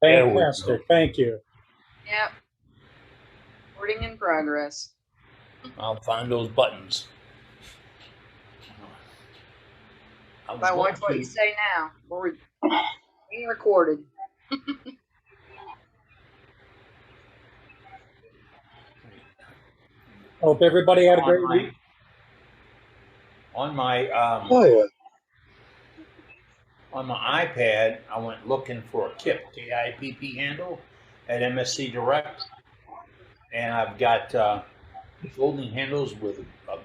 There we go. Fantastic. Thank you. Yep. Recording in progress. I'll find those buttons. I watch what you say now. We're being recorded. Hope everybody had a great week. On my on my iPad, I went looking for a KIPP, K-I-P-P handle at MSC Direct, and I've got folding handles with a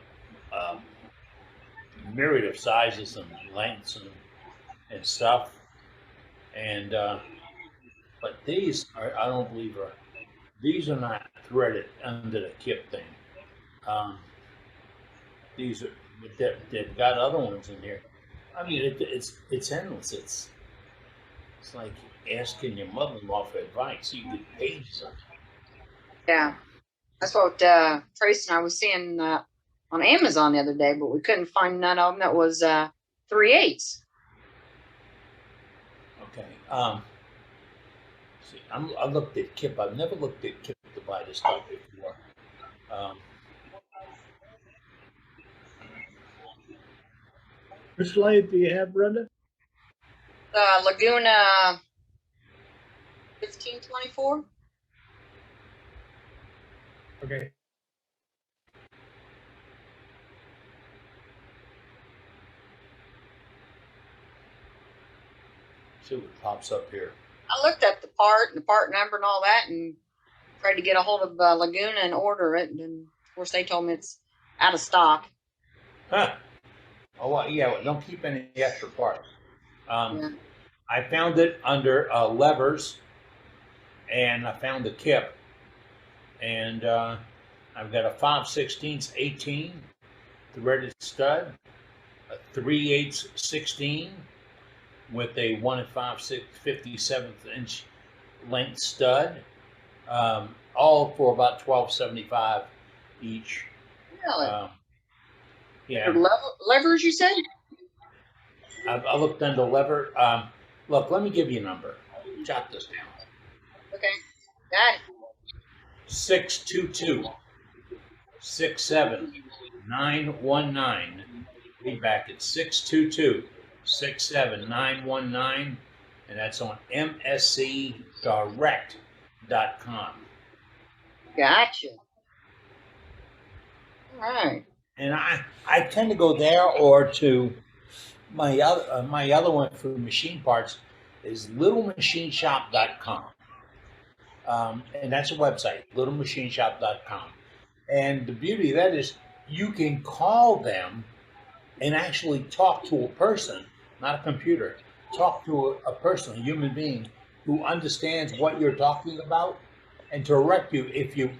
myriad of sizes and lengths and stuff. And but these are, I don't believe are, these are not threaded under the KIPP thing. These are, they've got other ones in here. I mean, it's endless. It's like asking your mother-in-law for advice. You get pages of it. Yeah, that's what Trace and I was seeing on Amazon the other day, but we couldn't find none of them that was 3/8. Okay. See, I looked at KIPP. I've never looked at KIPP to buy this stuff before. Which lathe do you have, Brenda? Laguna 1524. Okay. See what pops up here. I looked at the part and the part number and all that, and tried to get a hold of Laguna and order it, and of course they told me it's out of stock. Huh. Oh, well, yeah, well, don't keep any extra parts. Yeah. I found it under levers, and I found the KIPP. And I've got a 5/16 18 threaded stud, a 3/8 16 with a 1 57th inch length stud, all for about $12.75 each. Really? Yeah. Levers, you said? I looked under lever. Look, let me give you a number. Jot this down. Okay. Got it. 622-67919. Read back at 622-67919, and that's on mscdirect.com. Gotcha. All right. And I tend to go there, or to my other one for machine parts is littlemachineshop.com. And that's a website, littlemachineshop.com. And the beauty of that is you can call them and actually talk to a person, not a computer. Talk to a person, a human being, who understands what you're talking about, and to correct you if you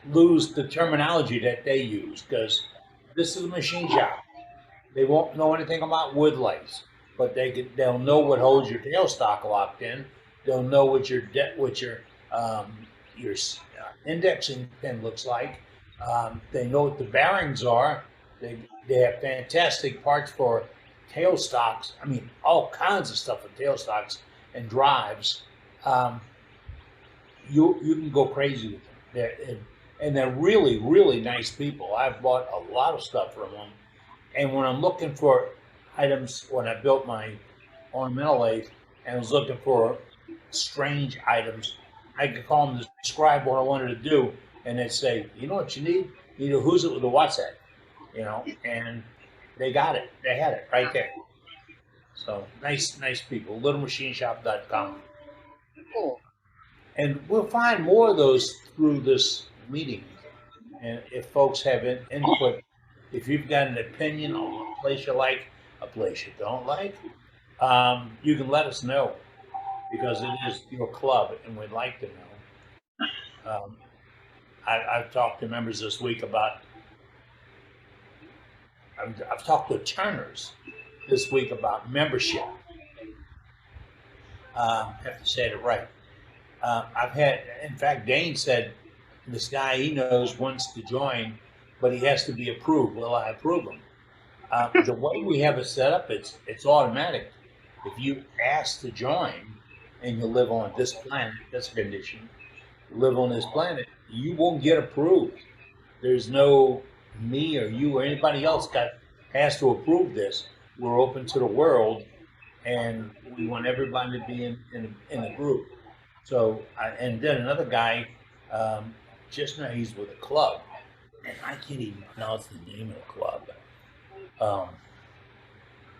lose the terminology that they use. Because this is a machine shop. They won't know anything about wood lathes, but they'll know what holds your tailstock locked in. They'll know what your indexing pin looks like. They know what the bearings are. They have fantastic parts for tailstocks. I mean, all kinds of stuff for tailstocks and drives. You can go crazy with them. They're really, really nice people. I've bought a lot of stuff from them. And when I'm looking for items, when I built my ornamental lathe and I was looking for strange items, I could call them to describe what I wanted to do, and they'd say, you know what you need? You need a who's it with a what's it, and they got it. They had it right there. So nice people. littlemachineshop.com. Cool. And we'll find more of those through this meeting. And if folks have input, if you've got an opinion on a place you like, a place you don't like, you can let us know, because it is your club and we'd like to know. I've talked to members this week about, I've talked to Turners this week about membership. I have to say it right. In fact, Dane said this guy he knows wants to join, but he has to be approved. Well, I approve him. The way we have it set up, it's automatic. If you ask to join, and you live on this planet, that's a condition, you live on this planet, you won't get approved. There's no me or you or anybody else has to approve this. We're open to the world, and we want everybody to be in a group. So, and then another guy, just now he's with a club, and I can't even pronounce the name of the club.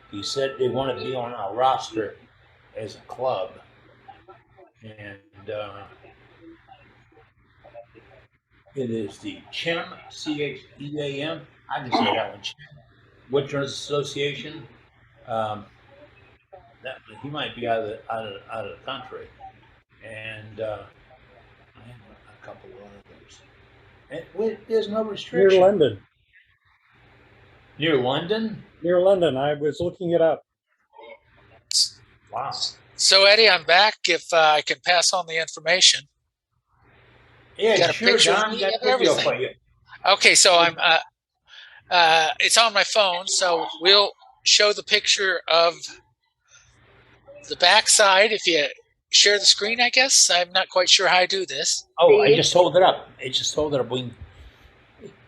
He said they want to be on our roster as a club, and it is the CHEM, CHEAM. I can say that one. Woodrunners Association. That he might be out of the country, and I have a couple of others. And there's no Near restriction. London. Near London? Near London. I was looking it up. Wow. So Eddie, I'm back. If I can pass on the information. Yeah, Got a sure, picture of Don. me Got and video everything. for you. Okay, so I'm. It's on my phone, so we'll show the picture of the backside. If you share the screen, I guess. I'm not quite sure how I do this. Oh, I just hold it up.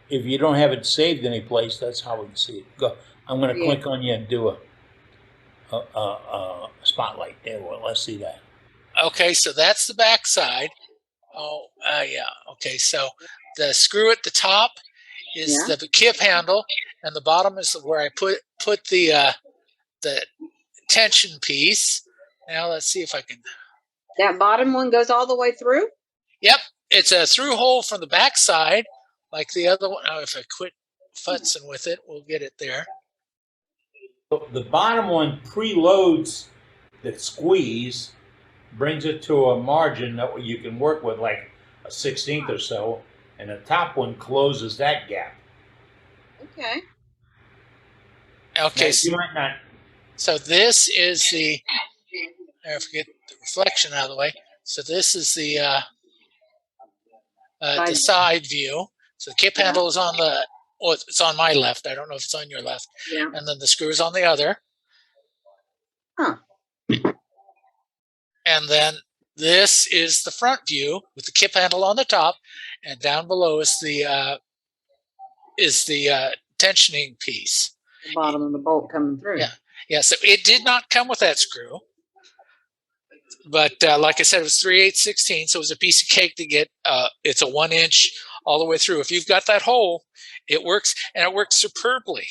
If you don't have it saved any place, that's how we can see it. Go. I'm going to click on you and do a spotlight there. Well, let's see that. Okay, so that's the backside. Oh, yeah. Okay, so the screw at the top is the kip handle, and the bottom is where I put the tension piece. Now let's see if I can. That bottom one goes all the way through? Yep, it's a through hole from the backside, like the other one. Now, if I quit futzing with it, we'll get it there. The bottom one preloads the squeeze, brings it to a margin that you can work with, like a 16th or so, and the top one closes that gap. Okay. Okay, Now, you might not. so this is the. I forget the reflection out of the way. So this is the side view. So the kip handle is on the. Well, it's on my left. I don't know if it's on your left. Yeah. And then the screw is on the other. Huh. And then this is the front view with the kip handle on the top, and down below is the tensioning piece. The bottom of the bolt coming through. Yeah. Yeah. So it did not come with that screw, but like I said, it was 3/8/16, so it was a piece of cake to get. It's a 1 inch all the way through. If you've got that hole, it works, and it works superbly.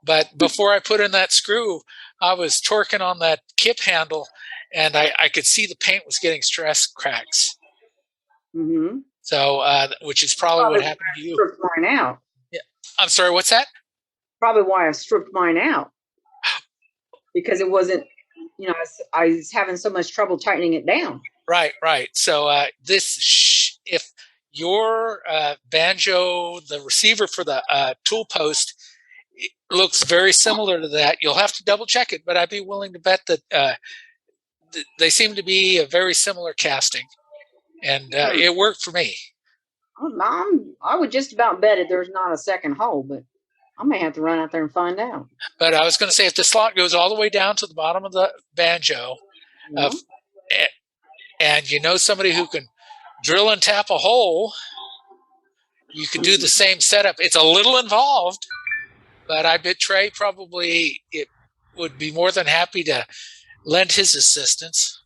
But before I put in that screw, I was torquing on that kip handle, and I could see the paint was getting stress cracks. Mm-hmm. So, which is probably what happened to you. Stripped mine out. Yeah. I'm sorry, what's that? Probably why I stripped mine out. Because it wasn't, I was having so much trouble tightening it down. Right. So if your banjo, the receiver for the tool post, looks very similar to that, you'll have to double check it, but I'd be willing to bet that they seem to be a very similar casting, and it worked for me. I would just about bet it there's not a second hole, but I may have to run out there and find out. But I was going to say, if the slot goes all the way down to the bottom of the banjo, and you know somebody who can drill and tap a hole, you could do the same setup. It's a little involved, but I bet Trey probably it would be more than happy to lend his assistance.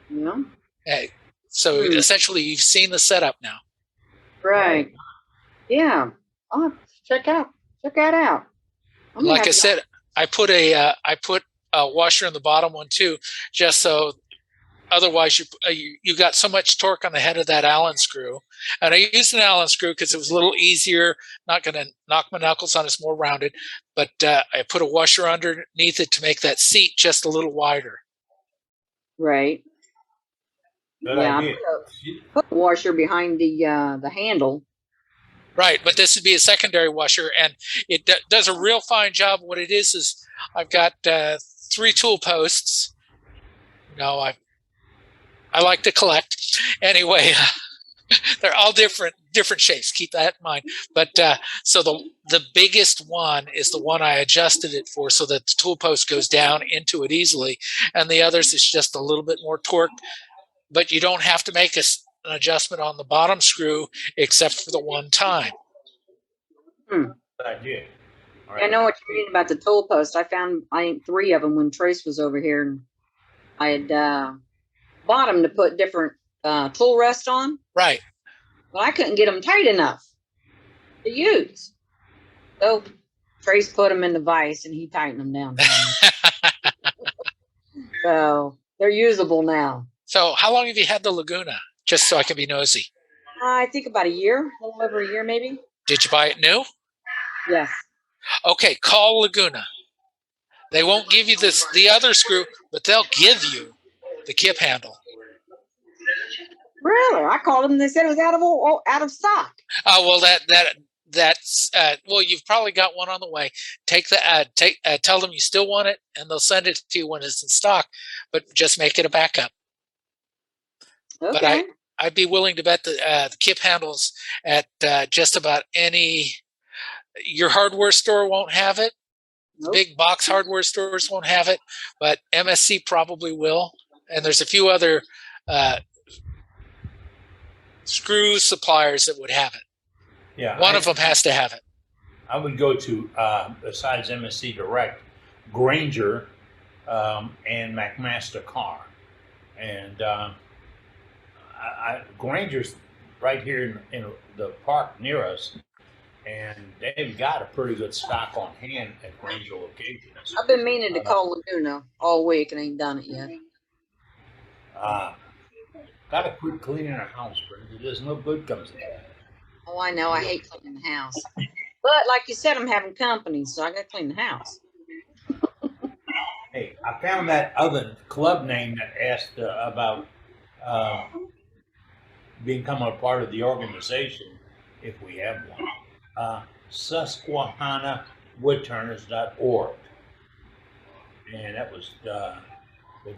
Yeah. Hey, so essentially, you've seen the setup now. Right. Yeah. I'll have to check that out. Like I said, I put a washer in the bottom one too, just so. Otherwise, you got so much torque on the head of that Allen screw, and I used an Allen screw because it was a little easier. Not going to knock my knuckles on; it's more rounded. But I put a washer underneath it to make that seat just a little wider. Right. Good idea. I put a washer behind the handle. Right, but this would be a secondary washer, and it does a real fine job. What it is I've got 3 tool posts. I like to collect. Anyway, They're all different shapes. Keep that in mind. But so the biggest one is the one I adjusted it for, so that the tool post goes down into it easily, and the others is just a little bit more torque. But you don't have to make an adjustment on the bottom screw except for the one time. Good idea. All I know what you're reading about the tool post. I found, I think, 3 of them when Trace was over here, and I had bought them to put different tool rest on. Right. Well, I couldn't get them tight enough to use. So Trace put them in the vise and he tightened them down. So they're usable now. So how long have you had the Laguna? Just so I can be nosy. I think about a year, a little over a year maybe. Did you buy it new? Yes. Okay, call Laguna. They won't give you the other screw, but they'll give you the kip handle. Really? I called them and they said it was out of stock. Oh, well, that's well, you've probably got one on the way. Take tell them you still want it, and they'll send it to you when it's in stock. But just make it a backup. Okay. But I'd be willing to bet the kip handles at just about any. Your hardware store won't have it. Nope. Big box hardware stores won't have it, but MSC probably will. And there's a few other screw suppliers that would have it. Yeah. One of them has to have it. I would go to, besides MSC Direct, Granger and McMaster Car. And Granger's right here in the park near us, and they've got a pretty good stock on hand at Granger locations. I've been meaning to call Laguna all week and ain't done it yet. Gotta quit cleaning our house, Brenda. There's no good comes of that. Oh, I know. I hate cleaning the house. But like you said, I'm having company, so I got to clean the house. Hey, I found that other club name that asked about becoming a part of the organization, if we have one. SusquehannaWoodturners.org. And that was, well,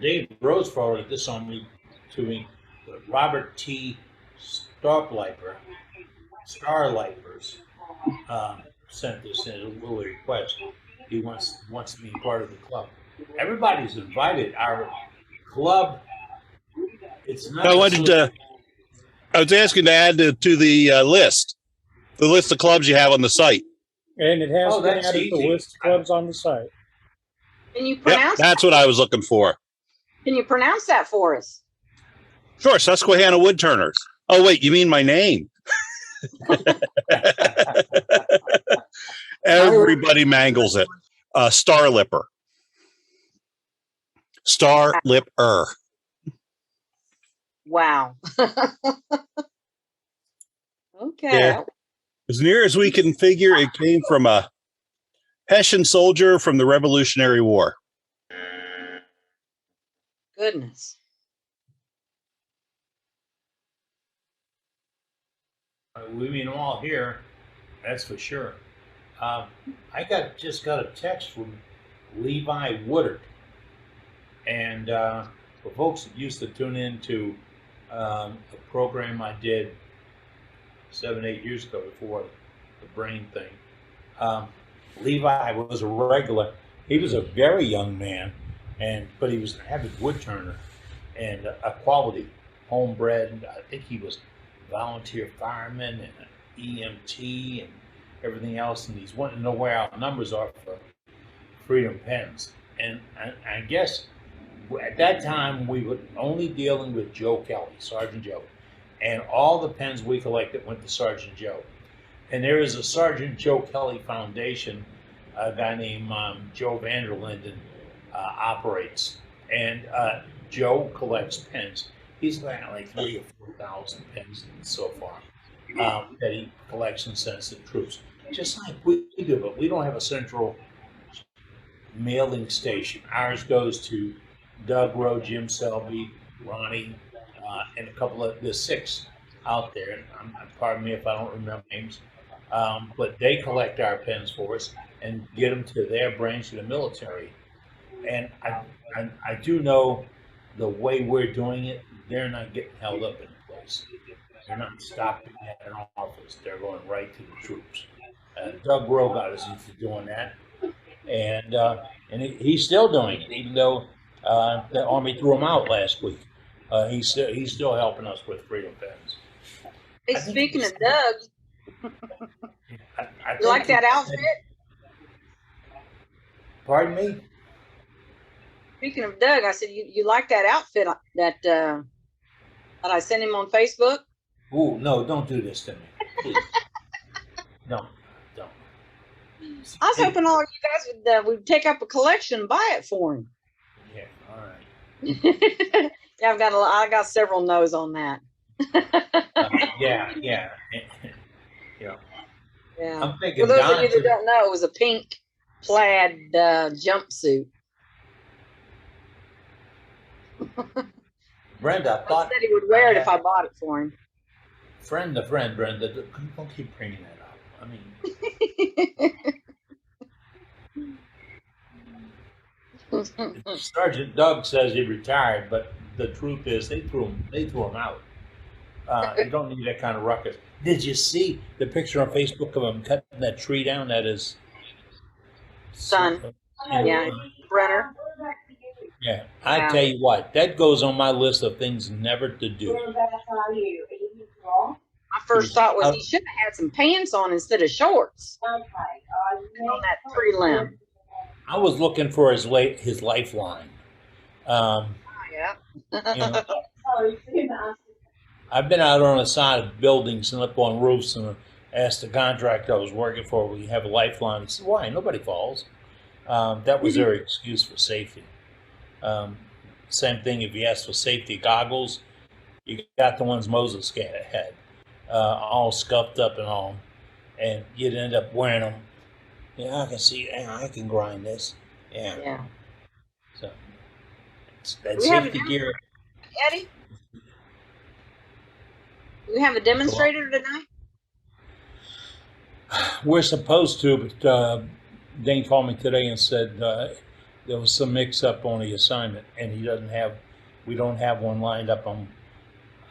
Dave Rose forwarded this on me to me. Robert T. Starlipers sent this in a little request. He wants to be part of the club. Everybody's invited. Our club, it's not. I was asking to add to the list of clubs you have on the site. And it has been that's added to easy. list of clubs on the site. Can you Yep, pronounce that's what I was looking for. Can you pronounce that for us? Sure, Susquehanna Woodturners. Oh, wait, you mean my name? Everybody mangles it. Starlipper. Starlipper. Wow. Okay. Yeah. As near as we can figure, it came from a Hessian soldier from the Revolutionary War. Goodness. We mean them all here, that's for sure. I just got a text from Levi Woodard, and for folks that used to tune in to a program I did 7-8 years ago before the brain thing, Levi was a regular. He was a very young man, but he was an avid wood turner and a quality homebred. I think he was volunteer fireman and an EMT and everything else, and he's wanting to know where our numbers are for Freedom Pens. And I guess at that time we were only dealing with Joe Kelly, Sergeant Joe, and all the pens we collected went to Sergeant Joe. And there is a Sergeant Joe Kelly Foundation, a guy named Joe Vanderlinden operates, and Joe collects pens. He's got like 3,000 or 4,000 pens so far that he collects and sends to troops, just like we do. But we don't have a central mailing station. Ours goes to Doug Rowe, Jim Selby, Ronnie, and a couple of the 6 out there. And pardon me if I don't remember names, but they collect our pens for us and get them to their branch of the military. And I do know the way we're doing it, they're not getting held up in place. They're not stopping at an office. They're going right to the troops. Doug Rowe got us into doing that, and he's still doing it, even though the Army threw him out last week. He's still helping us with Freedom Pens. Hey, I think speaking it's- of Doug, I you like think that outfit? Pardon me? Speaking of Doug, I said you like that outfit that I sent him on Facebook. Ooh, no, don't do this to me. Please. No, don't. I was hoping all of you guys would take up a collection and buy it for him. Yeah, all right. Yeah, I got several no's on that. Yeah. Yeah. I'm thinking For those of Don you that should- don't know, it was a pink plaid jumpsuit. Brenda, I I thought said he would wear it if I bought it for him. friend to friend, Brenda, don't keep bringing that up. I mean, Sergeant Doug says he retired, but the truth is they threw him out. You don't need that kind of ruckus. Did you see the picture on Facebook of him cutting that tree down? That is Son. Yeah, Brenner. Yeah, I Yeah. tell you what, that goes on my list of things never to do. My first thought was he should have had some pants on instead of shorts on that prelim. I was looking for his lifeline. Yeah. You know, I've been out on the side of buildings and up on roofs and asked the contractor I was working for, "Will you have a lifeline?" He said, "Why? Nobody falls." That was their excuse for safety. Same thing if you ask for safety goggles, you got the ones Moses had, all scuffed up and all, and you'd end up wearing them. Yeah, I can see. Yeah, I can grind this. Yeah. Yeah. So that We have safety a- gear. Eddie, do we have a demonstrator tonight? We're supposed to, but Dane called me today and said there was some mix-up on the assignment, and we don't have one lined up.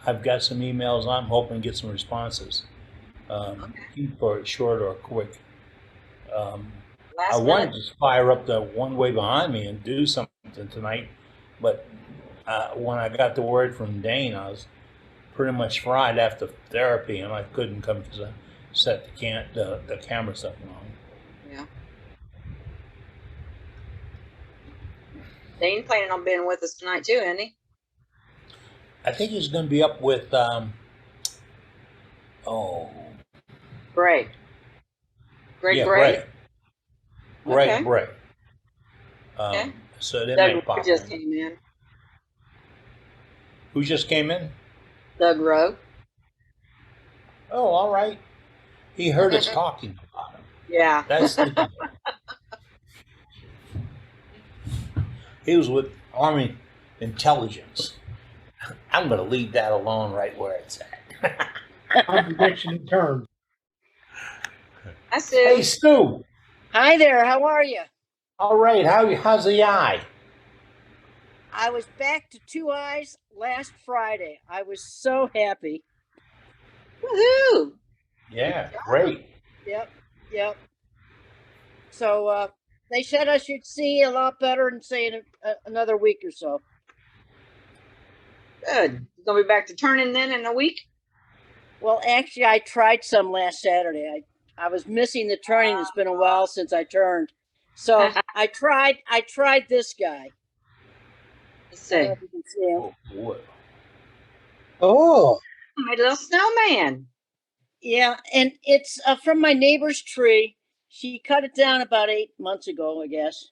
I've got some emails. I'm hoping to get some responses, for short or quick. I Last wanted minute. to fire up the one way behind me and do something tonight, but when I got the word from Dane, I was pretty much fried after therapy, and I couldn't come because I set the camera stuff wrong. Yeah. Dane planning on being with us tonight too, isn't he? I think he's going to be up with Bray. Greg yeah, Bray. Greg Okay. Bray. Okay. So they Doug might Rowe pop just in. came in. Who just came in? Doug Rowe. Oh, all right. He heard us talking about him. Yeah. That's he was with Army Intelligence. I'm going to leave that alone right where it's at. Contradiction in terms. I Hey, said, Stu. Hi there, how are you? All right. How's the eye? I was back to 2 eyes last Friday. I was so happy. woohoo. Yeah, great. Yep. So they said I should see a lot better in, say, another week or so. Good. You gonna be back to turning then in a week? Well, actually, I tried some last Saturday. I was missing the turning. It's been a while since I turned. So I tried this guy. Let's I don't see. know if you can see him. Oh, boy. Oh, My little snowman. Yeah, and it's from my neighbor's tree. She cut it down about 8 months ago, I guess.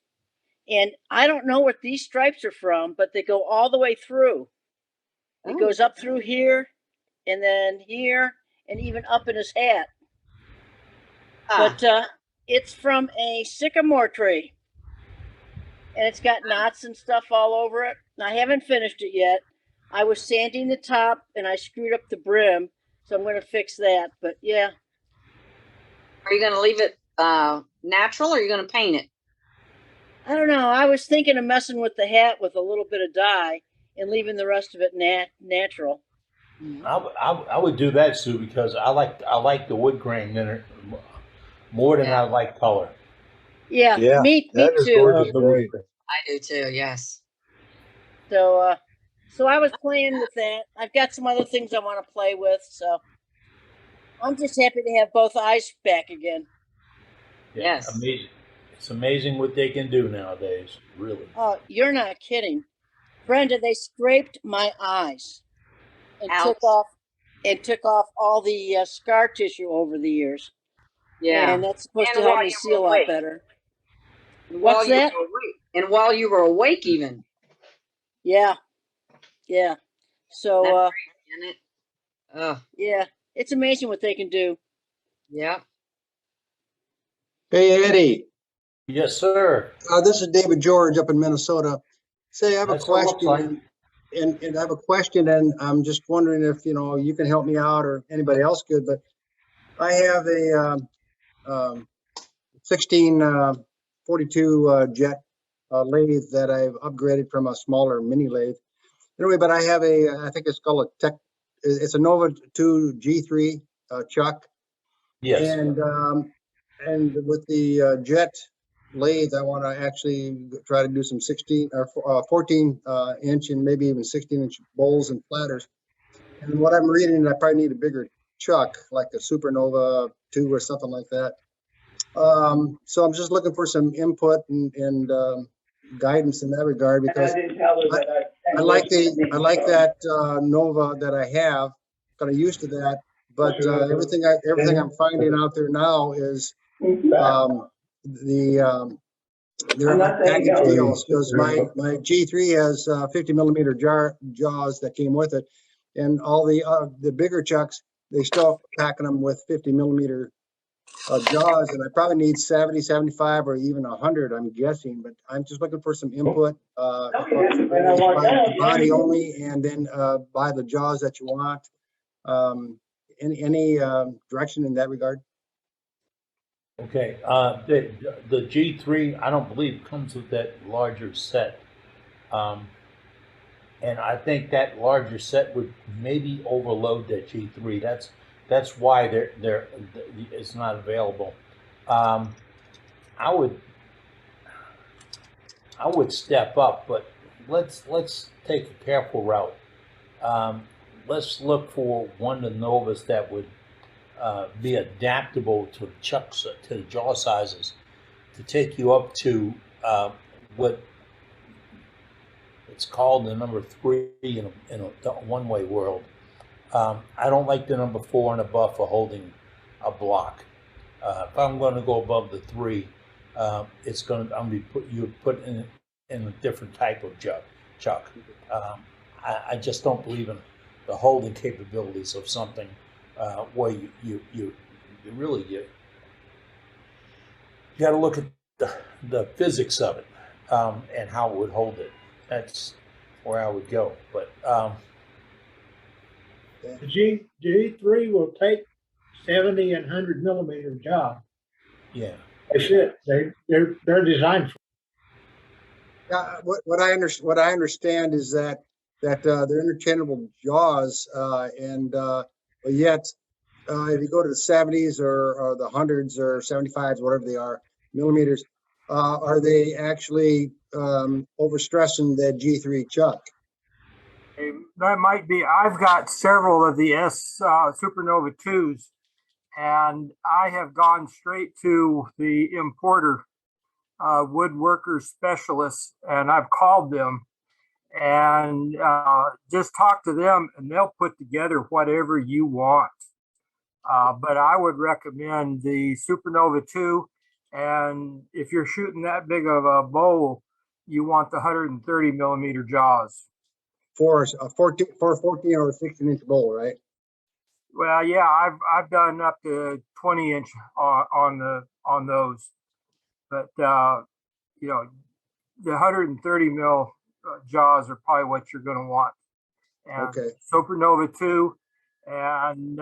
And I don't know what these stripes are from, but they go all the way through. It Oh. goes up through here, and then here, and even up in his hat. Ah, But it's from a sycamore tree. And it's got knots and stuff all over it. And I haven't finished it yet. I was sanding the top, and I screwed up the brim. So I'm going to fix that. But yeah, are you gonna leave it natural or are you gonna paint it? I don't know. I was thinking of messing with the hat with a little bit of dye and leaving the rest of it natural. I would do that, Sue, because I like the wood grain in it more than I Yeah. like color. Yeah, Yeah, me that is too. gorgeous. the wood. I do too. Yes. So I was playing with that. I've got some other things I want to play with, so I'm just happy to have both eyes back again. Yeah, Yes. amazing. It's amazing what they can do nowadays. Really. Oh, you're not kidding. Brenda, they scraped my eyes and Ouch. took off all the scar tissue over the years. Yeah. And that's supposed And to help while me you see a were lot awake. better. And What's while you that? were awake. And while you were awake, even. Yeah. Yeah. So That's great, isn't it? Oh, yeah, it's amazing what they can do. yeah. Hey, Eddie, Yes, sir. this is David George up in Minnesota. Say, I have a That's what it looks like. question, and I have a question, and I'm just wondering if, you can help me out or anybody else could, but I have a 1642 jet lathe that I've upgraded from a smaller mini lathe. Anyway, but I have I think it's called it's a Nova 2 G3 chuck. Yes. And with the jet lathe, I want to actually try to do some 16 or 14 inch and maybe even 16-inch bowls and platters. And what I'm reading, I probably need a bigger chuck, like a Supernova 2 or something like that. So I'm just looking for some input and guidance in that regard, because I like that Nova that I have. Kind of used to that, but everything I'm finding out there now is they're package deals, because my G3 has 50 millimeter jaws that came with it, and all the bigger chucks, they still packing them with 50 millimeter jaws, and I probably need 70, 75, or even 100, I'm guessing, but I'm just looking for some input. Buy the body only, and then buy the jaws that you want. Any direction in that regard? Okay. The G3, I don't believe comes with that larger set. And I think that larger set would maybe overload that G3. That's why it's not available. I would step up, but let's take a careful route. Let's look for one of the Novas that would be adaptable to chucks, to the jaw sizes, to take you up to what it's called the number 3 in a one-way world. I don't like the number 4 and above for holding a block. If I'm going to go above the 3, I'm going to be put in a different type of chuck. I just don't believe in the holding capabilities of something where you got to look at the physics of it and how it would hold it. That's where I would go. But The G3 will take 70 and 100 millimeter jaw. yeah, That's it. They're designed for. What I understand is that they're interchangeable jaws, but yet if you go to the 70s or the 100s or 75s, whatever they are, millimeters, are they actually overstressing the G3 chuck? That might be. I've got several of the Supernova 2s, and I have gone straight to the importer woodworker specialists, and I've called them and just talk to them, and they'll put together whatever you want. But I would recommend the Supernova 2, and if you're shooting that big of a bowl, you want the 130 millimeter jaws. For a 14 or 16-inch bowl, right? Well, yeah, I've done up to 20-inch on those, but you know, the 130 mil jaws are probably what you're going to want. And Okay. Supernova 2, and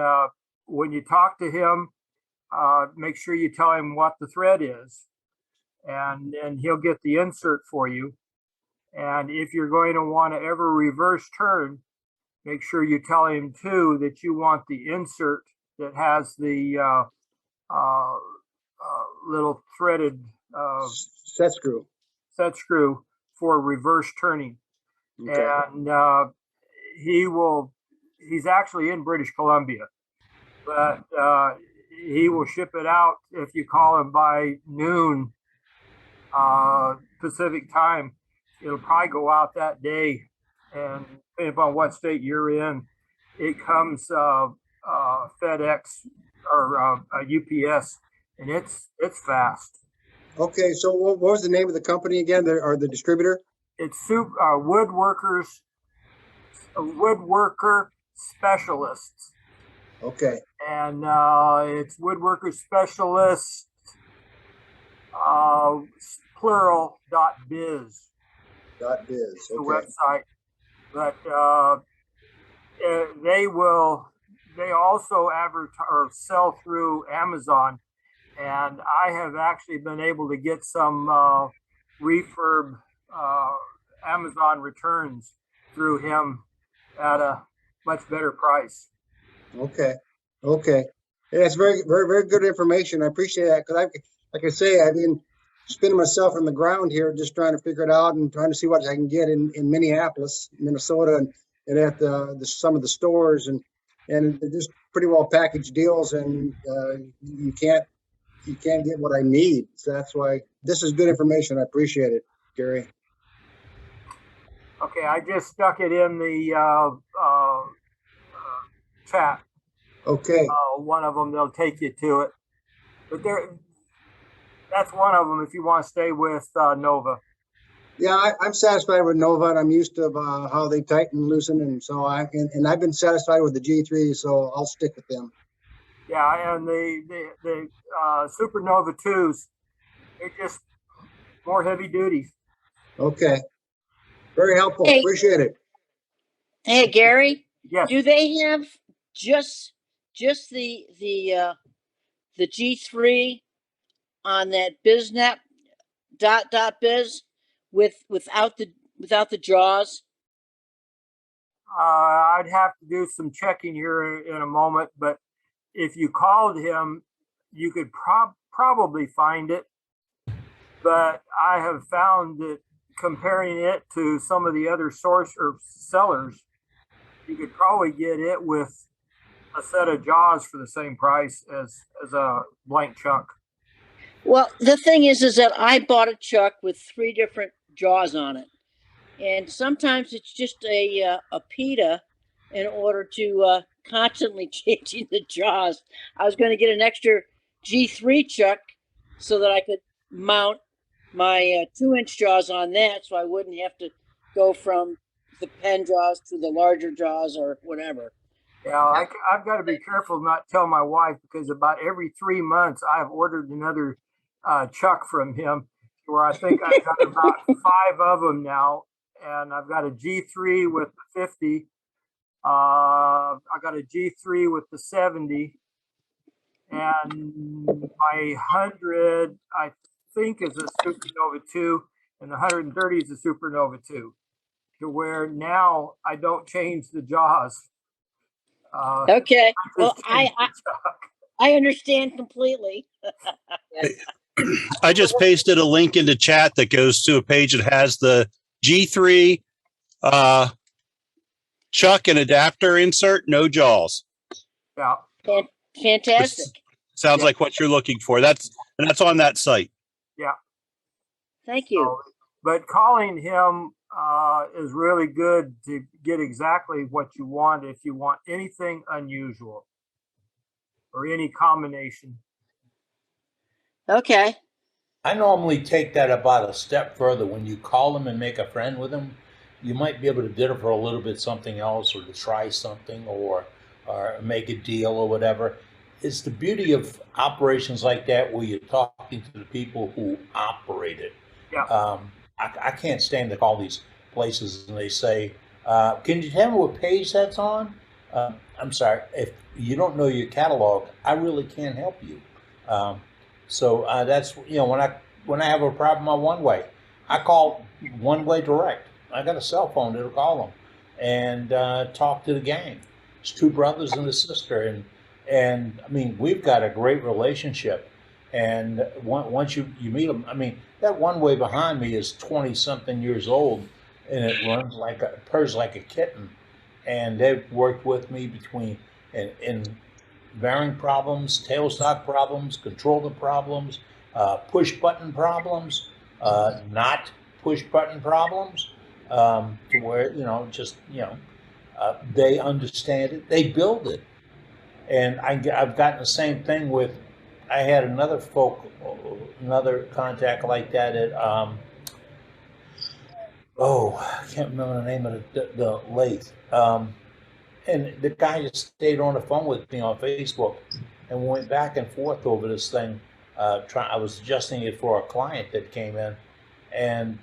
when you talk to him, make sure you tell him what the thread is, and then he'll get the insert for you. And if you're going to want to ever reverse turn, make sure you tell him too that you want the insert that has the little threaded Set screw. set screw for reverse turning. Okay. And he's actually in British Columbia, but he will ship it out if you call him by noon Pacific time. It'll probably go out that day, and depending upon what state you're in, it comes FedEx or UPS, and it's fast. Okay, so what was the name of the company again, or the distributor? It's woodworker specialists, Okay, and it's woodworker specialist plural.biz. .biz, The okay. website, but they also advertise or sell through Amazon, and I have actually been able to get some refurb Amazon returns through him at a much better price. Okay, okay. Yeah, it's very, very, very good information. I appreciate that, because like I say, I've been spinning myself on the ground here, just trying to figure it out and trying to see what I can get in Minneapolis, Minnesota, and at some of the stores, and they're just pretty well packaged deals, and you can't get what I need. So that's why this is good information. I appreciate it, Gary. Okay, I just stuck it in the chat. Okay, One of them, they'll take you to it. But that's one of them if you want to stay with Nova. yeah, I'm satisfied with Nova, and I'm used to how they tighten and loosen, and so I've been satisfied with the G3, so I'll stick with them. Yeah, and the Supernova 2s, they're just more heavy duty. Okay, very helpful. Hey. Appreciate it. Hey, Gary, Yes. do they have just the G3 on that biznet .biz without the jaws? I'd have to do some checking here in a moment, but if you called him, you could probably find it. But I have found that comparing it to some of the other source or sellers, you could probably get it with a set of jaws for the same price as a blank chuck. Well, the thing is that I bought a chuck with 3 different jaws on it, and sometimes it's just a PETA in order to constantly changing the jaws. I was going to get an extra G3 chuck so that I could mount my 2-inch jaws on that, so I wouldn't have to go from the pen jaws to the larger jaws or whatever. Yeah, I've got to be careful not to tell my wife, because about every 3 months I've ordered another chuck from him, where I think I've got about 5 of them now, and I've got a G3 with the 50. I got a G3 with the 70, and my 100 I think is a Supernova 2, and the 130 is a Supernova 2. To where now I don't change the jaws. Okay. Well, I understand completely. I just pasted a link into chat that goes to a page that has the G3 chuck and adapter insert, no jaws. Yeah. Fantastic. Sounds like what you're looking for. That's on that site. Yeah. Thank you. But calling him is really good to get exactly what you want if you want anything unusual or any combination. Okay. I normally take that about a step further. When you call them and make a friend with them, you might be able to dinner for a little bit something else, or to try something, or make a deal or whatever. It's the beauty of operations like that, where you're talking to the people who operate it. Yeah. I can't stand to call these places and they say, can you tell me what page that's on? I'm sorry, if you don't know your catalog, I really can't help you. So that's, when I have a problem on one way, I call one way direct. I got a cell phone that'll call them. and talk to the gang. It's two brothers and a sister, and I mean, we've got a great relationship. And once you meet them, I mean, that one way behind me is 20-something years old, and it runs like purrs like a kitten. And they've worked with me between in bearing problems, tailstock problems, controller problems, push button problems, not push button problems, to where, just, they understand it, they build it. And I've gotten the same thing with, I had another contact like that at, I can't remember the name of the lathe. And the guy just stayed on the phone with me on Facebook, and we went back and forth over this thing. I was adjusting it for a client that came in, and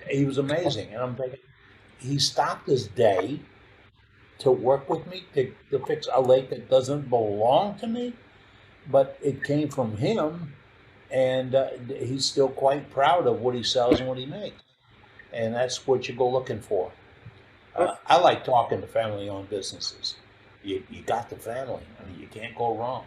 he was amazing. And I'm thinking, he stopped his day to work with me to fix a lathe that doesn't belong to me, but it came from him, and he's still quite proud of what he sells and what he makes. And that's what you go looking for. I like talking to family-owned businesses. You got the family. I mean, you can't go wrong.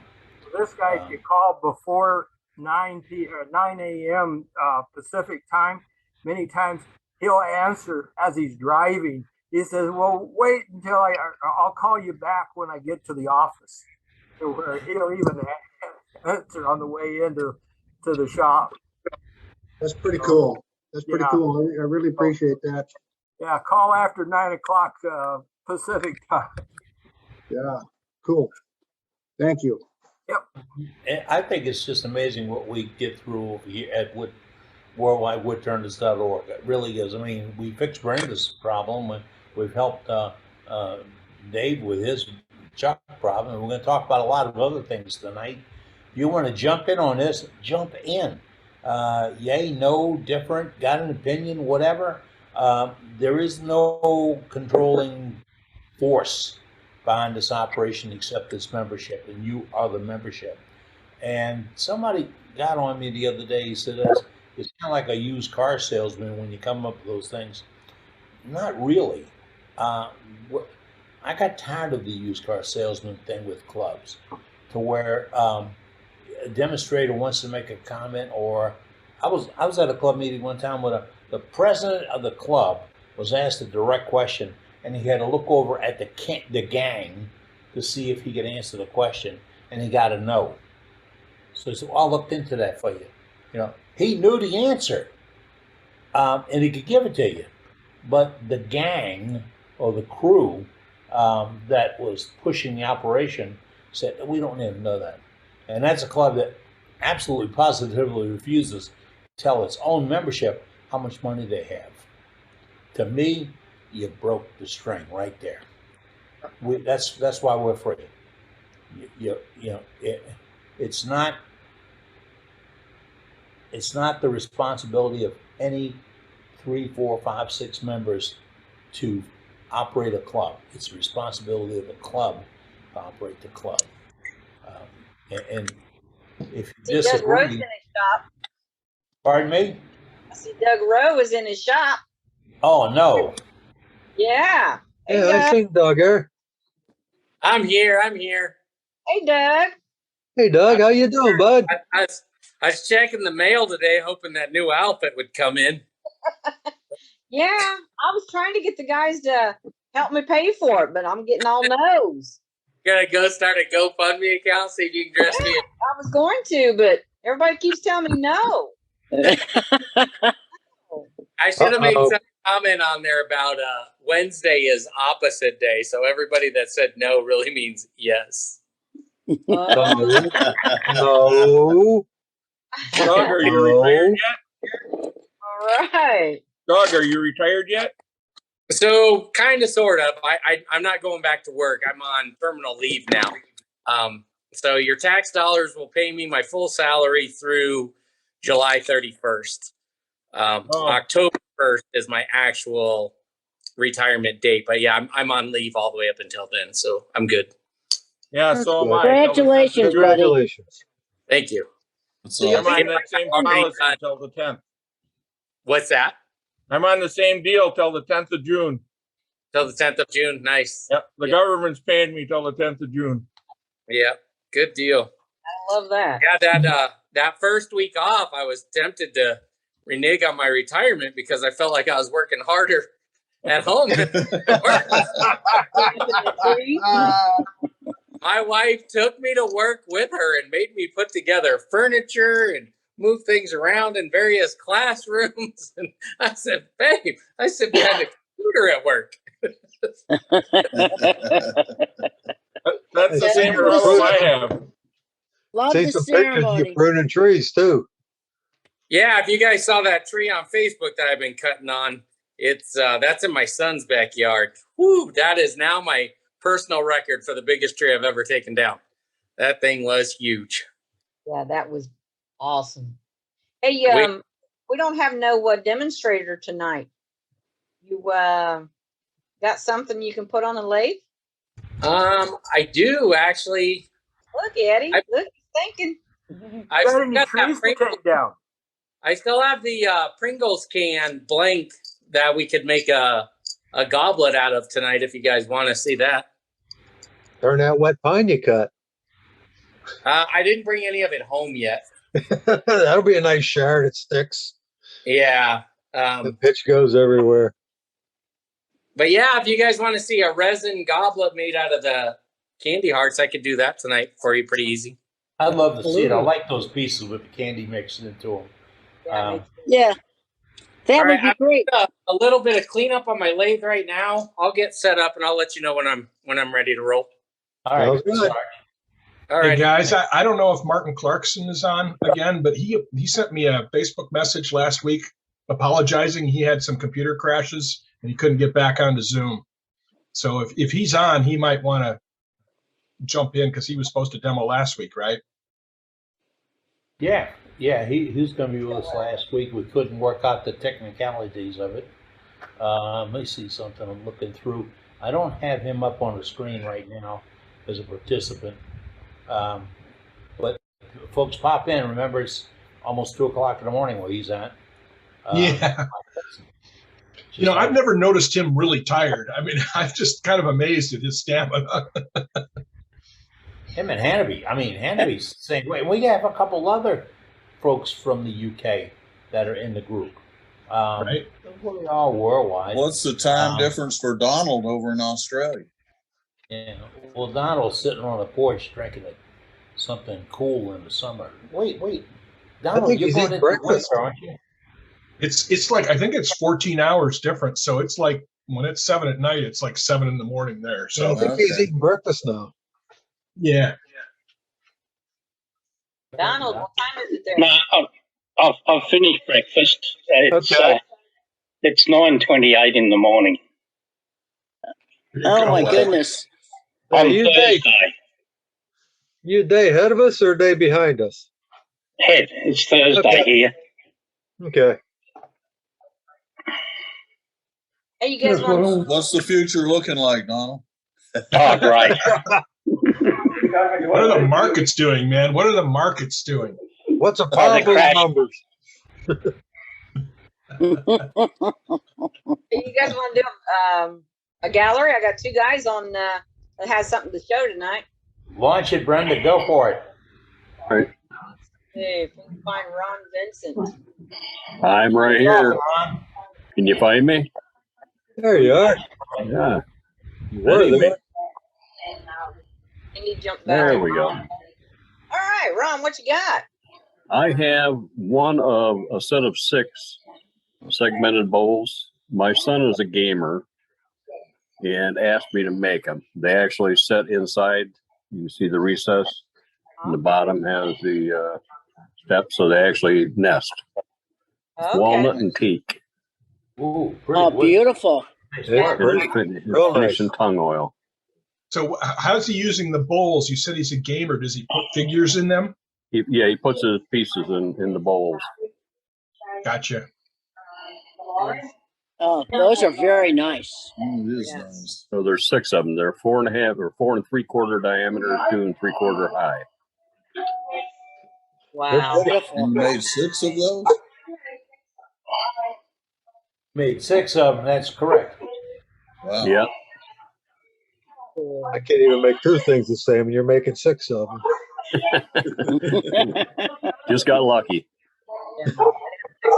This guy, if you call before 9 a.m. Pacific time, many times he'll answer as he's driving. He says, "Well, wait until I'll call you back when I get to the office." So where he'll even answer on the way into the shop. That's pretty cool. That's pretty Yeah. cool. I really appreciate that. Yeah, call after 9 o'clock Pacific time. Yeah, cool. Thank you. And I think it's just amazing what we get through over here at worldwidewoodturners.org. It really is. I mean, we fixed Brenda's problem. We've helped Dave with his chuck problem. And we're going to talk about a lot of other things tonight. If you want to jump in on this, jump in. Yay, no, different, got an opinion, whatever. There is no controlling force behind this operation except this membership, and you are the membership. And somebody got on me the other day. He said, it's kind of like a used car salesman when you come up with those things. Not really. I got tired of the used car salesman thing with clubs, to where a demonstrator wants to make a comment, or I was at a club meeting one time where the president of the club was asked a direct question, and he had to look over at the gang to see if he could answer the question, and he got a no. So he said, well, I looked into that for you. He knew the answer, and he could give it to you. But the gang or the crew that was pushing the operation said, we don't even know that. And that's a club that absolutely positively refuses to tell its own membership how much money they have. To me, you broke the string right there. That's why we're free. It's not the responsibility of any 3, 4, 5, 6 members to operate a club. It's the responsibility of the club to operate the club. And if you See, Doug Rowe's in disagree, his shop. pardon me? I see Doug Rowe is in his shop. Oh no. Yeah. Hey, Yeah, I Doug. seen Doug here. I'm here. Hey, Doug. Hey, Doug, how you doing, bud? I was checking the mail today, hoping that new outfit would come in. Yeah, I was trying to get the guys to help me pay for it, but I'm getting all no's. Gonna go start a GoFundMe account, see if you can dress me. I was going to, but everybody keeps telling me no. I should have made some comment on there about Wednesday is opposite day, so everybody that said no really means yes. No. Doug, are you retired yet? All right. Doug, are you retired yet? So kind of, sort of. I'm not going back to work. I'm on terminal leave now. So your tax dollars will pay me my full salary through July 31st. October 1st is my actual retirement date. But yeah, I'm on leave all the way up until then, so I'm good. Yeah, so am I. Congratulations, buddy. Congratulations. Thank you. I'm on that same policy until the 10th. What's that? I'm on the same deal till the 10th of June. Till the 10th of June. Nice. Yep. The government's paying me till the 10th of June. Yeah. Good deal. I love that. Yeah, that first week off, I was tempted to renege on my retirement because I felt like I was working harder at home. My wife took me to work with her and made me put together furniture and move things around in various classrooms. And I said, babe, I sit behind the computer at work. That's the same problem I have. Love See the some pictures of you ceremony. pruning trees too. Yeah, if you guys saw that tree on Facebook that I've been cutting on, it's that's in my son's backyard. Whew, that is now my personal record for the biggest tree I've ever taken down. That thing was huge. Yeah, that was awesome. Hey, we don't have no demonstrator tonight. You got something you can put on the lathe? I do actually. Look, Eddie. Look, he's thinking. I Got still any got trees that to take down? I still have the Pringles can blank that we could make a goblet out of tonight if you guys want to see that. Turn that wet pine you cut. I didn't bring any of it home yet. That'll be a nice shard. It sticks. Yeah. The pitch goes everywhere. But yeah, if you guys want to see a resin goblet made out of the candy hearts, I could do that tonight for you pretty easy. I'd love to see it. I like those pieces with the candy mixed into them. Yeah, that All would right, be I'm great. a little bit of cleanup on my lathe right now. I'll get set up and I'll let you know when I'm ready to roll. All right. Sounds good. All Hey right. guys, I don't know if Martin Clarkson is on again, but he sent me a Facebook message last week apologizing. He had some computer crashes and he couldn't get back onto Zoom. So if he's on, he might want to jump in because he was supposed to demo last week, right? Yeah, he was going to be with us last week. We couldn't work out the technicalities of it. Let me see something I'm looking through. I don't have him up on the screen right now as a participant. But folks, pop in. Remember, it's almost 2 o'clock in the morning where he's at. Yeah. You know, I've never noticed him really tired. I mean, I'm just kind of amazed at his stamina. Him and Hannity. I mean, Hannity's the same way. We have a couple other folks from the UK that are in the group. Right. We're all worldwide. What's the time difference for Donald over in Australia? Yeah. Well, Donald's sitting on the porch drinking something cool in the summer. Wait. Donald, you're going into breakfast, winter, aren't you? It's like, I think it's 14 hours different. So it's like when it's 7 at night, it's like 7 in the morning there. So I think he's eating breakfast now. yeah. Donald, what time is it there? No, I've finished breakfast. It's 9:28 in the morning. Oh my goodness! On you Thursday. You a day ahead of us or a day behind us? Head. It's Thursday here. Okay. Hey, you guys want? What's the future looking like, Donald? Oh, great. What are the markets doing, man? What are the markets doing? What's a pile of numbers? Hey, you guys want to do a gallery? I got 2 guys on that has something to show tonight. Launch it, Brenda. Go for it. All right. Hey, if we can find Ron Vincent. I'm right here. Can you find me? There you are. Yeah. You were there. And you jump back. There we go. All right, Ron, what you got? I have one of a set of 6 segmented bowls. My son is a gamer and asked me to make them. They actually set inside. You can see the recess. And the bottom has the steps, so they actually nest. Okay. Walnut and teak. Ooh, Oh, beautiful. Yeah, real Finish nice. in tongue oil. So how's he using the bowls? You said he's a gamer. Does he put figures in them? He puts his pieces in the bowls. Gotcha. Oh, those are very nice. Oh, it is nice. So there's 6 of them. They're 4.5 or 4 3/4 diameter, 2 3/4 high. Wow. You made 6 of those? Made 6 of them. That's correct. Wow. Yeah. I can't even make 2 things the same, and you're making 6 of them. Just got lucky.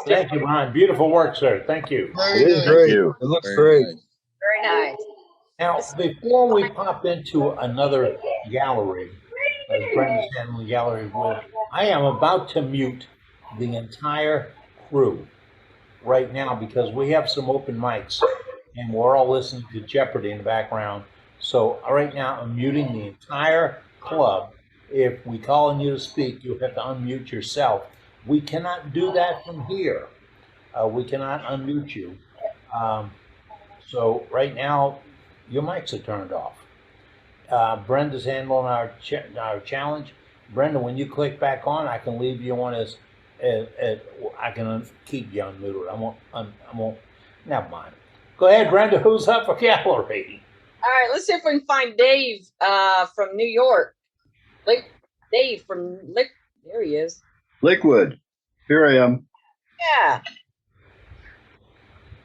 Thank you, Ron. Beautiful work, sir. Thank you. Very It is nice. Thank great. you. It looks Very great. nice. Very nice. Now, before we pop into another gallery, as Brenda's handling gallery with, I am about to mute the entire crew right now because we have some open mics and we're all listening to Jeopardy in the background. So right now I'm muting the entire club. If we call on you to speak, you have to unmute yourself. We cannot do that from here. We cannot unmute you. So right now, your mics are turned off. Brenda's handling our challenge. Brenda, when you click back on, I can leave you on as I can keep you unmuted. I won't. Never mind. Go ahead, Brenda. Who's up for gallery? All right, let's see if we can find Dave from New York. Dave from there he is. Lakewood. Here I am. Yeah.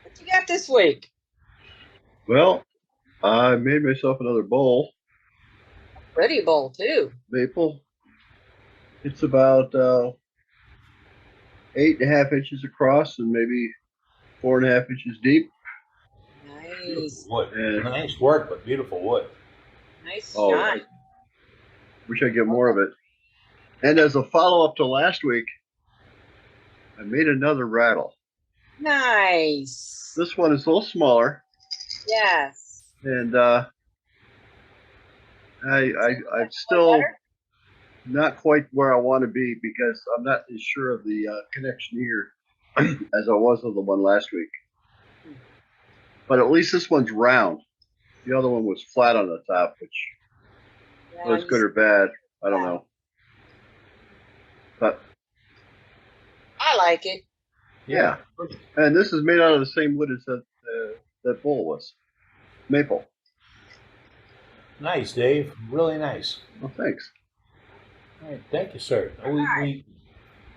What you got this week? Well, I made myself another bowl. Pretty bowl too. Maple. It's about 8.5 inches across and maybe 4.5 inches deep. Nice. Wood. And, Nice work, but beautiful wood. Nice oh, shot. I wish I'd get more of it. And as a follow-up to last week, I made another rattle. Nice. This one is a little smaller. Yes. And I'm still not quite where I want to be because I'm not as sure of the connection here as I was with the one last week. But at least this one's round. The other one was flat on the top, which was good or bad. I don't know. But I like it. yeah. And this is made out of the same wood as that bowl was. Maple. Nice, Dave. Really nice. Well, thanks. All right, thank you, sir.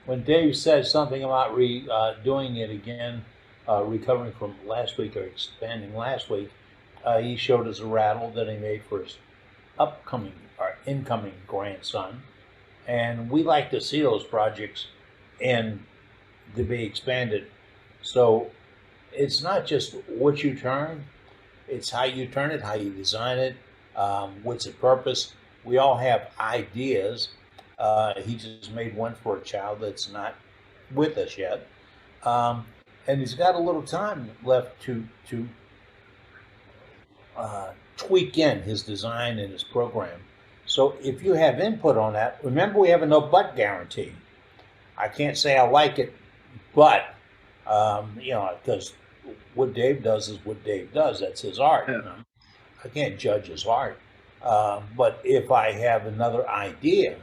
When Dave said something about doing it again, recovering from last week or expanding last week, he showed us a rattle that he made for his upcoming or incoming grandson. And we like to see those projects and to be expanded. So it's not just what you turn, it's how you turn it, how you design it, what's the purpose. We all have ideas. He just made one for a child that's not with us yet. And he's got a little time left to tweak in his design and his program. So if you have input on that, remember we have a no but guarantee. I can't say I like it, but because what Dave does is what Dave does. That's his art. Yeah. I can't judge his art. But if I have another idea,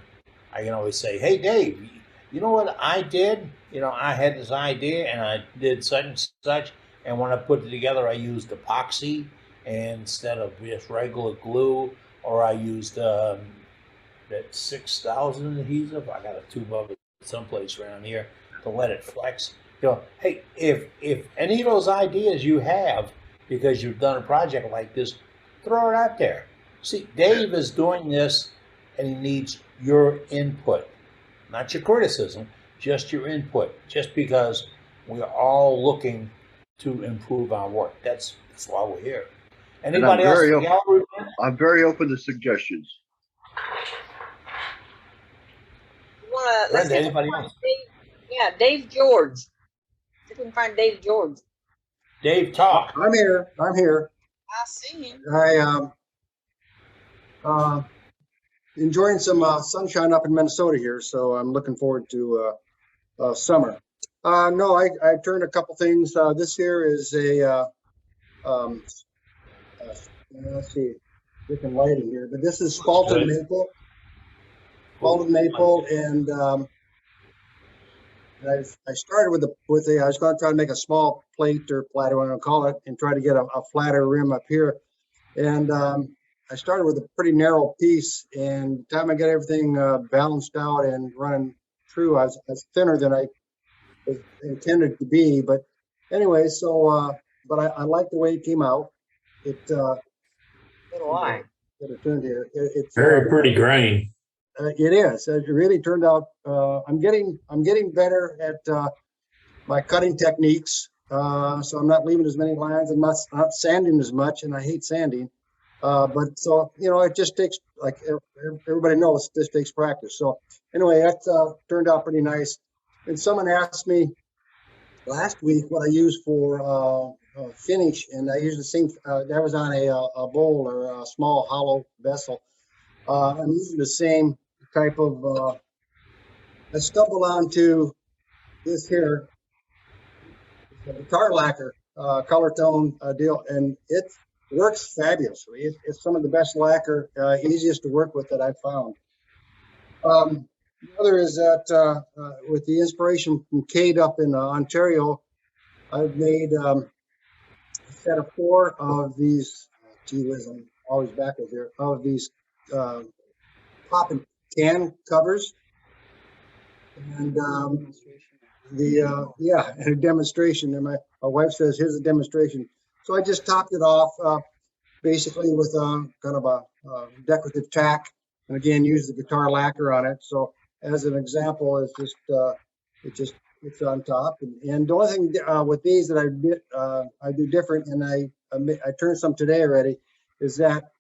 I can always say, hey, Dave, you know what I did? I had this idea and I did such and such. And when I put it together, I used epoxy instead of just regular glue, or I used that 6,000 adhesive. I got a tube of it someplace around here to let it flex. Hey, if any of those ideas you have because you've done a project like this, throw it out there. See, Dave is doing this and he needs your input, not your criticism, just your input, just because we are all looking to improve our work. That's why we're here. Anybody else? I'm very open to suggestions. Let's see if we can find Dave, Dave George. See if we can find Dave George. Dave, talk. I'm here. I see him. I enjoying some sunshine up in Minnesota here, so I'm looking forward to summer. No, I turned a couple things. This here is a let's see, different lighting here, but this is spalted maple. Spalted maple, and I started with I was going to try to make a small plate or platter, whatever I call it, and try to get a flatter rim up here. And I started with a pretty narrow piece, and by the time I got everything balanced out and running true, I was thinner than I was intended to be. But anyway, so but I like the way it came out. So do I. get it turned here. It's Very pretty grain. it is. It really turned out. I'm getting better at my cutting techniques. So I'm not leaving as many lines. I'm not sanding as much, and I hate sanding. But so it just takes, like everybody knows, this takes practice. So anyway, that turned out pretty nice. And someone asked me last week what I use for finish, and I used the same. That was on a bowl or a small hollow vessel. I'm using the same type of. I stumbled onto this here, the guitar lacquer color tone deal, and it works fabulously. It's some of the best lacquer, easiest to work with that I've found. The other is that with the inspiration from Cade up in Ontario, I've made a set of 4 of these. Gee whiz, I'm always backwards here. Of these pop and can covers, and and a demonstration. And my wife says, "Here's a demonstration." So I just topped it off basically with kind of a decorative tack, and again use the guitar lacquer on it. So as an example, it's just it's on top. And the only thing with these that I do different, and I turned some today already, is that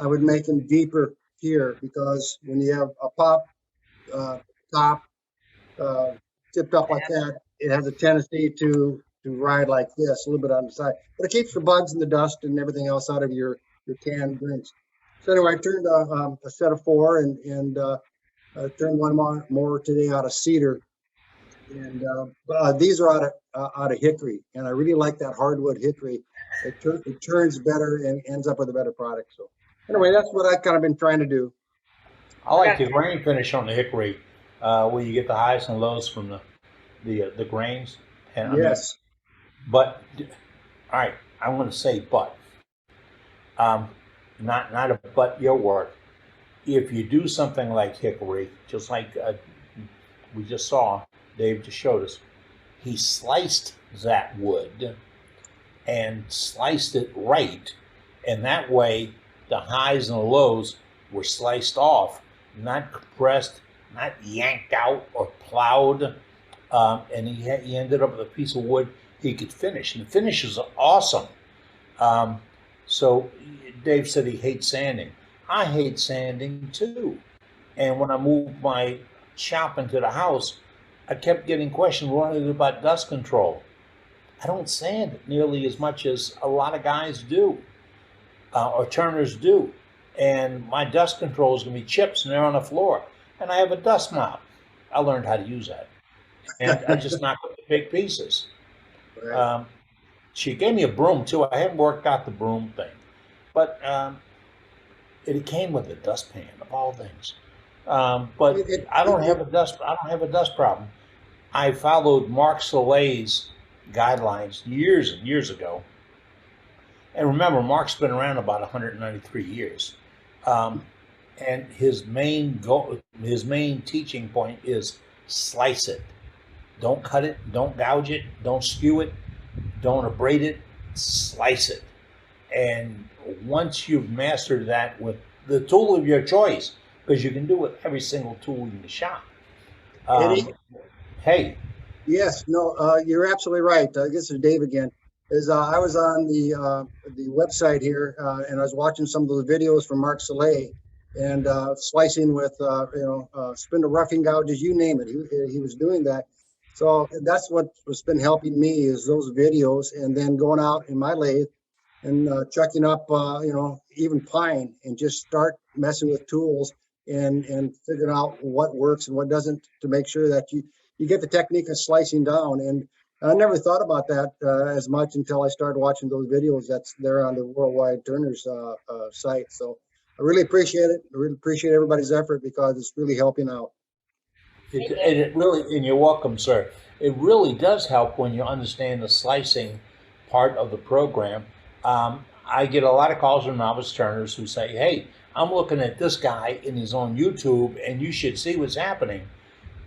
I would make them deeper here, because when you have a pop top tipped up like that, it has a tendency to ride like this, a little bit on the side. But it keeps the bugs and the dust and everything else out of your canned drinks. So anyway, I turned a set of 4, and I turned one more today out of cedar. And these are out of hickory, and I really like that hardwood hickory. It turns better and ends up with a better product. So anyway, that's what I've kind of been trying to do. I like the grain finish on the hickory, where you get the highs and lows from the grains. And yes. But all right, I'm going to say but. Not a but your work. If you do something like hickory, just like we just saw, Dave just showed us, he sliced that wood and sliced it right, and that way the highs and the lows were sliced off, not compressed, not yanked out or plowed, and he ended up with a piece of wood he could finish, and the finish is awesome. So Dave said he hates sanding. I hate sanding too, and when I moved my shop into the house, I kept getting questions running about dust control. I don't sand it nearly as much as a lot of guys do, or turners do. And my dust control is going to be chips, and they're on the floor. And I have a dust mop. I learned how to use that. And I just knock up the big pieces. Right. She gave me a broom too. I haven't worked out the broom thing. But it came with a dustpan of all things. But I don't have a dust problem. I followed Mark Soleil's guidelines years and years ago. And remember, Mark's been around about 193 years. And his main goal, his main teaching point is slice it. Don't cut it, don't gouge it, don't skew it, don't abrade it, slice it. And once you've mastered that with the tool of your choice, because you can do it with every single tool in the shop. Hey. Yes, no, you're absolutely right. This is Dave again. I was on the website here, and I was watching some of those videos from Mark Soleil, and slicing with spindle roughing gouges, you name it. He was doing that. So that's what's been helping me, is those videos, and then going out in my lathe and checking up even pine, and just start messing with tools and figuring out what works and what doesn't, to make sure that you get the technique of slicing down. And I never thought about that as much until I started watching those videos that's there on the Worldwide Turners site. So I really appreciate it. I really appreciate everybody's effort, because it's really helping out. And you're welcome, sir. It really does help when you understand the slicing part of the program. I get a lot of calls from novice turners who say, hey, I'm looking at this guy and he's on YouTube, and you should see what's happening.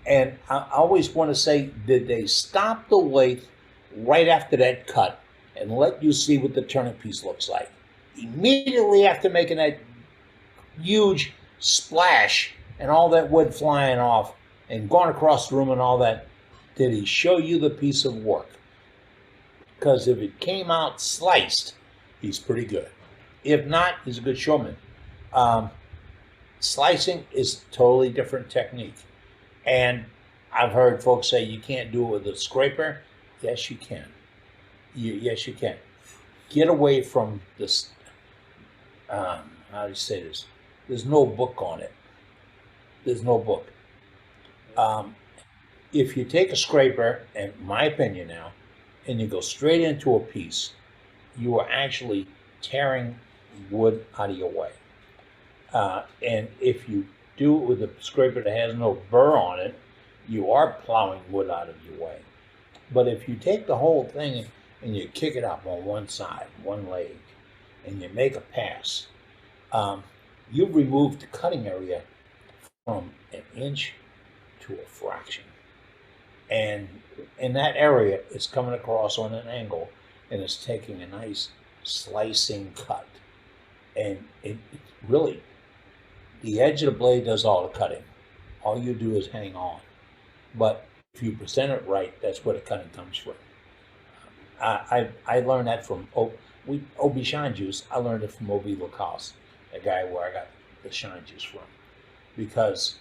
And I always want to say, did they stop the lathe right after that cut and let you see what the turning piece looks like? immediately after making that huge splash and all that wood flying off and going across the room and all that, did he show you the piece of work? Because if it came out sliced, he's pretty good. If not, he's a good showman. Slicing is a totally different technique. And I've heard folks say you can't do it with a scraper. Yes, you can. Yes, you can. Get away from this. How do you say this? There's no book on it. There's no book. If you take a scraper, in my opinion now, and you go straight into a piece, you are actually tearing wood out of your way. And if you do it with a scraper that has no burr on it, you are plowing wood out of your way. But if you take the whole thing and you kick it up on one side, one leg, and you make a pass, you've removed the cutting area from an inch to a fraction. And in that area, it's coming across on an angle, and it's taking a nice slicing cut. And it really, the edge of the blade does all the cutting. All you do is hang on. But if you present it right, that's where the cutting comes from. I learned that from OB Shine Juice. I learned it from OB Lacoste, the guy where I got the shine juice from. Because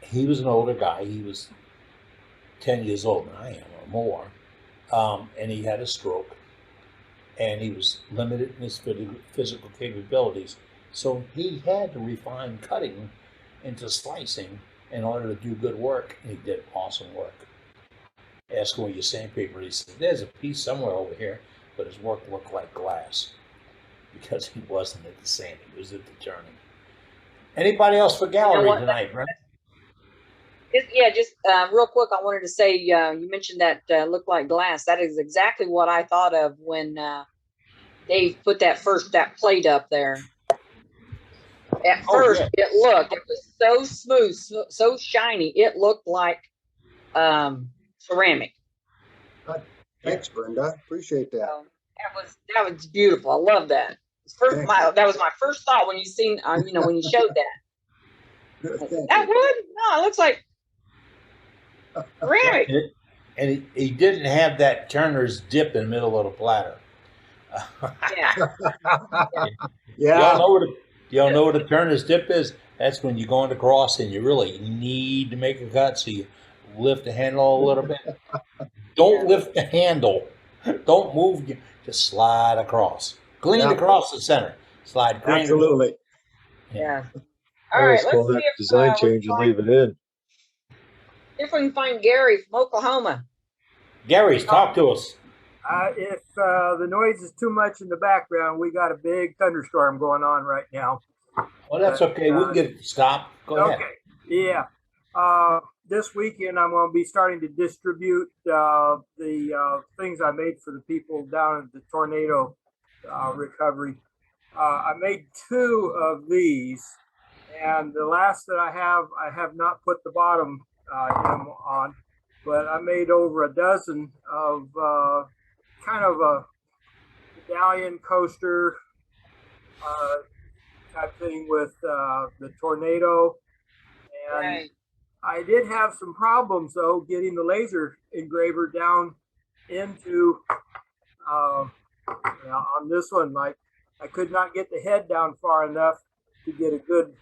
he was an older guy. He was 10 years older than I am or more. And he had a stroke. And he was limited in his physical capabilities. So he had to refine cutting into slicing in order to do good work. And he did awesome work. Asked him what your sandpaper. He said, there's a piece somewhere over here, but his work looked like glass. Because he wasn't at the sanding, he was at the turning. Anybody else for gallery tonight, Brent? Just real quick, I wanted to say, you mentioned that looked like glass. That is exactly what I thought of when Dave put that plate up there. At first, it was so smooth, so shiny, it looked like ceramic. Thanks, Brenda. Appreciate that. So that was beautiful. I love that. That was my first thought when you when you showed that. That wood? No, it looks like ceramic. And he didn't have that turner's dip in the middle of the platter. Yeah. Y'all know what a turner's dip is? That's when you're going across and you really need to make a cut, so you lift the handle a little bit. Don't lift the handle. Don't move. Just slide across. Clean across the center. Slide. Absolutely. Yeah. I All right. always call that design change and leave it in. If we can find Gary from Oklahoma. Gary's, talk to us. If the noise is too much in the background, we got a big thunderstorm going on right now. Well, that's okay. We can get it to stop. Go ahead. Okay. Yeah. This weekend, I'm going to be starting to distribute the things I made for the people down at the tornado recovery. I made 2 of these, and the last that I have not put the bottom hem on, but I made over a dozen of kind of a medallion coaster type thing with the tornado. And Right. I did have some problems though getting the laser engraver down into on this one. Like I could not get the head down far enough to get a good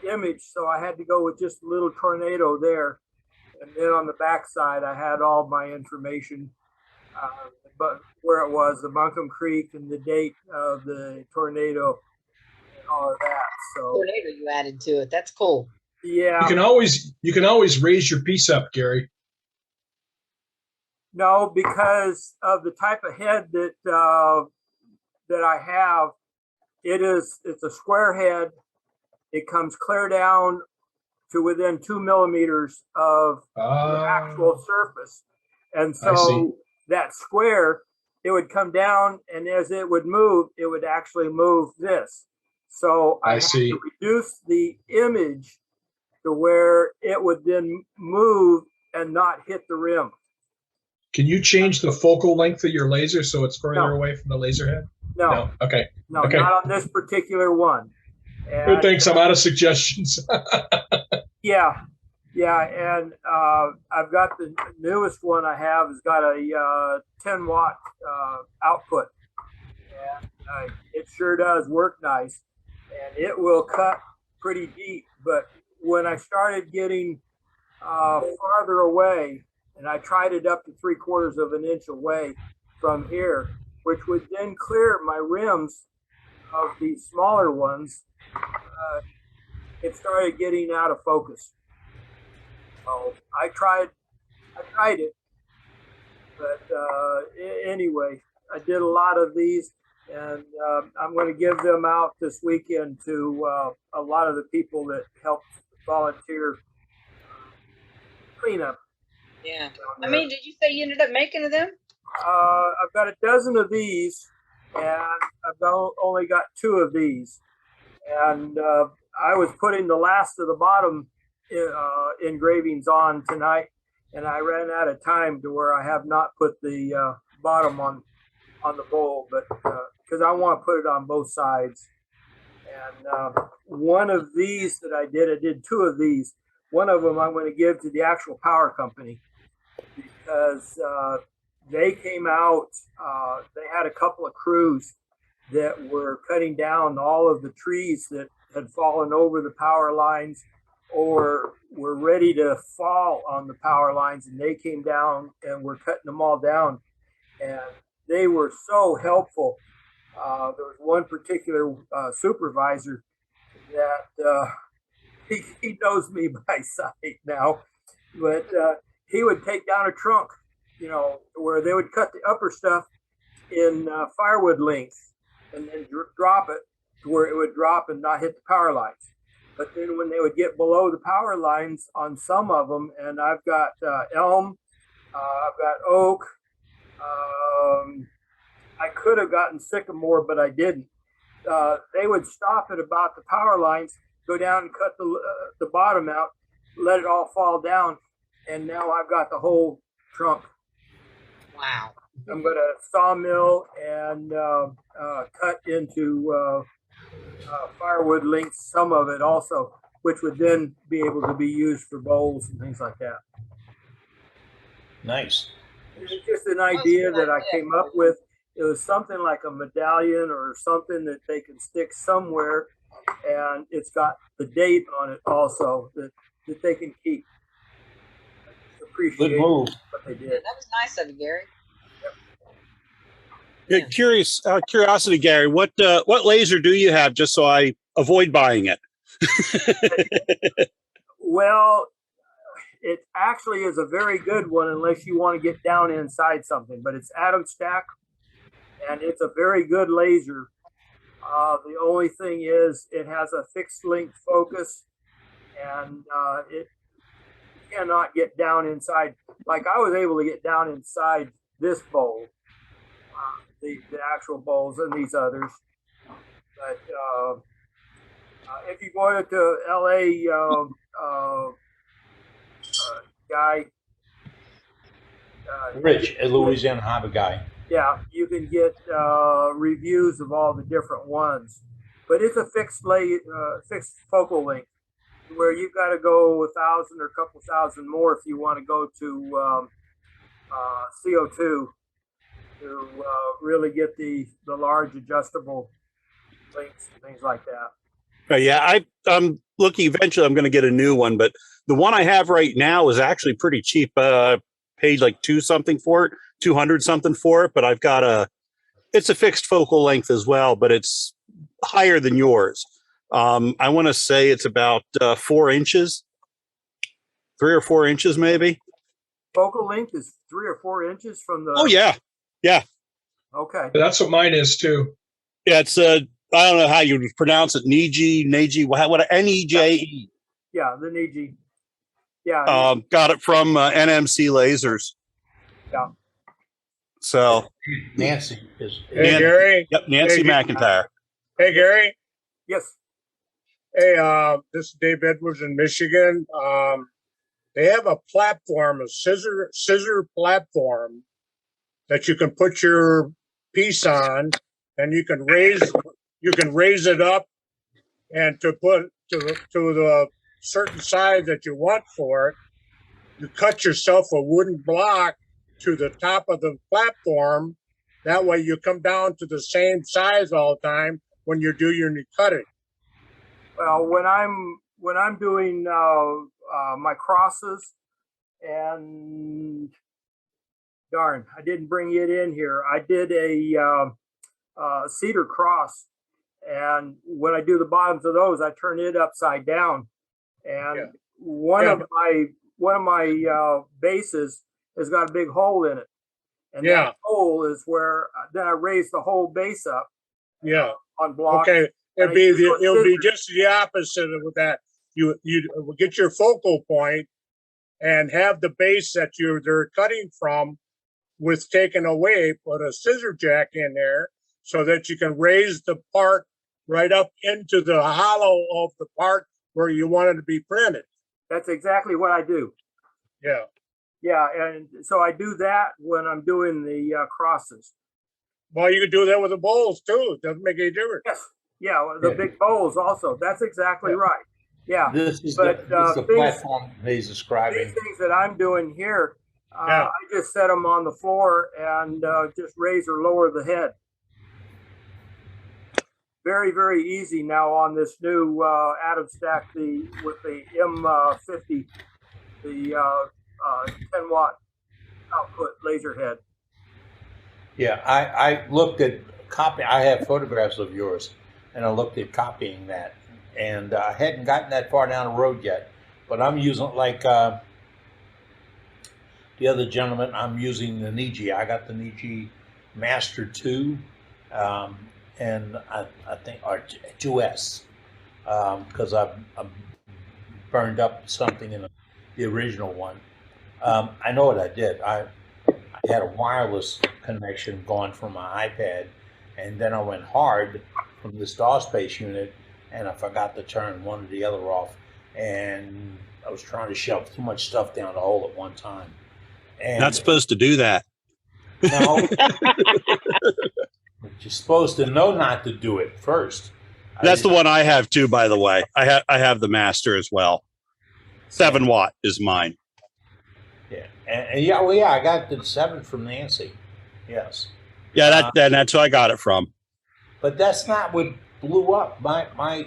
image, so I had to go with just a little tornado there. And then on the back side, I had all my information, but where it was, the Buncombe Creek and the date of the tornado and all of that. So Tornado you added to it. That's cool. Yeah. You can always raise your piece up, Gary. No, because of the type of head that that I have, it's a square head. It comes clear down to within 2 millimeters of the actual surface. And so that square, it would come down, and as it would move, it would actually move this. So I had to reduce the image to where it would then move and not hit the rim. Can you change the focal length of your laser so it's further No. away from the laser head? No, Okay. no, Okay. not on this particular one. Good, And, thanks. I'm out of suggestions. yeah, and I've got the newest one I have has got a 10 watt output, and it sure does work nice, and it will cut pretty deep. But when I started getting farther away, and I tried it up to 3/4 of an inch away from here, which would then clear my rims of the smaller ones, it started getting out of focus. So I tried it, but anyway, I did a lot of these, and I'm going to give them out this weekend to a lot of the people that helped volunteer cleanup. Yeah. I mean, did you say you ended up making them? I've got a dozen of these, and I've only got 2 of these. And I was putting the last of the bottom engravings on tonight, and I ran out of time to where I have not put the bottom on the bowl, but because I want to put it on both sides. And one of these that I did 2 of these. One of them I'm going to give to the actual power company, because they came out, they had a couple of crews that were cutting down all of the trees that had fallen over the power lines or were ready to fall on the power lines, and they came down and were cutting them all down, and they were so helpful. There was one particular supervisor that he knows me by sight now, but he would take down a trunk, where they would cut the upper stuff in firewood length and then drop it to where it would drop and not hit the power lines. But then when they would get below the power lines on some of them, and I've got elm, I've got oak, I could have gotten sycamore, but I didn't. They would stop at about the power lines, go down and cut the bottom out, let it all fall down, and now I've got the whole trunk. Wow. I'm going to sawmill and cut into firewood lengths, some of it also, which would then be able to be used for bowls and things like that. Nice. It's just an idea that I came up with. It was something like a medallion or something that they can stick somewhere, and it's got the date on it also that they can keep. Appreciate Good move. what they Yeah, did. that was nice of you, Gary. Yeah, curiosity, Gary. What laser do you have? Just so I avoid buying it. Well, it actually is a very good one unless you want to get down inside something, but it's atom stack, and it's a very good laser. The only thing is it has a fixed length focus, and it cannot get down inside. Like I was able to get down inside this bowl, the actual bowls and these others. But if you go to LA, guy, Rich, a Louisiana Harbor guy. yeah, you can get reviews of all the different ones. But it's a fixed focal length, where you've got to go 1,000 or a couple thousand more if you want to go to CO2 to really get the large adjustable lengths and things like that. Yeah, I'm looking. Eventually, I'm going to get a new one, but the one I have right now is actually pretty cheap. Paid like $200 something for it, but I've got it's a fixed focal length as well, but it's higher than yours. I want to say it's about 4 inches, 3 or 4 inches, maybe. Focal length is 3 or 4 inches from the. Oh yeah. Okay. That's what mine is too. Yeah, it's I don't know how you would pronounce it. Neji, what NEJE. Yeah, the Neji. Yeah. Got it from NMC Lasers. Yeah. So Nancy is. Hey, Gary. Yep, Nancy McIntyre. Hey, Gary. Yes. Hey, this is Dave Edwards in Michigan. they have a platform, a scissor platform that you can put your piece on, and you can raise it up and to put to the certain size that you want for it. You cut yourself a wooden block to the top of the platform. That way you come down to the same size all the time when you do your cutting. Well, when I'm doing my crosses, and darn, I didn't bring it in here. I did a cedar cross, and when I do the bottoms of those, I turn it upside down. And one of my bases has got a big hole in it, and that hole is where then I raise the whole base up. On blocks. Okay, it'll be just the opposite of that. You get your focal point and have the base that they're cutting from with taken away. Put a scissor jack in there so that you can raise the part right up into the hollow of the part where you want it to be printed. That's exactly what I do. Yeah. Yeah, and so I do that when I'm doing the crosses. Well, you can do that with the bowls too. It doesn't make any difference. Yes. Yeah, the big bowls also. That's exactly right. Yeah. This is the platform he's describing. These things that I'm doing here, I just set them on the floor and just raise or lower the head. Very, very easy now on this new Adam Stack with the M50, the 10-watt output laser head. Yeah, I looked at copy. I have photographs of yours, and I looked at copying that, and I hadn't gotten that far down the road yet. But I'm using like the other gentleman. I'm using the thje. I got the thje Master 2, and I think or 2S because I burned up something in the original one. I know what I did. I had a wireless connection going from my iPad, and then I went hard from this DAW space unit, and I forgot to turn one or the other off, and I was trying to shove too much stuff down the hole at one time. And not supposed to do that. No, you're supposed to know not to do it first. That's the one I have too, by the way. I have the Master as well. 7-watt is mine. Yeah, and yeah, well, yeah, I got the 7 from Nancy. Yes. Yeah, that's who I got it from. But that's not what blew up. My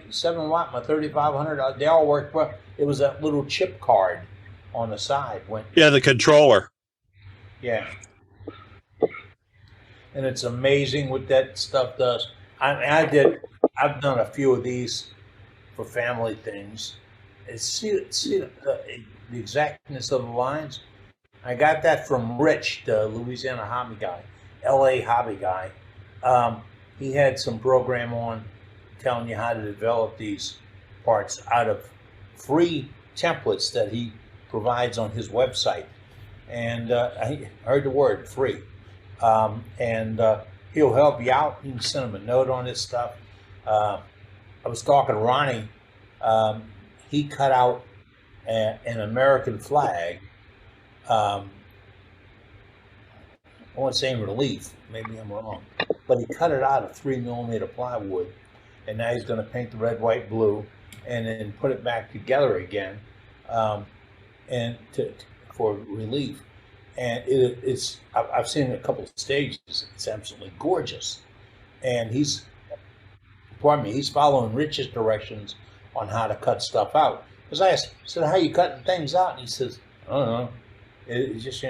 7-watt, my 3500, they all worked well. It was that little chip card on the side. Yeah, the controller. Yeah. And it's amazing what that stuff does. I've done a few of these for family things. See the exactness of the lines. I got that from Rich, the Louisiana hobby guy, LA hobby guy. He had some program on telling you how to develop these parts out of free templates that he provides on his website. And I heard the word free. And he'll help you out. You can send him a note on this stuff. I was talking to Ronnie. He cut out an American flag. I won't say in relief, maybe I'm wrong, but he cut it out of 3mm plywood, and now he's going to paint the red, white, blue, and then put it back together again, and for relief. And I've seen it a couple of stages. It's absolutely gorgeous, and he's following Rich's directions on how to cut stuff out. Because I said, "How are you cutting things out?" And he says, "I don't know. It's just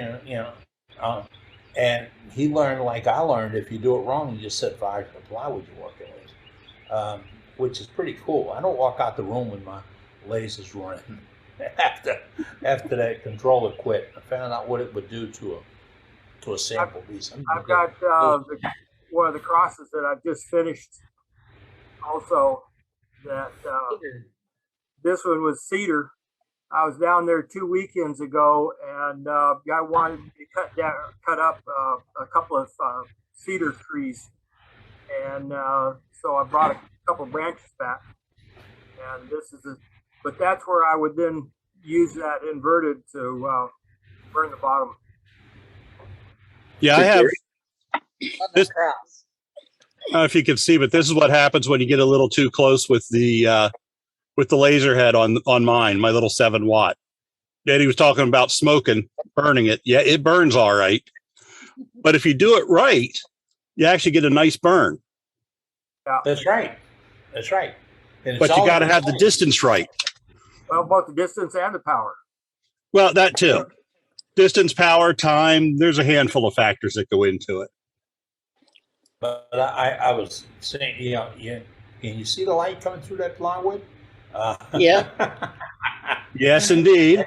and he learned like I learned. If you do it wrong, you just set fire to the plywood you're working with, which is pretty cool. I don't walk out the room when my lathe is running. After that controller quit, I found out what it would do to a sample piece. I've got one of the crosses that I've just finished. Also, that this one was cedar. I was down there 2 weekends ago, and guy wanted me to cut up a couple of cedar trees, and so I brought a couple branches back. And this is but that's where I would then use that inverted to burn the bottom. Yeah, I have. This, Cross. I don't know if you can see, but this is what happens when you get a little too close with the laser head on mine, my little 7-watt. Daddy was talking about smoking, burning it. Yeah, it burns all right. But if you do it right, you actually get a nice burn. Yeah. That's right. That's right. And But you got to have the distance right. Well, both the distance and the power. Well, that too. Distance, power, time. There's a handful of factors that go into it. But I was saying, can you see the light coming through that plywood? Yeah. Yes, indeed.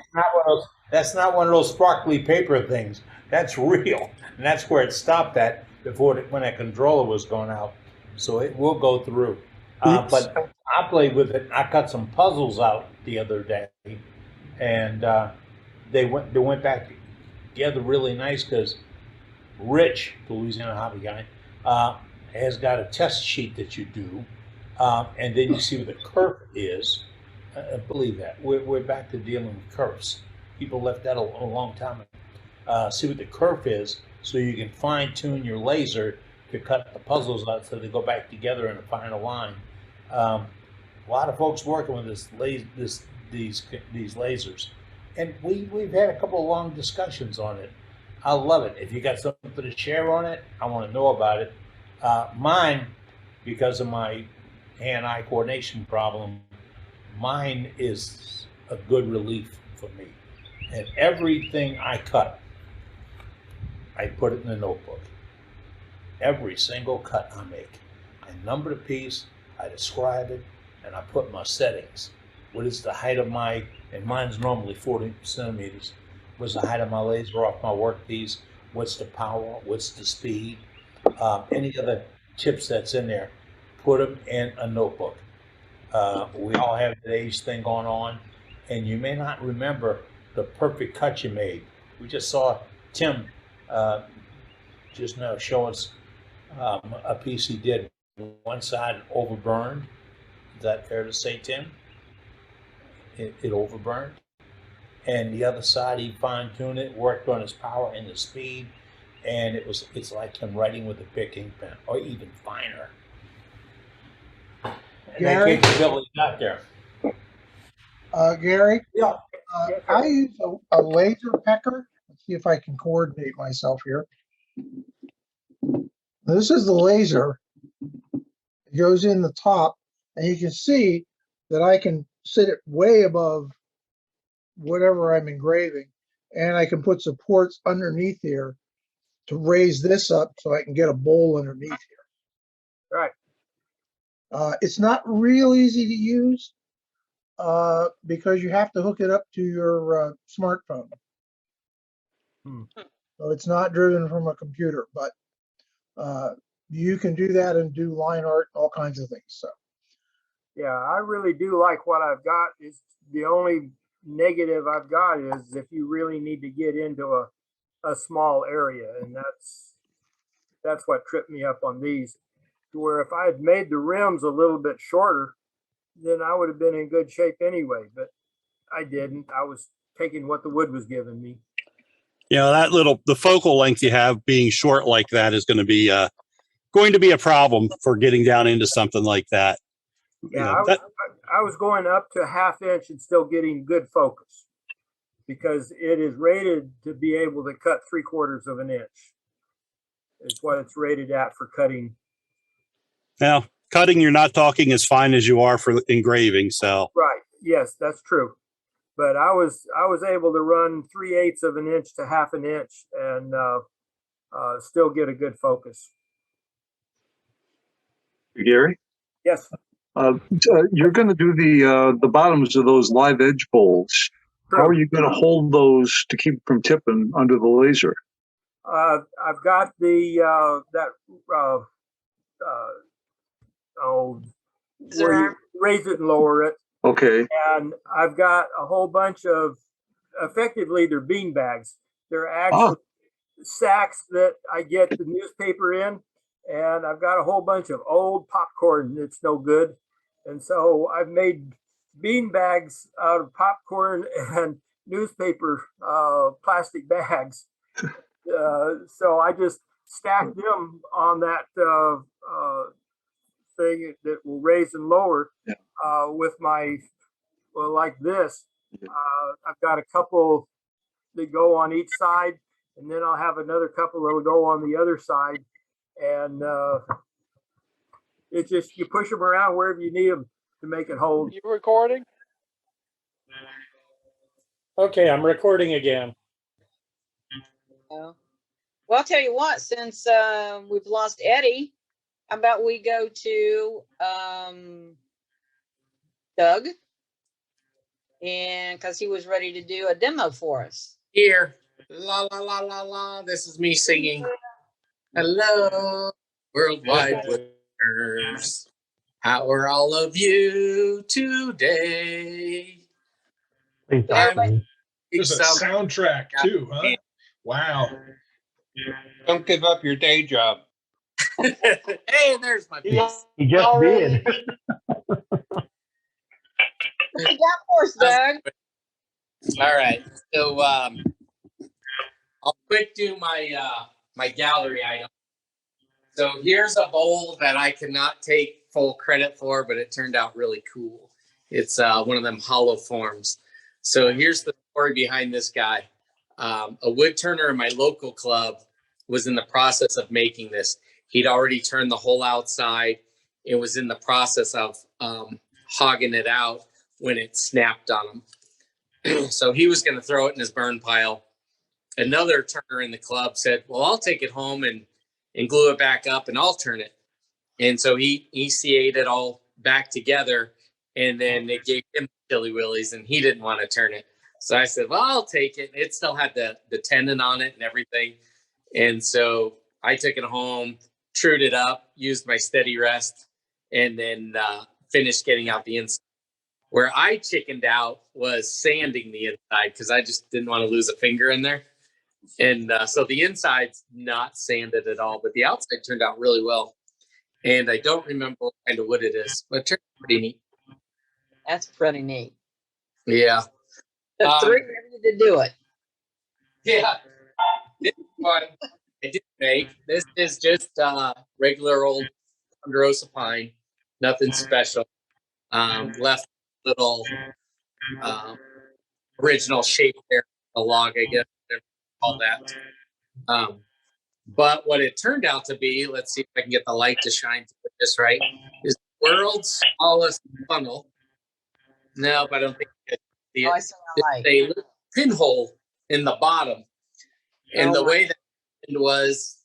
That's not one of those sparkly paper things. That's real, and that's where it stopped at when that controller was going out. So it will go through. But I played with it. I cut some puzzles out the other day, and they went back together really nice because Rich, the Louisiana hobby guy, has got a test sheet that you do, and then you see what the kerf is. Believe that. We're back to dealing with kerfs. People left that a long time ago. See what the kerf is so you can fine tune your laser to cut the puzzles out so they go back together in a final line. A lot of folks working with these lasers, and we've had a couple of long discussions on it. I love it. If you got something to share on it, I want to know about it. Mine, because of my hand-eye coordination problem, mine is a good relief for me. And everything I cut, I put it in a notebook. Every single cut I make, I number the piece, I describe it, and I put my settings. What is the height of and mine's normally 40 centimeters. What's the height of my laser off my workpiece? What's the power? What's the speed? Any other tips that's in there, put them in a notebook. We all have today's thing going on, and you may not remember the perfect cut you made. We just saw Tim just now show us a piece he did. One side overburned. Is that fair to say, Tim? It overburned. And the other side, he fine-tuned it, worked on his power and the speed, and it's like him writing with a big ink pen, or even finer. And Gary? that capability got there. Gary? Yeah. I use a laser pecker. Let's see if I can coordinate myself here. This is the laser. It goes in the top, and you can see that I can sit it way above whatever I'm engraving, and I can put supports underneath here to raise this up so I can get a bowl underneath here. Right. It's not real easy to use because you have to hook it up to your smartphone. So it's not driven from a computer, but you can do that and do line art, all kinds of things. So. Yeah, I really do like what I've got. It's the only negative I've got is if you really need to get into a small area, and that's what tripped me up on these. To where if I had made the rims a little bit shorter, then I would have been in good shape anyway. But I didn't. I was taking what the wood was giving me. The focal length you have being short like that is going to be a problem for getting down into something like that. Yeah, I was going up to 1/2 inch and still getting good focus because it is rated to be able to cut 3/4 of an inch. It's what it's rated at for cutting. Now, cutting, you're not talking as fine as you are for engraving. So Right. Yes, that's true. But I was able to run 3/8 of an inch to 1/2 an inch and still get a good focus. Gary? Yes. You're going to do the bottoms of those live edge bowls. How are you going to hold those to keep from tipping under the laser? I've got the where you raise it and lower it. Okay. And I've got a whole bunch of, effectively, they're bean bags. They're actually sacks that I get the newspaper in, and I've got a whole bunch of old popcorn that's no good. And so I've made bean bags out of popcorn and newspaper plastic bags. So I just stacked them on that thing that will raise and lower with my, well, like this. I've got a couple that go on each side, and then I'll have another couple that'll go on the other side. And it's just, you push them around wherever you need them to make it hold. You recording? Okay, I'm recording again. Well, I'll tell you what, since we've lost Eddie, how about we go to Doug? And because he was ready to do a demo for us. Here, la la la la la. This is me singing. Hello, worldwide workers. How are all of you today? There's a soundtrack too, huh? Wow. Don't give up your day job. Hey, there's my piece. He just did. What you got for us, Doug? All right, so I'll quick do my my gallery item. So here's a bowl that I cannot take full credit for, but it turned out really cool. It's one of them hollow forms. So here's the story behind this guy. A wood turner in my local club was in the process of making this. He'd already turned the whole outside. It was in the process of hogging it out when it snapped on him. So he was going to throw it in his burn pile. Another turner in the club said, well, I'll take it home and glue it back up and I'll turn it. And so he CA'd it all back together, and then it gave him chili willies and he didn't want to turn it. So I said, well, I'll take it. It still had the tendon on it and everything. And so I took it home, trued it up, used my steady rest, and then finished getting out the inside. Where I chickened out was sanding the inside because I just didn't want to lose a finger in there. And so the inside's not sanded at all, but the outside turned out really well. And I don't remember what kind of wood it is, but it turned out pretty neat. That's pretty neat. Yeah. Three ready to do it. Yeah. This one I did make. This is just regular old Ponderosa pine, nothing special. Left a little original shape there, a log, I guess, whatever you call that. But what it turned out to be, let's see if I can get the light to shine to put this right, is the world's smallest funnel. No, but I don't think you can see it. It's a little pinhole in the bottom. And the way that happened was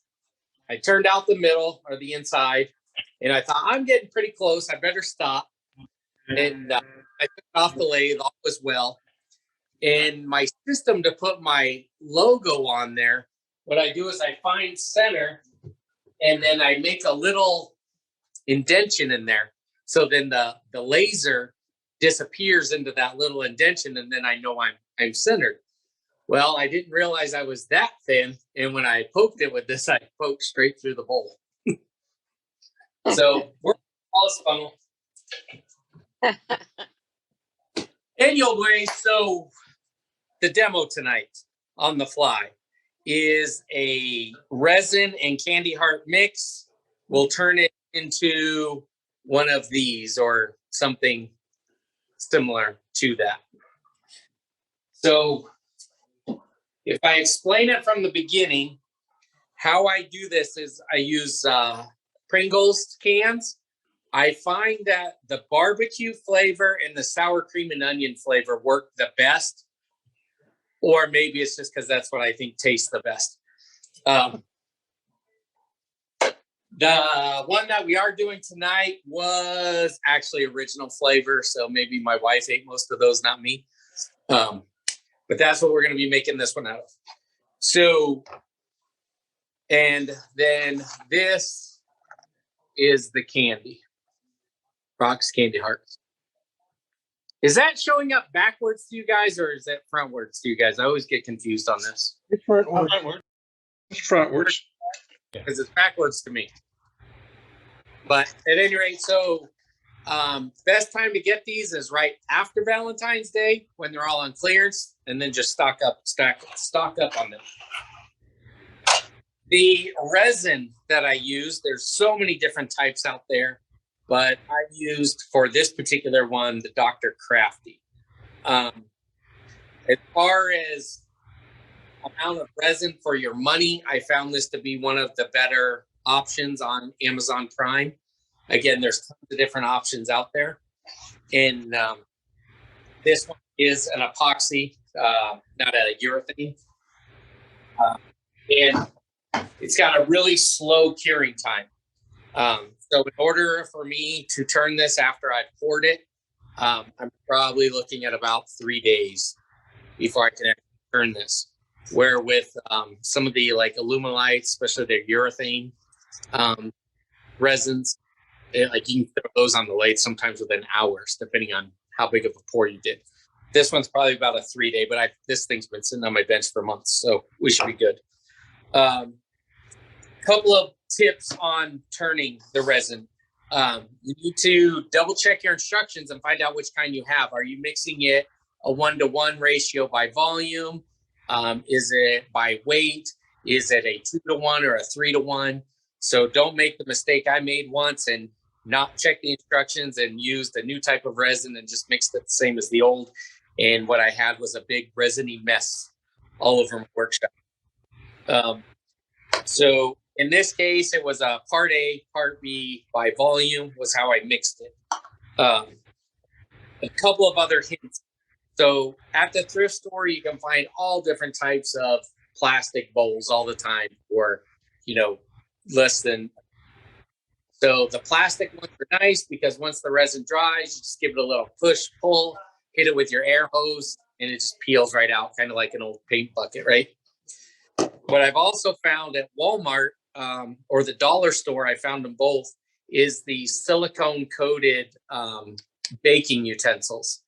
I turned out the middle or the inside, and I thought, I'm getting pretty close. I better stop. And I took it off the lathe, all was well. And my system to put my logo on there, what I do is I find center, and then I make a little indention in there. So then the laser disappears into that little indention, and then I know I'm centered. Well, I didn't realize I was that thin, and when I poked it with this, I poked straight through the bowl. So we're smallest funnel. Anyway, so the demo tonight on the fly is a resin and candy heart mix. We'll turn it into one of these or something similar to that. So if I explain it from the beginning, how I do this is I use Pringles cans. I find that the barbecue flavor and the sour cream and onion flavor work the best, or maybe it's just because that's what I think tastes the best. The one that we are doing tonight was actually original flavor, so maybe my wife ate most of those, not me. But that's what we're going to be making this one out of. So, and then this is the candy. Rock's Candy Hearts. Is that showing up backwards to you guys, or is that frontwards to you guys? I always get confused on this. It's frontwards. It's frontwards. Because it's backwards to me. But at any rate, so Best time to get these is right after Valentine's Day when they're all on clearance, and then just stock up on them. The resin that I use, there's so many different types out there, but I used for this particular one the Dr. Crafty. As far as amount of resin for your money, I found this to be one of the better options on Amazon Prime. Again, there's tons of different options out there. And this one is an epoxy, not a urethane. And it's got a really slow curing time. So in order for me to turn this after I've poured it, I'm probably looking at about 3 days before I can actually turn this. Where with some of the like aluminites, especially their urethane resins, like you can throw those on the lathe sometimes within hours, depending on how big of a pour you did. This one's probably about a 3 day, but this thing's been sitting on my bench for months, so we should be good. Couple of tips on turning the resin. You need to double check your instructions and find out which kind you have. Are you mixing it a 1-to-1 ratio by volume? Is it by weight? Is it a 2-to-1 or a 3-to-1? So don't make the mistake I made once and not check the instructions and use the new type of resin and just mixed it the same as the old. And what I had was a big resiny mess all over my workshop. So in this case, it was a part A, part B by volume was how I mixed it. A couple of other hints. So at the thrift store, you can find all different types of plastic bowls all the time for, less than. So the plastic ones are nice because once the resin dries, you just give it a little push, pull, hit it with your air hose, and it just peels right out, kind of like an old paint bucket, right? What I've also found at Walmart or the dollar store, I found them both, is the silicone coated baking utensils.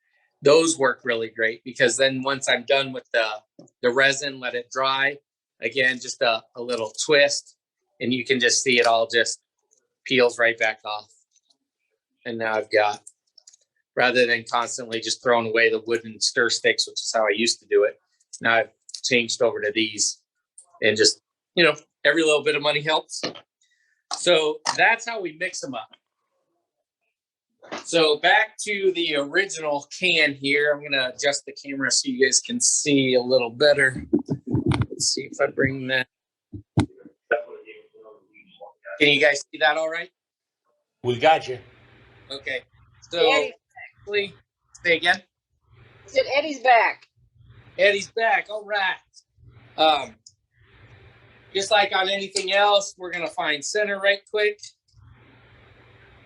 Those work really great because then once I'm done with the resin, let it dry. Again, just a little twist, and you can just see it all just peels right back off. And now I've got, rather than constantly just throwing away the wooden stir sticks, which is how I used to do it, now I've changed over to these. And just, every little bit of money helps. So that's how we mix them up. So back to the original can here. I'm going to adjust the camera so you guys can see a little better. Let's see if I bring that. Can you guys see that all right? We got you. Okay. So, say again? I said Eddie's back. Eddie's back. All right. Just like on anything else, we're going to find center right quick.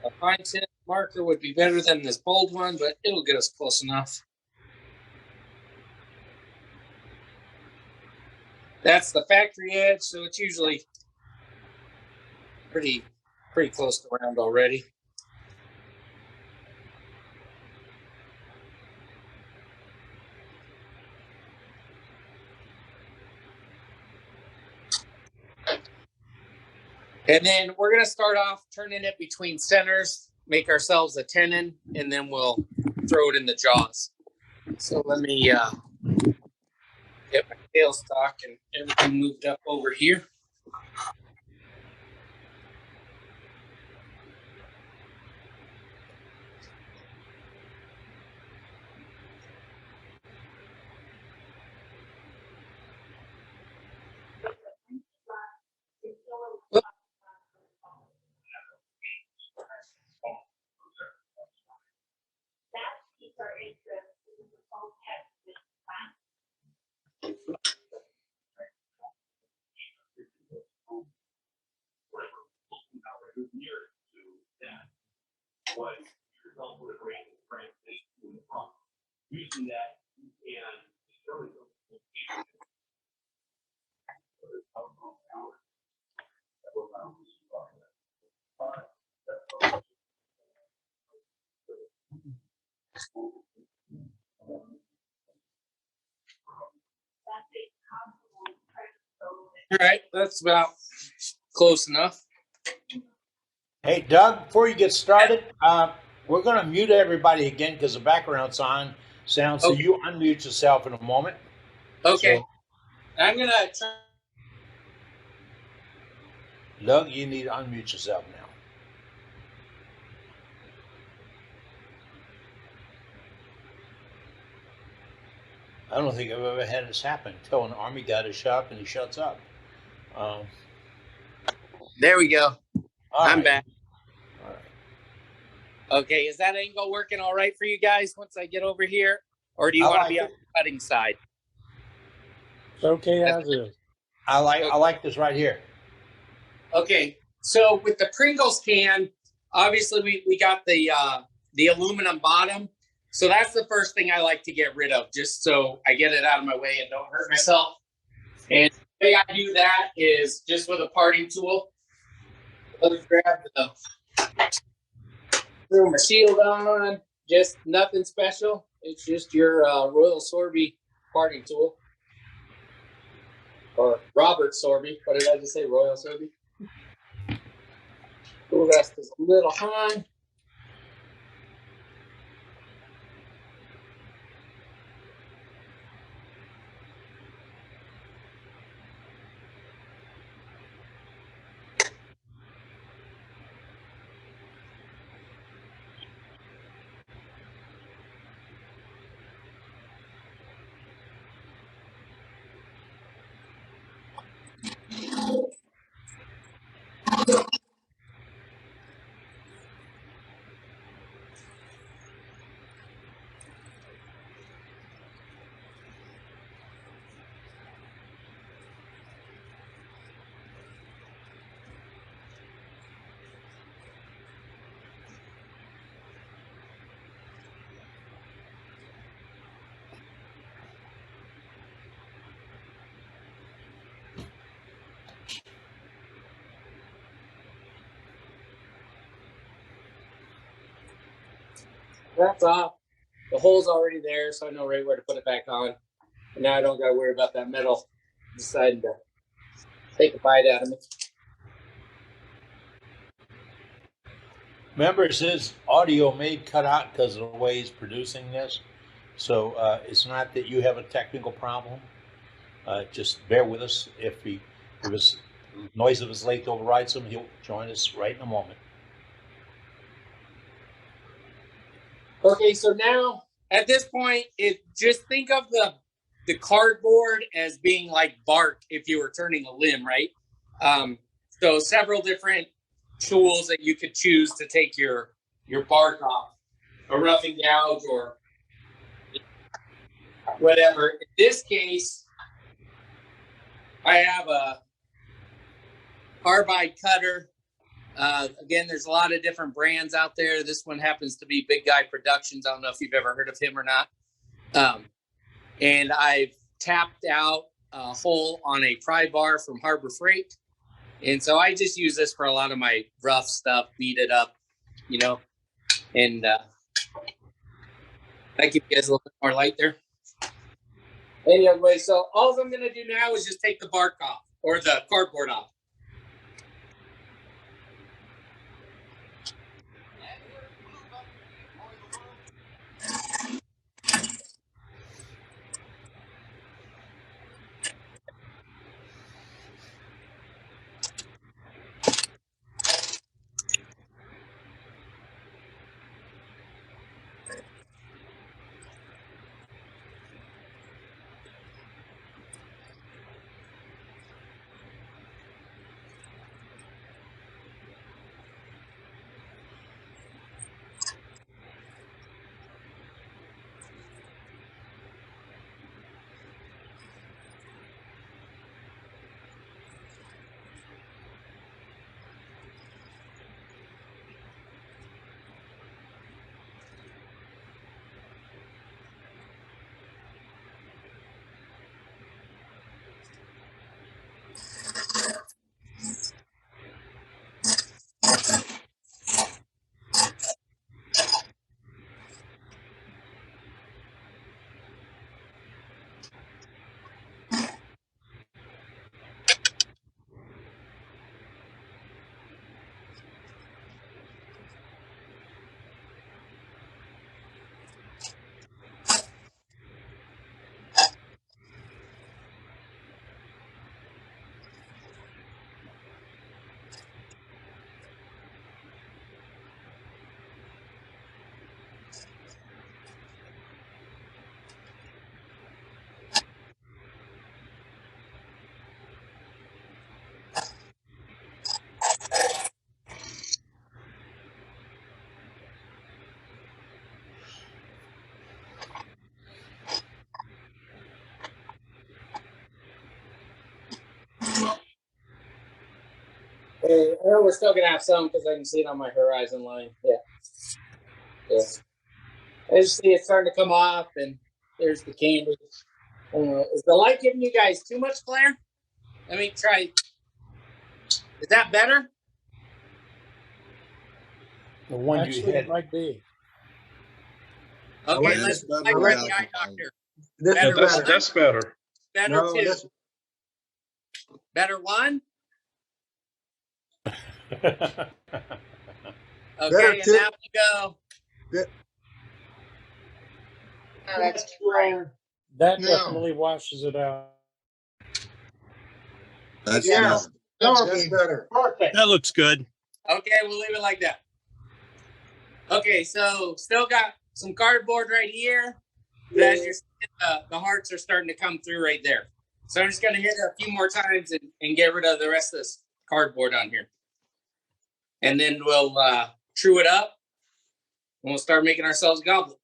A fine tip marker would be better than this bold one, but it'll get us close enough. That's the factory edge, so it's usually pretty close to round already. And then we're going to start off turning it between centers, make ourselves a tenon, and then we'll throw it in the jaws. So let me get my tailstock and everything moved up over here. All right, that's about close enough. Hey, Doug, before you get started, We're going to mute everybody again because the background's on sound. So Okay. you unmute yourself in a moment. Okay. So, I'm gonna try. Doug, you need to unmute yourself now. I don't think I've ever had this happen. Tell an Army guy to shut up and he shuts up. There we go. I'm right. back. All right. Okay, is that angle working all right for you guys once I get over here? Or do you want to be on the cutting side? It's okay as is. I like this right here. Okay, so with the Pringles can, obviously we got the aluminum bottom. So that's the first thing I like to get rid of, just so I get it out of my way and don't hurt myself. And the way I do that is just with a parting tool. Let's grab throw my shield on, just nothing special. It's just your Royal Sorby parting tool. Or Robert Sorby. What did I just say? Royal Sorby? Tool rest is a little high. That's off. The hole's already there, so I know right where to put it back on. And now I don't got to worry about that metal deciding to take a bite out of me. Remember, it says audio may cut out because of the way he's producing this. So it's not that you have a technical problem. Just bear with us. If his noise of his lathe overrides him, he'll join us right in a moment. Okay, so now at this point, just think of the cardboard as being like bark if you were turning a limb, right? So several different tools that you could choose to take your bark off, a roughing gouge or whatever. In this case, I have a carbide cutter. Again, there's a lot of different brands out there. This one happens to be Big Guy Productions. I don't know if you've ever heard of him or not. And I've tapped out a hole on a pry bar from Harbor Freight. And so I just use this for a lot of my rough stuff, beat it up, and I give you guys a little bit more light there. Anyway, so all I'm going to do now is just take the bark off or the cardboard off. Okay, I know we're still gonna have some because I can see it on my horizon line. Yeah. Yeah. I just see it starting to come off, and there's the candy. Is the light giving you guys too much glare? Let me try. Is that better? The one you Actually, it hit. might be. Okay, Yeah, let's it's better like without the eye the light. doctor. This Better is That's better. that's better. Better No, two. this, Better one. better Okay, and two. now we go. Oh, that's too bright. That No. definitely washes it out. That's Yes, better. that's better. Perfect. That looks good. Okay, we'll leave it like that. Okay, so still got some cardboard right here. But as you're seeing, the hearts are starting to come through right there. So I'm just going to hit it a few more times and get rid of the rest of this cardboard on here. And then we'll true it up and we'll start making ourselves a goblet.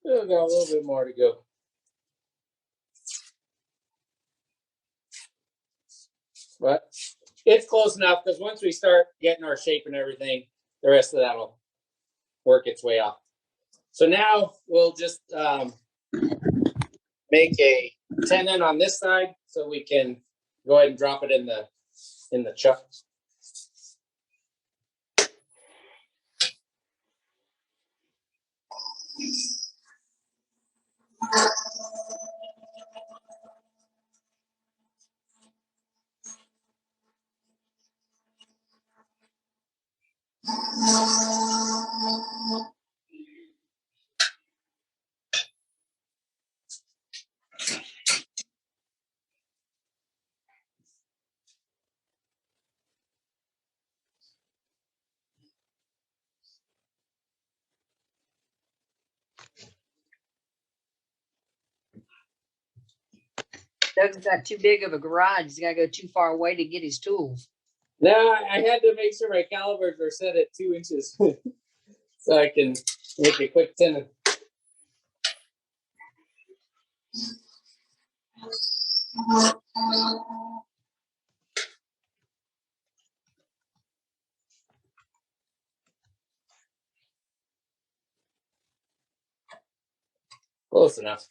Still got a little bit more to go. But it's close enough because once we start getting our shape and everything, the rest of that will work its way off. So now we'll just make a tenon on this side so we can go ahead and drop it in the chuck. Doug's got too big of a garage. He's got to go too far away to get his tools. No, I had to make sure my calipers are set at 2 inches so I can make a quick tenon. Close enough.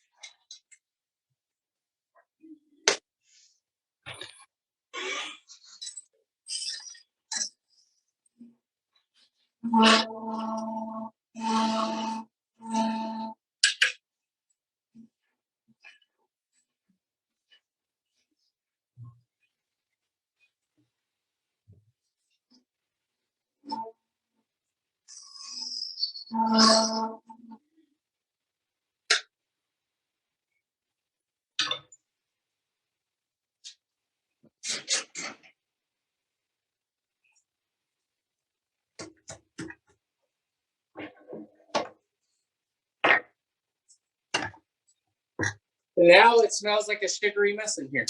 Now it smells like a sugary mess in here.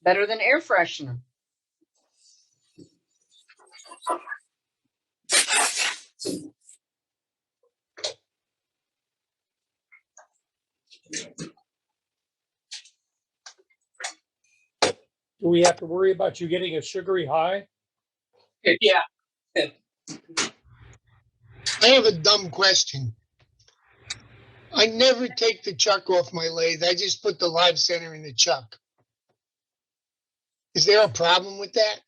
Better than air freshener. Do we have to worry about you getting a sugary high? Yeah. I have a dumb question. I never take the chuck off my lathe. I just put the live center in the chuck. Is there a problem with that?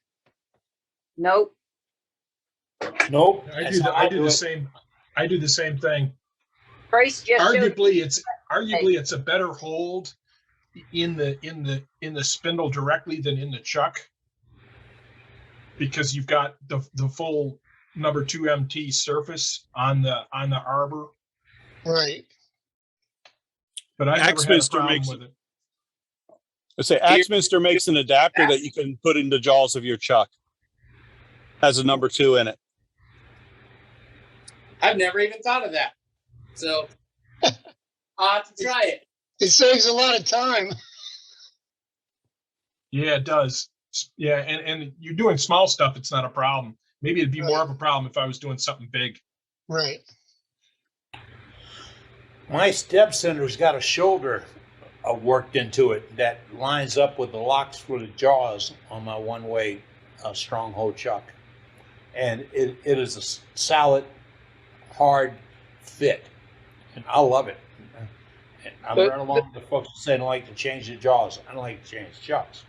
Nope. Nope. I That's do. how I do do the it. same. I do the same thing. Trace just showed Arguably it's a better hold in the spindle directly than in the chuck, because you've got the full number 2 MT surface on the arbor. Right. But I never had a Axminster problem makes with it. Let's say Axminster makes an adapter that you can put in the jaws of your chuck. Has a number 2 in it. I've never even thought of that. So I'll have to try it. It saves a lot of time. Yeah, it does. Yeah, and you're doing small stuff, it's not a problem. Maybe it'd be more of a problem if I was doing something big. Right. My step center's got a shoulder worked into it that lines up with the locks for the jaws on my one-way stronghold chuck. And it is a solid, hard fit. And I love it. And I'm right along with the folks who say they don't like to change the jaws. I don't like to change the jaws.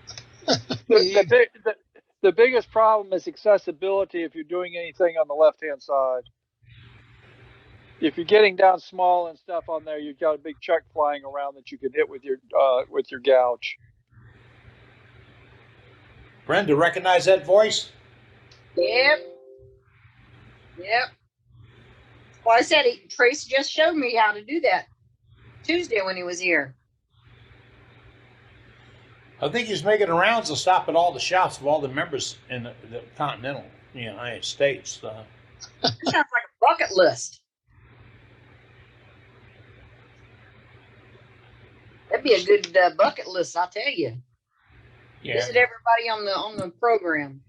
The biggest problem is accessibility if you're doing anything on the left-hand side. If you're getting down small and stuff on there, you've got a big chuck flying around that you can hit with your gouge. Brenda, recognize that voice? Yep. Yep. Well, I said Trace just showed me how to do that Tuesday when he was here. I think he's making the rounds to stop at all the shops of all the members in the continental United States. That sounds like a bucket list. That'd be a good bucket list, I'll tell you. Yeah. Visit everybody on the program.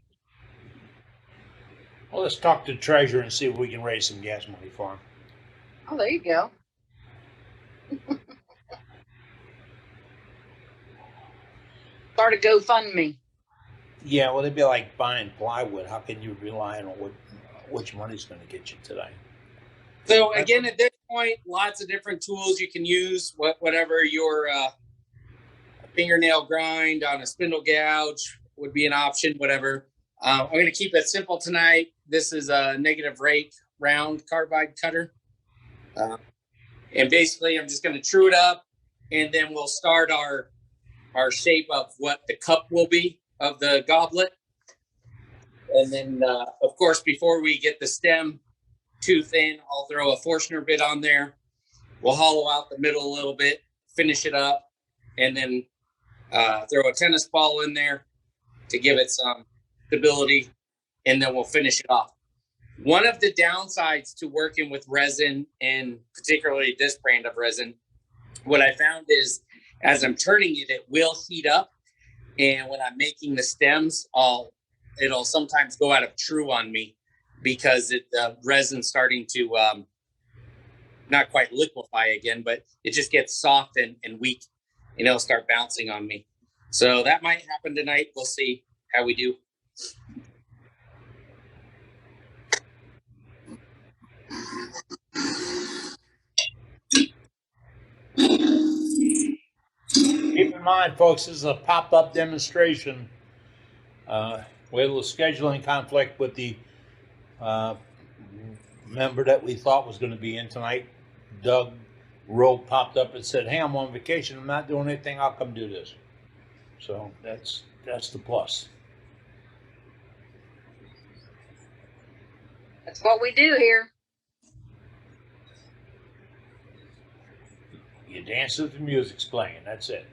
Well, let's talk to the treasurer and see if we can raise some gas money for him. Oh, there you go. Start a GoFundMe. Yeah, well, it'd be like buying plywood. How can you rely on which money's going to get you today? So again, at this point, lots of different tools you can use. Whatever your fingernail grind on a spindle gouge would be an option. Whatever. I'm going to keep it simple tonight. This is a negative rake round carbide cutter, and basically, I'm just going to true it up, and then we'll start our shape of what the cup will be of the goblet. And then, of course, before we get the stem tooth in, I'll throw a Forstner bit on there. We'll hollow out the middle a little bit, finish it up, and then throw a tennis ball in there to give it some stability, and then we'll finish it off. One of the downsides to working with resin, and particularly this brand of resin, what I found is as I'm turning it, it will heat up. And when I'm making the stems, it'll sometimes go out of true on me because the resin's starting to not quite liquefy again, but it just gets soft and weak, and it'll start bouncing on me. So that might happen tonight. We'll see how we do. Keep in mind, folks, this is a pop-up demonstration. We had a little scheduling conflict with the member that we thought was going to be in tonight. Doug Rowe popped up and said, "Hey, I'm on vacation. I'm not doing anything. I'll come do this." So that's the plus. That's what we do here. You dance if the music's playing. That's it.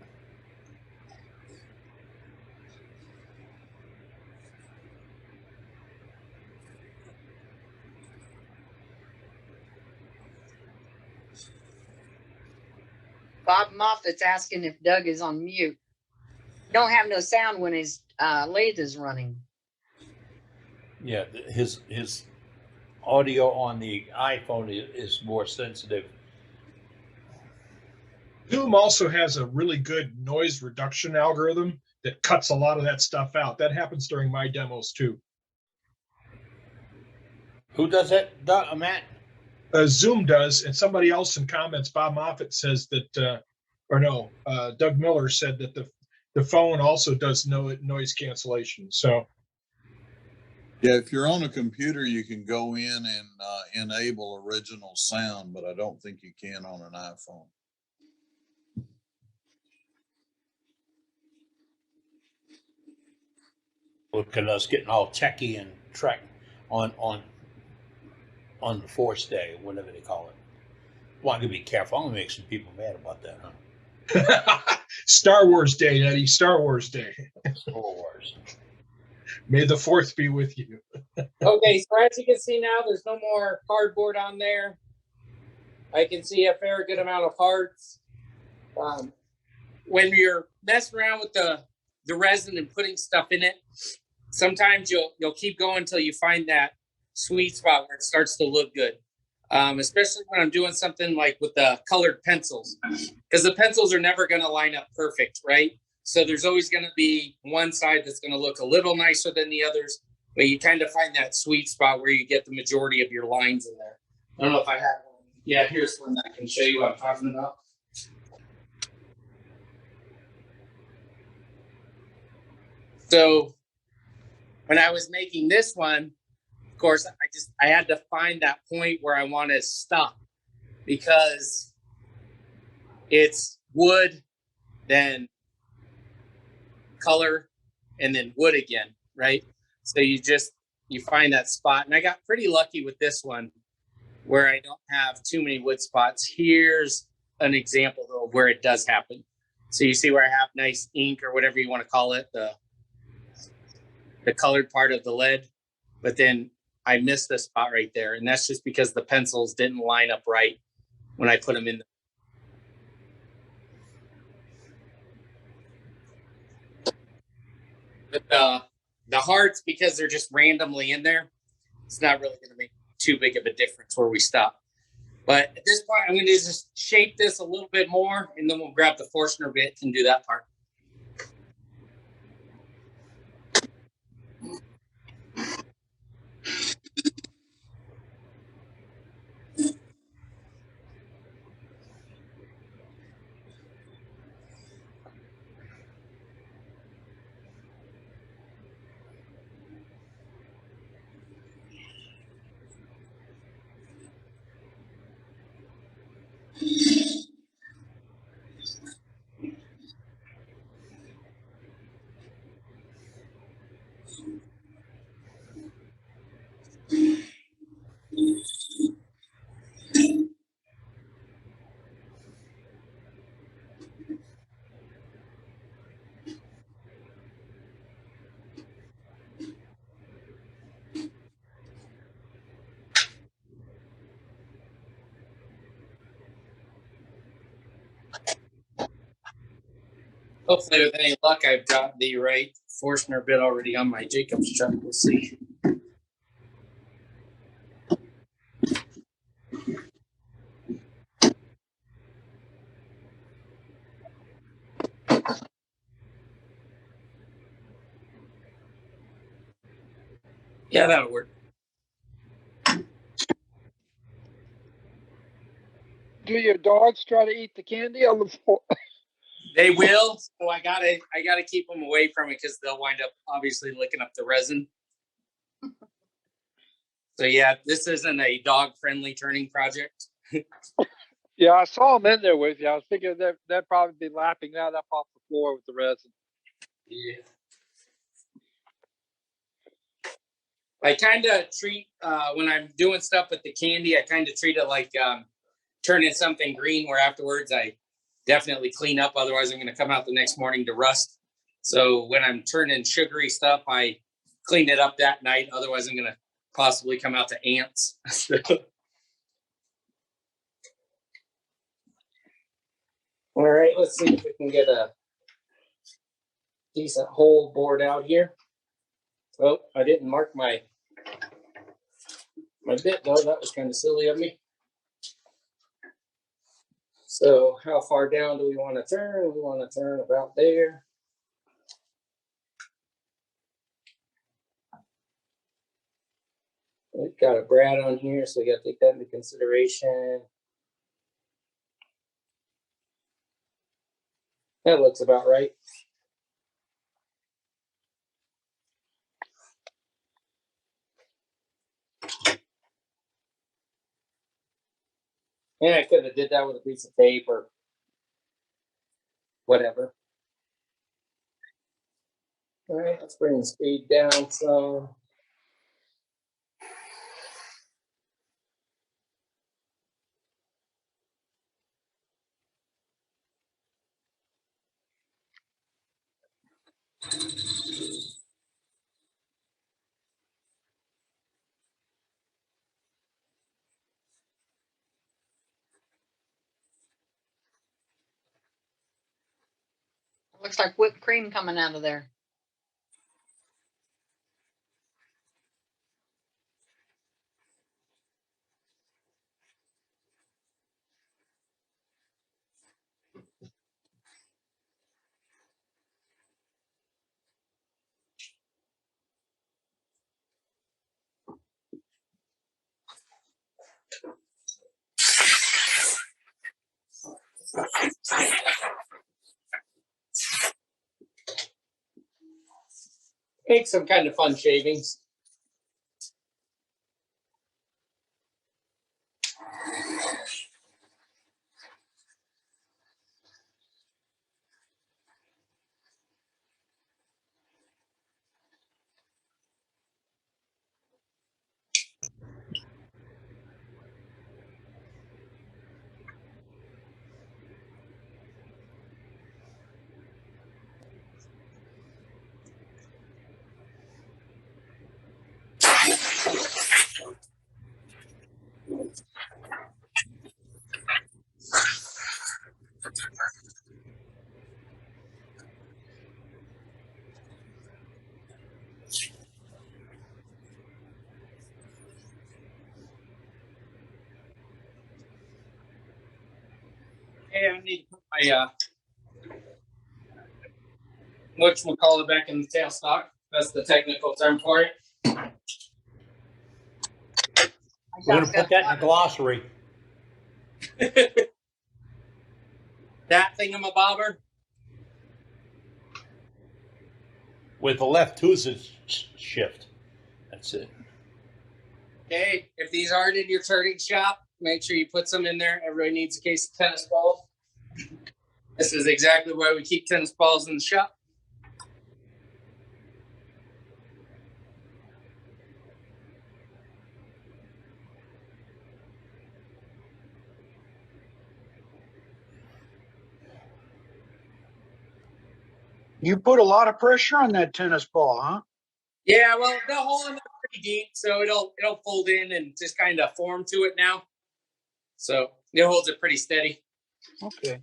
Bob Moffat's asking if Doug is on mute. Don't have no sound when his lathe is running. Yeah, his audio on the iPhone is more sensitive. Zoom also has a really good noise reduction algorithm that cuts a lot of that stuff out. That happens during my demos too. Who does that, Matt? Zoom does, and somebody else in comments, Bob Moffat says that, Doug Miller said that the phone also does noise cancellation. So, yeah, if you're on a computer, you can go in and enable original sound, but I don't think you can on an iPhone. Look at us getting all techie and trek on the Force Day, whatever they call it. Well, I'm gonna be careful. I'm gonna make some people mad about that, huh? Star Wars Day, Eddie. Star Wars Day. Star Wars. May the 4th be with you. Okay, so as you can see now, there's no more cardboard on there. I can see a fair good amount of parts. When you're messing around with the resin and putting stuff in it, sometimes you'll keep going until you find that sweet spot where it starts to look good. Especially when I'm doing something like with the colored pencils, because the pencils are never going to line up perfect, right? So there's always going to be one side that's going to look a little nicer than the others, but you kind of find that sweet spot where you get the majority of your lines in there. I don't know if I have one. Yeah, here's one that I can show you what I'm talking about. So when I was making this one, of course, I had to find that point where I want to stop, because it's wood, then color, and then wood again, right? So you find that spot. And I got pretty lucky with this one where I don't have too many wood spots. Here's an example though of where it does happen. So you see where I have nice ink or whatever you want to call it, the colored part of the lead, but then I missed the spot right there. And that's just because the pencils didn't line up right when I put them in. But the hearts, because they're just randomly in there, it's not really going to make too big of a difference where we stop. But at this point, I'm going to just shape this a little bit more, and then we'll grab the Forstner bit and do that part. Hopefully, with any luck, I've got the right Forstner bit already on my Jacobs chuck. We'll see. Yeah, that'll work. Do your dogs try to eat the candy on the floor? They will. So I gotta keep them away from it because they'll wind up obviously licking up the resin. So yeah, this isn't a dog-friendly turning project. Yeah, I saw them in there with you. I was thinking they'd probably be lapping that up off the floor with the resin. Yeah. I kind of treat, when I'm doing stuff with the candy, I kind of treat it like turning something green, where afterwards I definitely clean up. Otherwise, I'm going to come out the next morning to rust. So when I'm turning sugary stuff, I clean it up that night. Otherwise, I'm going to possibly come out to ants. All right, let's see if we can get a decent hole bored out here. Oh, I didn't mark my bit though. That was kind of silly of me. So how far down do we want to turn? We want to turn about there. We've got a brad on here, so we got to take that into consideration. That looks about right. And I could have did that with a piece of tape or whatever. All right, let's bring the speed down some. Looks like whipped cream coming out of there. Make some kind of fun shavings. Okay, I need to put my whatchamacallit back in the tailstock. That's the technical term for it. We're going to put that in the glossary. That thingamabobber. With the left tooth shift. That's it. Okay, if these aren't in your turning shop, make sure you put some in there. Everybody needs a case of tennis balls. This is exactly why we keep tennis balls in the shop. You put a lot of pressure on that tennis ball, huh? Yeah, well, the hole in there pretty deep, so it'll fold in and just kind of form to it now. So it holds it pretty steady. Okay.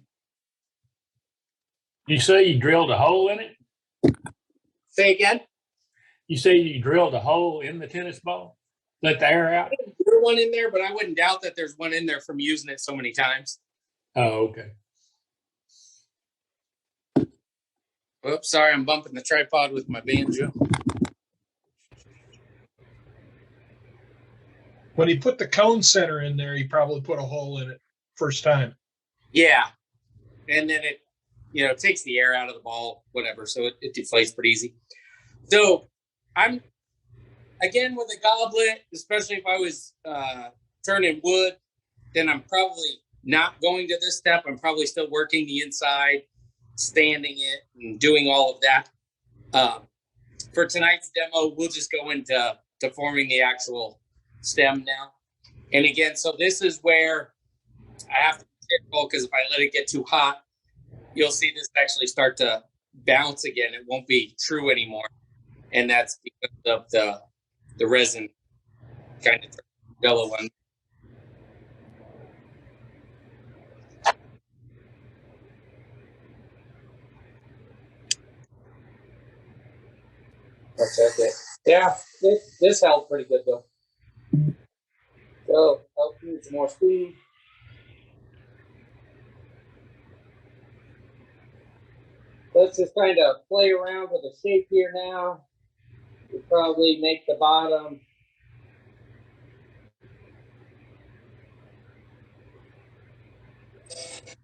You say you drilled a hole in it? Say again? You say you drilled a hole in the tennis ball? Let the air out? There's one in there, but I wouldn't doubt that there's one in there from using it so many times. Oh, okay. Oops, sorry, I'm bumping the tripod with my banjo. When he put the cone center in there, he probably put a hole in it first time. Yeah. And then it takes the air out of the ball, whatever. So it deflates pretty easy. So I'm, again, with a goblet, especially if I was turning wood, then I'm probably not going to this step. I'm probably still working the inside, standing it, and doing all of that. For tonight's demo, we'll just go into forming the actual stem now. And again, so this is where I have to be careful, because if I let it get too hot, you'll see this actually start to bounce again. It won't be true anymore. And that's because of the resin kind of yellow one. That's it. Yeah, this held pretty good though. So, need some more speed. Let's just kind of play around with the shape here now. We'll probably make the bottom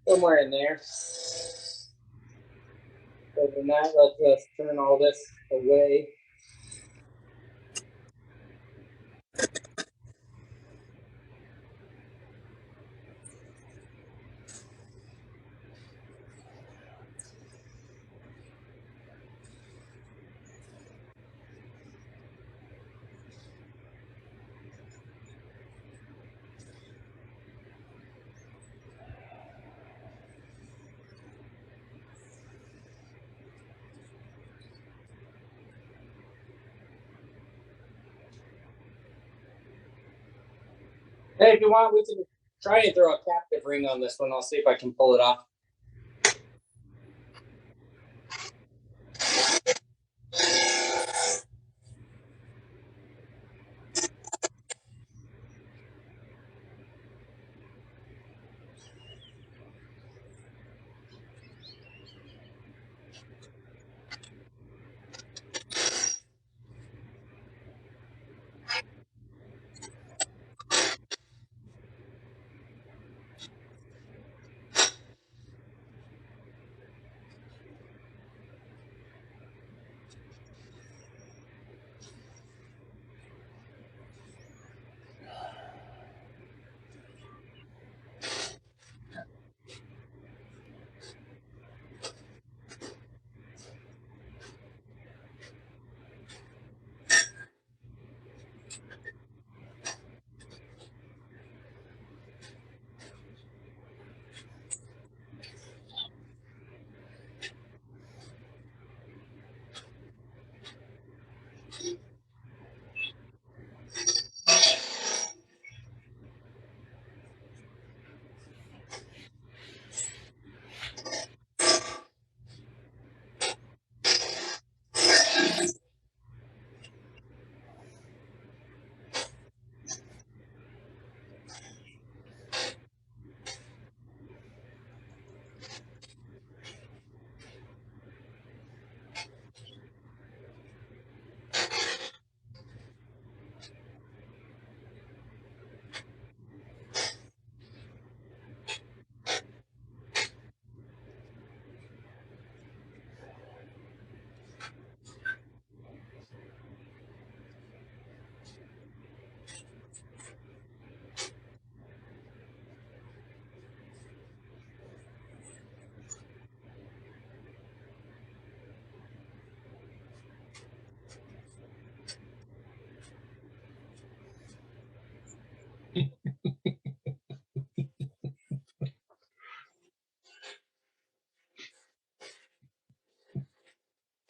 somewhere in there. Other than that, let's turn all this away. Hey, if you want, we can try and throw a captive ring on this one. I'll see if I can pull it off.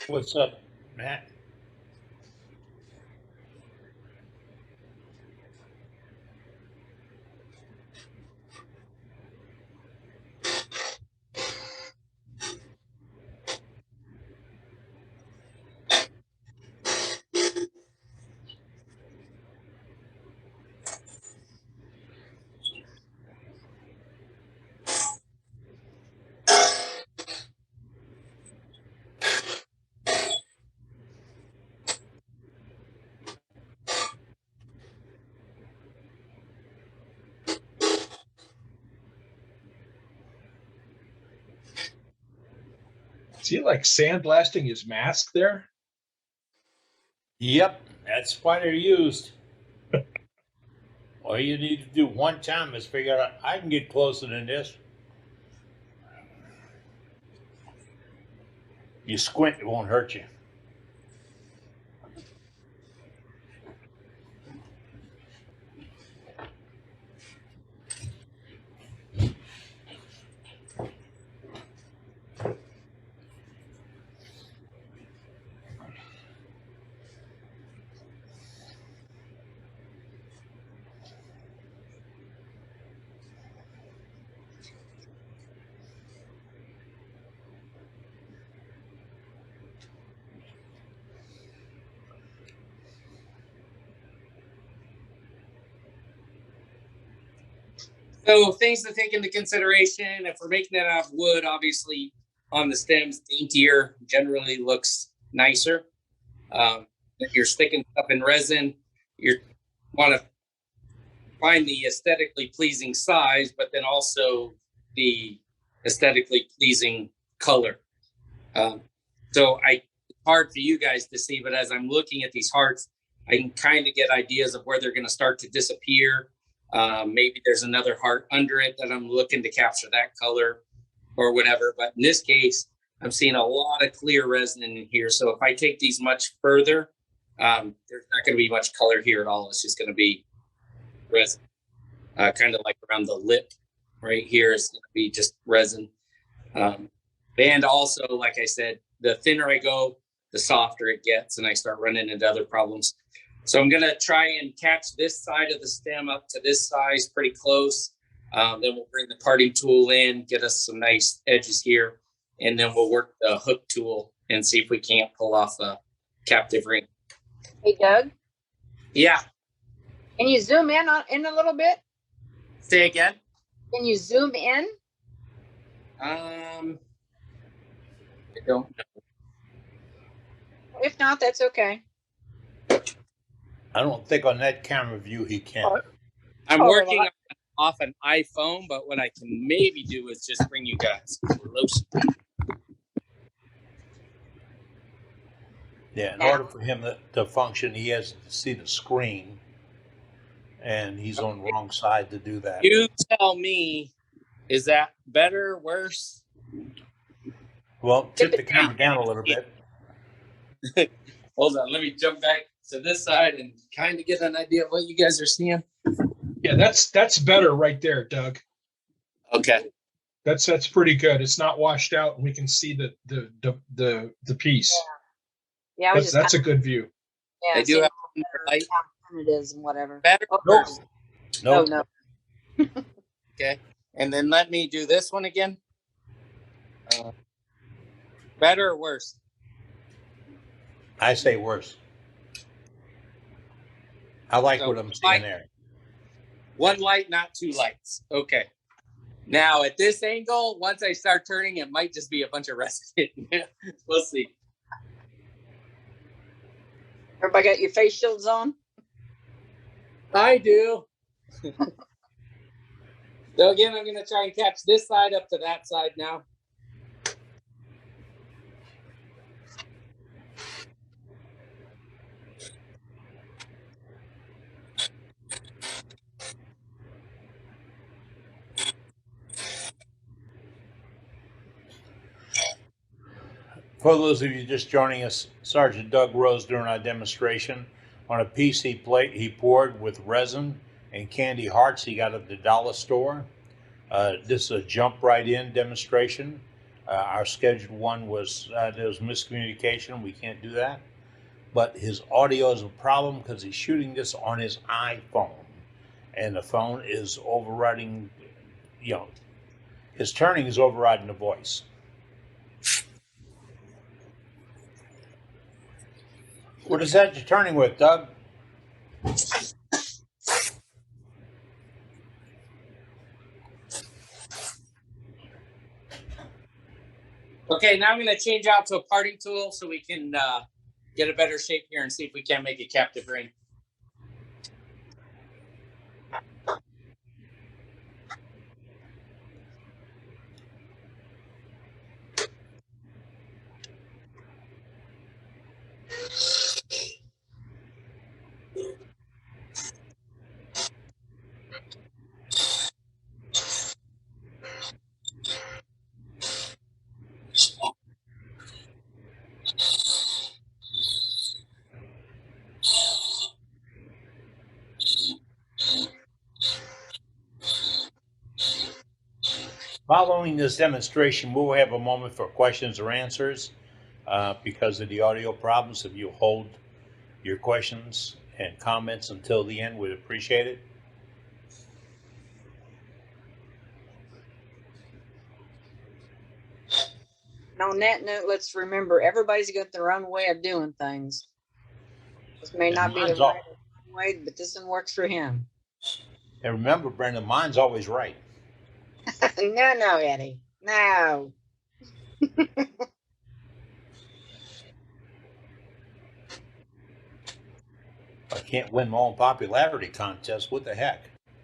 What's up, Matt? Is he like sandblasting his mask there? Yep, that's why they're used. All you need to do one time is figure out I can get closer than this. You squint, it won't hurt you. So things to take into consideration, if we're making it out of wood, obviously on the stems, daintier generally looks nicer. If you're sticking stuff in resin, you want to find the aesthetically pleasing size, but then also the aesthetically pleasing color. So it's hard for you guys to see, but as I'm looking at these hearts, I can kind of get ideas of where they're going to start to disappear. Maybe there's another heart under it that I'm looking to capture that color or whatever. But in this case, I'm seeing a lot of clear resin in here. So if I take these much further, there's not going to be much color here at all. It's just going to be resin, kind of like around the lip right here is going to be just resin. And also, like I said, the thinner I go, the softer it gets, and I start running into other problems. So I'm going to try and catch this side of the stem up to this size pretty close. Then we'll bring the parting tool in, get us some nice edges here, and then we'll work the hook tool and see if we can't pull off a captive ring. Hey, Doug, Yeah. can you zoom in a little bit? Say again. Can you zoom in? I don't know. If not, that's okay. I don't think on that camera view he can. I'm working off an iPhone, but what I can maybe do is just bring you guys close. Yeah, in order for him to function, he has to see the screen, and he's on the wrong side to do that. You tell me, is that better, worse? Well, tip the camera down a little bit. Hold on, let me jump back to this side and kind of get an idea of what you guys are seeing. Yeah, that's better right there, Doug. Okay. That's pretty good. It's not washed out, and we can see the piece. Yeah, That's a good view. Yeah, I do have alternatives and whatever. better. Oh, Worse. no. Okay, and then let me do this one again. Better or worse? I say worse. I like what I'm seeing there. One light, not two lights. Okay. Now at this angle, once I start turning, it might just be a bunch of resin. We'll see. Everybody got your face shields on? I do. So again, I'm going to try and catch this side up to that side now. For those of you just joining us, Sergeant Doug Rowe doing our demonstration on a PC plate he poured with resin and candy hearts he got at the dollar store. This is a jump right in demonstration. Our scheduled one was, there was miscommunication. We can't do that. But his audio is a problem because he's shooting this on his iPhone. And the phone is overriding, his turning is overriding the voice. What is that you're turning with, Doug? Okay, now I'm going to change out to a parting tool so we can get a better shape here and see if we can make a captive ring. Following this demonstration, we'll have a moment for questions or answers. Because of the audio problems, if you hold your questions and comments until the end, we'd appreciate it. And on that note, let's remember everybody's got their own way of doing things. This may not be the right way, but this one works for him. And remember, Brenda, mine's always right. No, Eddie. No. I can't win my own popularity contest. What the heck?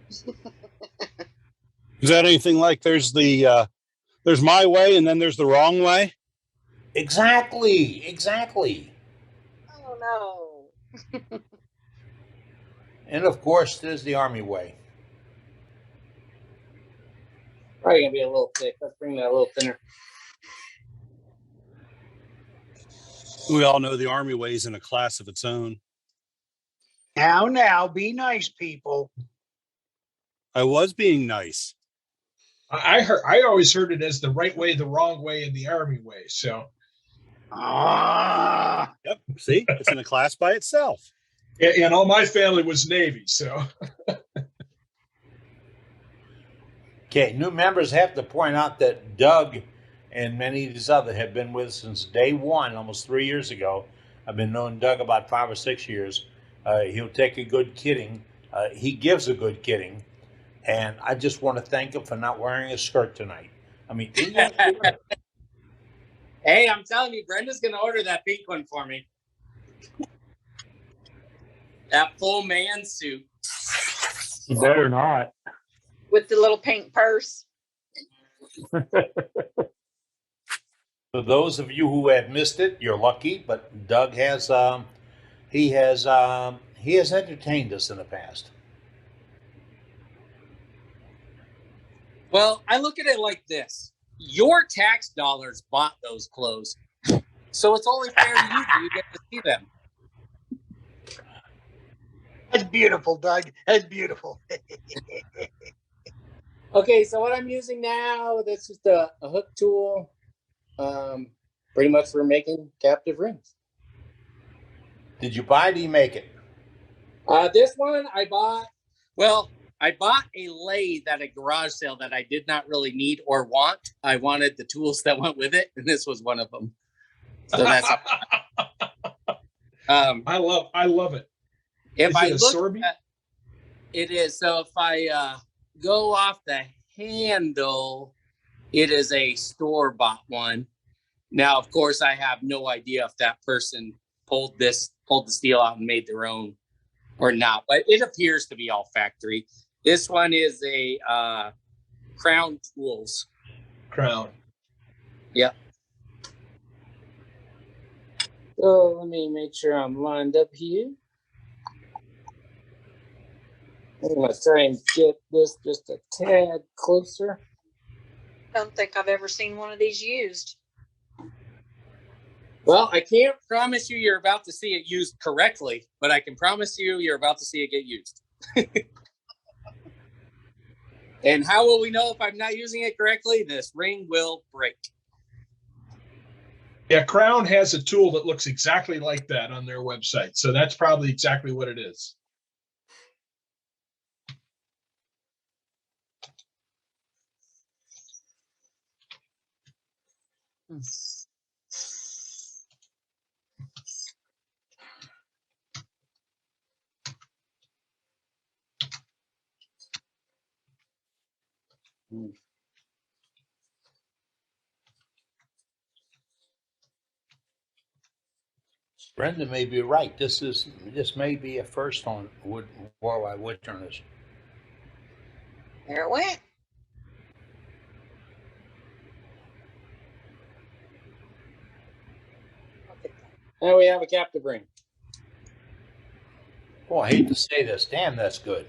Is that anything like there's my way and then there's the wrong way? Exactly. Oh no. And of course, there's the Army way. Probably gonna be a little thick. Let's bring that a little thinner. We all know the Army way is in a class of its own. Now, be nice, people. I was being nice. I always heard it as the right way, the wrong way, and the Army way. So, yep. See, it's in a class by itself. And all my family was Navy. So, Okay, new members have to point out that Doug and many of these others have been with us since day one, almost 3 years ago. I've been knowing Doug about 5 or 6 years. He'll take a good kidding. He gives a good kidding. And I just want to thank him for not wearing a skirt tonight. I mean, Hey, I'm telling you, Brenda's gonna order that pink one for me. That full man suit. You better not. With the little pink purse. for those of you who have missed it, you're lucky. But Doug has he has entertained us in the past. Well, I look at it like this. Your tax dollars bought those clothes. So it's only fair to you that you get to see them. That's beautiful, Doug. That's beautiful. Okay, so what I'm using now, that's just a hook tool, pretty much for making captive rings. Did you buy it or do you make it? This one I bought a lathe at a garage sale that I did not really need or want. I wanted the tools that went with it, and this was one of them. So that's I love it. If I it a look Sorby? at it is, so if I go off the handle, it is a store-bought one. Now, of course, I have no idea if that person pulled the steel out and made their own or not, but it appears to be all factory. This one is a Crown Tools. Crown. Yep. So let me make sure I'm lined up here. I'm going to try and get this just a tad closer. I don't think I've ever seen one of these used. Well, I can't promise you you're about to see it used correctly, but I can promise you you're about to see it get used. And how will we know if I'm not using it correctly? This ring will break. Yeah, Crown has a tool that looks exactly like that on their website. So that's probably exactly what it is. Brenda may be right. This may be a first on worldwide wood turners. There it went. Now we have a captive ring. Oh, I hate to say this. Damn, that's good.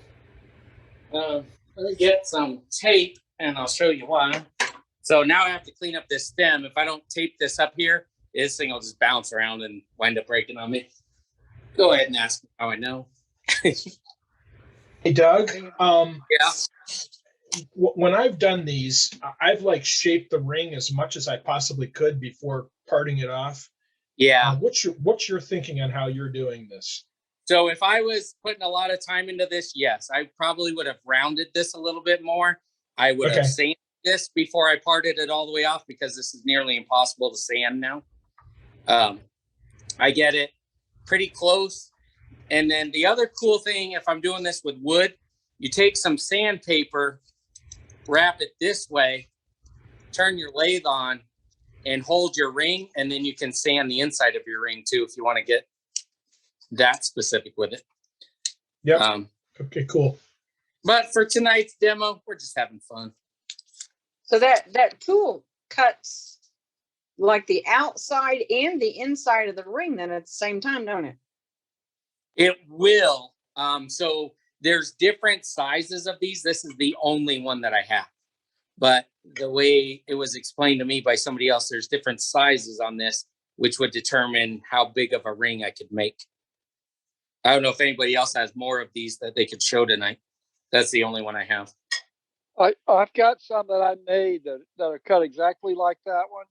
Let me get some tape and I'll show you why. So now I have to clean up this stem. If I don't tape this up here, this thing will just bounce around and wind up breaking on me. Go ahead and ask me how I know. Hey, Doug. Yeah. When I've done these, I've like shaped the ring as much as I possibly could before parting it off. Yeah. What's your thinking on how you're doing this? So if I was putting a lot of time into this, yes, I probably would have rounded this a little bit more. I would have sanded this before I parted it all the way off because this is nearly impossible to sand now. I get it pretty close. And then the other cool thing, if I'm doing this with wood, you take some sandpaper, wrap it this way, turn your lathe on, and hold your ring, and then you can sand the inside of your ring too if you want to get that specific with it. Yep. Okay, cool. But for tonight's demo, we're just having fun. So that tool cuts like the outside and the inside of the ring then at the same time, don't it? It will. So there's different sizes of these. This is the only one that I have. But the way it was explained to me by somebody else, there's different sizes on this, which would determine how big of a ring I could make. I don't know if anybody else has more of these that they could show tonight. That's the only one I have. I've got some that I made that are cut exactly like that one,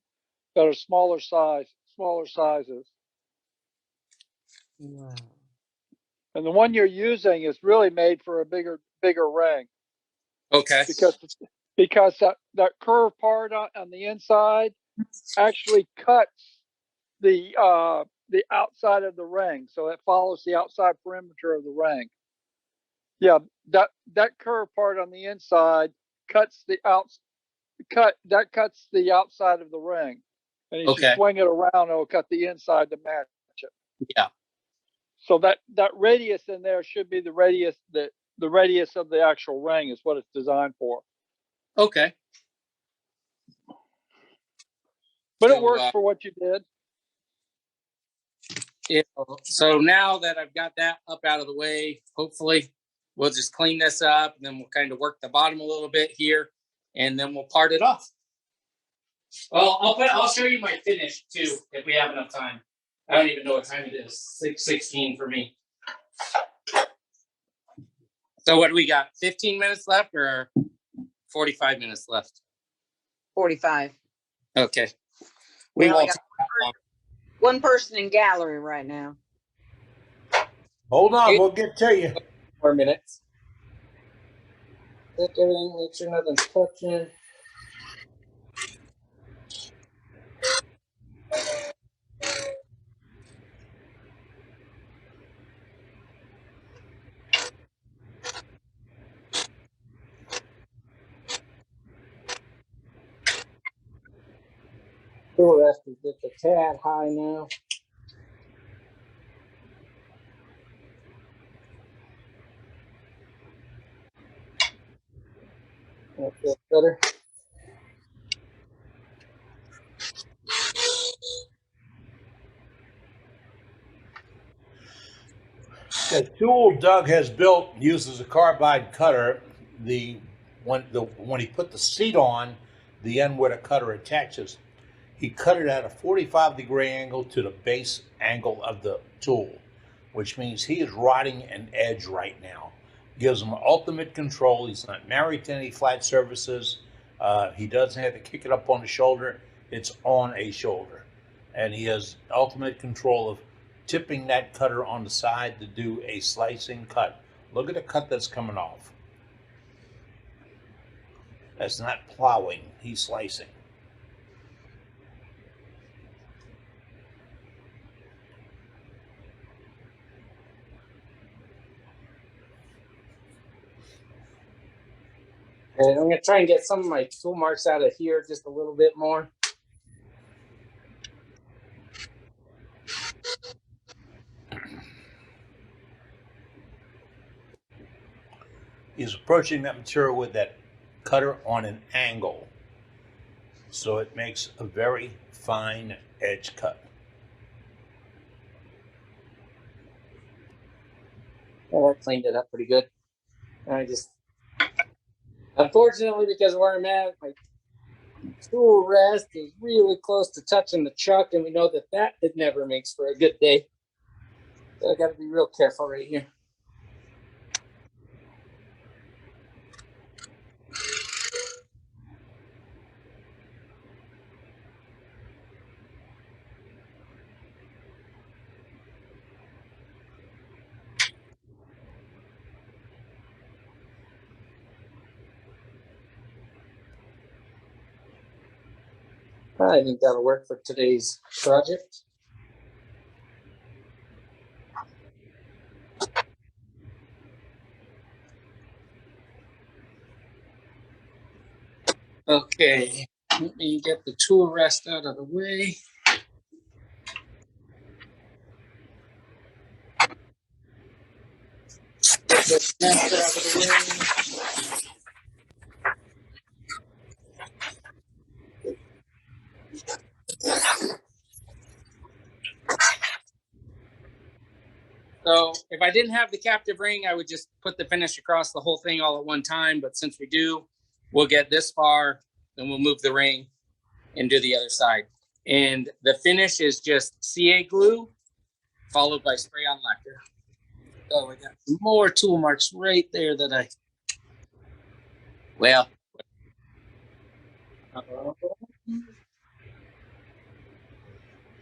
that are smaller sizes. Wow. And the one you're using is really made for a bigger ring. Okay. Because that curved part on the inside actually cuts the outside of the ring, so it follows the outside perimeter of the ring. Yeah, that curved part on the inside cuts the outside of the ring, and as you swing it around, it'll cut the inside to match it. Yeah. So that radius in there should be the radius of the actual ring is what it's designed for. Okay. But it works for what you did. So now that I've got that up out of the way, hopefully we'll just clean this up, and then we'll kind of work the bottom a little bit here, and then we'll part it off. Well, I'll show you my finish too if we have enough time. I don't even know what time it is. 6:16 for me. So what do we got? 15 minutes left or 45 minutes left? 45. Okay. We We only won't. got one person in gallery right now. Hold on, we'll get to you. 4 minutes. Check everything, make sure nothing's touching. Tool rest is just a tad high now. That feels better. The tool Doug has built uses a carbide cutter. When he put the seat on, the end where the cutter attaches, he cut it at a 45-degree angle to the base angle of the tool, which means he is riding an edge right now. Gives him ultimate control. He's not married to any flat surfaces. He doesn't have to kick it up on the shoulder. It's on a shoulder. And he has ultimate control of tipping that cutter on the side to do a slicing cut. Look at the cut that's coming off. That's not plowing, he's slicing. And I'm going to try and get some of my tool marks out of here just a little bit more. He's approaching that material with that cutter on an angle, so it makes a very fine edge cut. Oh, I cleaned it up pretty good. And unfortunately, because of where I'm at, my tool rest is really close to touching the chuck, and we know that it never makes for a good day. So I got to be real careful right here. I think that'll work for today's project. Okay, let me get the tool rest out of the way. Get the nest out of the way. So if I didn't have the captive ring, I would just put the finish across the whole thing all at one time. But since we do, we'll get this far, then we'll move the ring and do the other side. And the finish is just CA glue followed by spray on lacquer. So I got some more tool marks right there that I, well.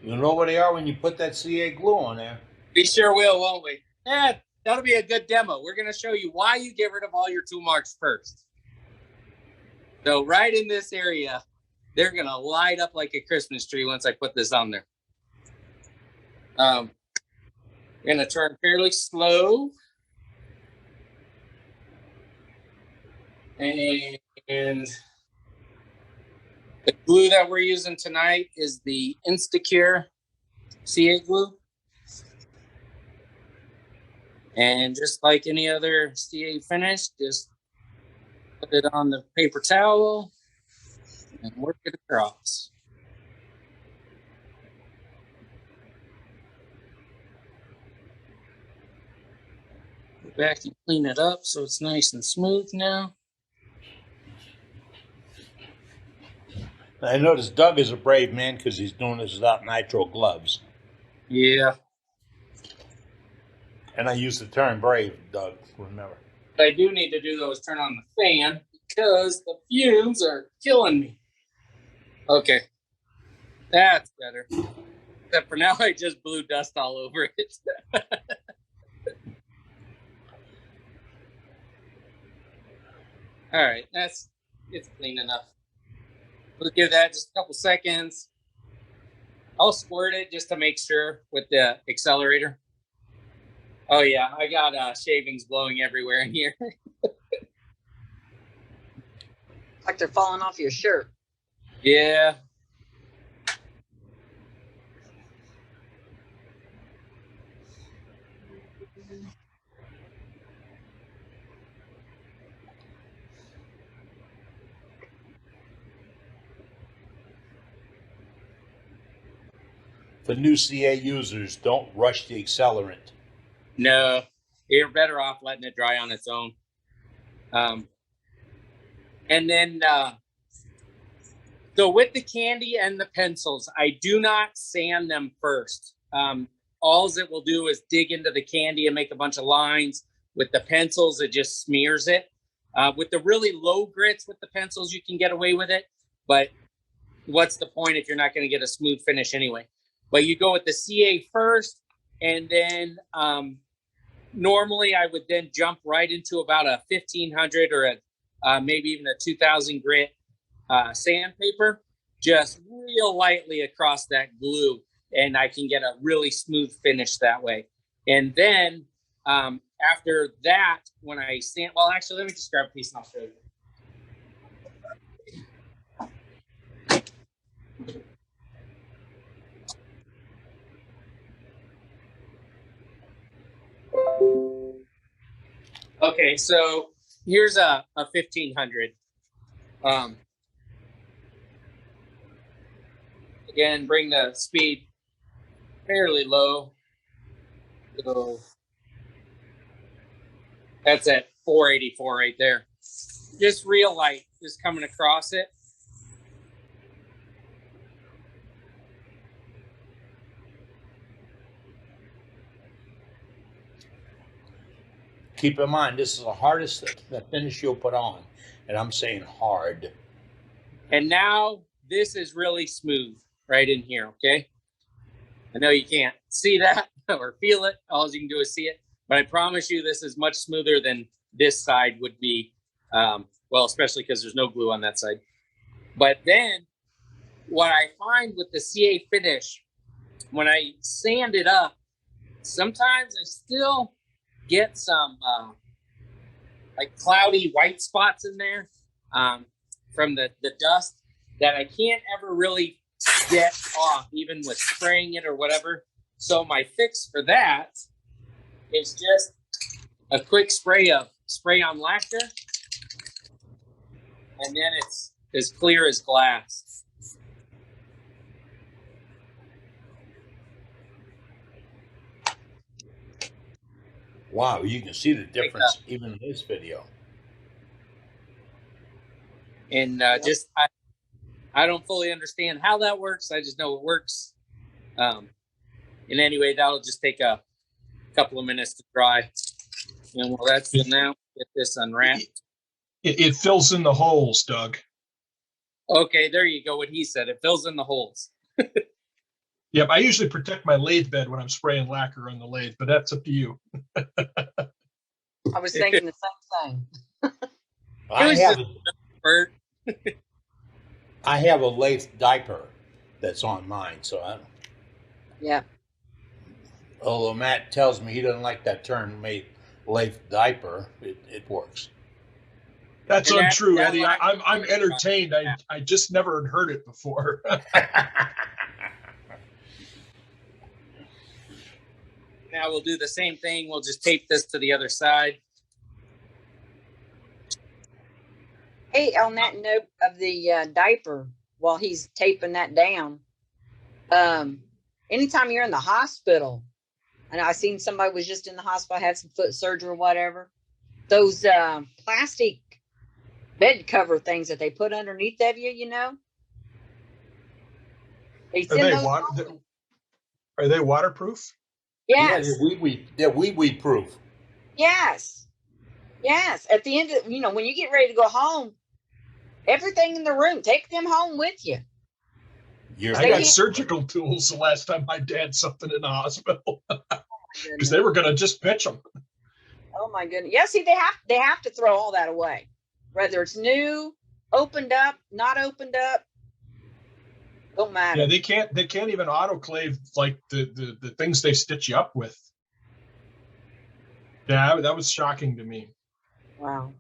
You know where they are when you put that CA glue on there. We sure will, won't we? Yeah, that'll be a good demo. We're going to show you why you get rid of all your tool marks first. So right in this area, they're going to light up like a Christmas tree once I put this on there. I'm going to turn fairly slow. And the glue that we're using tonight is the Instacure CA glue. And just like any other CA finish, just put it on the paper towel and work it across. Go back and clean it up so it's nice and smooth now. I noticed Doug is a brave man because he's doing this without nitro gloves. Yeah. And I use the term brave, Doug, remember. I do need to do those turn on the fan because the fumes are killing me. Okay. That's better. Except for now, I just blew dust all over it. All right, it's clean enough. We'll give that just a couple seconds. I'll squirt it just to make sure with the accelerator. Oh yeah, I got shavings blowing everywhere in here. Like they're falling off your shirt. Yeah. For new CA users, don't rush the accelerant. No, you're better off letting it dry on its own. And then, so with the candy and the pencils, I do not sand them first. All it will do is dig into the candy and make a bunch of lines. With the pencils, it just smears it. With the really low grits with the pencils, you can get away with it. But what's the point if you're not going to get a smooth finish anyway? But you go with the CA first, and then normally I would then jump right into about a 1500 or maybe even a 2000 grit sandpaper, just real lightly across that glue, and I can get a really smooth finish that way. And then after that, when I sand, well, actually, let me just grab a piece and I'll show you. Okay, so here's a 1500. Again, bring the speed fairly low. So that's at 484 right there. Just real light, just coming across it. Keep in mind, this is the hardest finish you'll put on. And I'm saying hard. And now this is really smooth right in here, okay? I know you can't see that or feel it. All you can do is see it. But I promise you this is much smoother than this side would be. Well, especially because there's no glue on that side. But then what I find with the CA finish, when I sand it up, sometimes I still get some like cloudy white spots in there. from the dust that I can't ever really get off, even with spraying it or whatever. So my fix for that is just a quick spray on lacquer, and then it's as clear as glass. Wow, you can see the difference even in this video. And just I don't fully understand how that works. I just know it works. And anyway, that'll just take a couple of minutes to dry. And well, that's now get this unwrapped. It fills in the holes, Doug. Okay, there you go. What he said, it fills in the holes. Yep, I usually protect my lathe bed when I'm spraying lacquer on the lathe, but that's up to you. I was thinking the same thing. I have a lathe diaper that's on mine, so I don't. Yeah. Although Matt tells me he doesn't like that term, lathe diaper, it works. That's untrue, Eddie. I'm entertained. I just never had heard it before. Now we'll do the same thing. We'll just tape this to the other side. Hey, on that note of the diaper, while he's taping that down, anytime you're in the hospital, and I seen somebody was just in the hospital, had some foot surgery or whatever, those plastic bed cover things that they put underneath of you, you know? They send Are they waterproof? Yes. Yeah, they're wee proof. Yes. Yes. At the end of, when you get ready to go home, everything in the room, take them home with you. I got surgical tools the last time my dad had something in the hospital because they were going to just pitch them. Oh my goodness. Yeah, see, they have to throw all that away, whether it's new, opened up, not opened up. Don't matter. Yeah, they can't even autoclave like the things they stitch you up with. Yeah, that was shocking to me. Wow.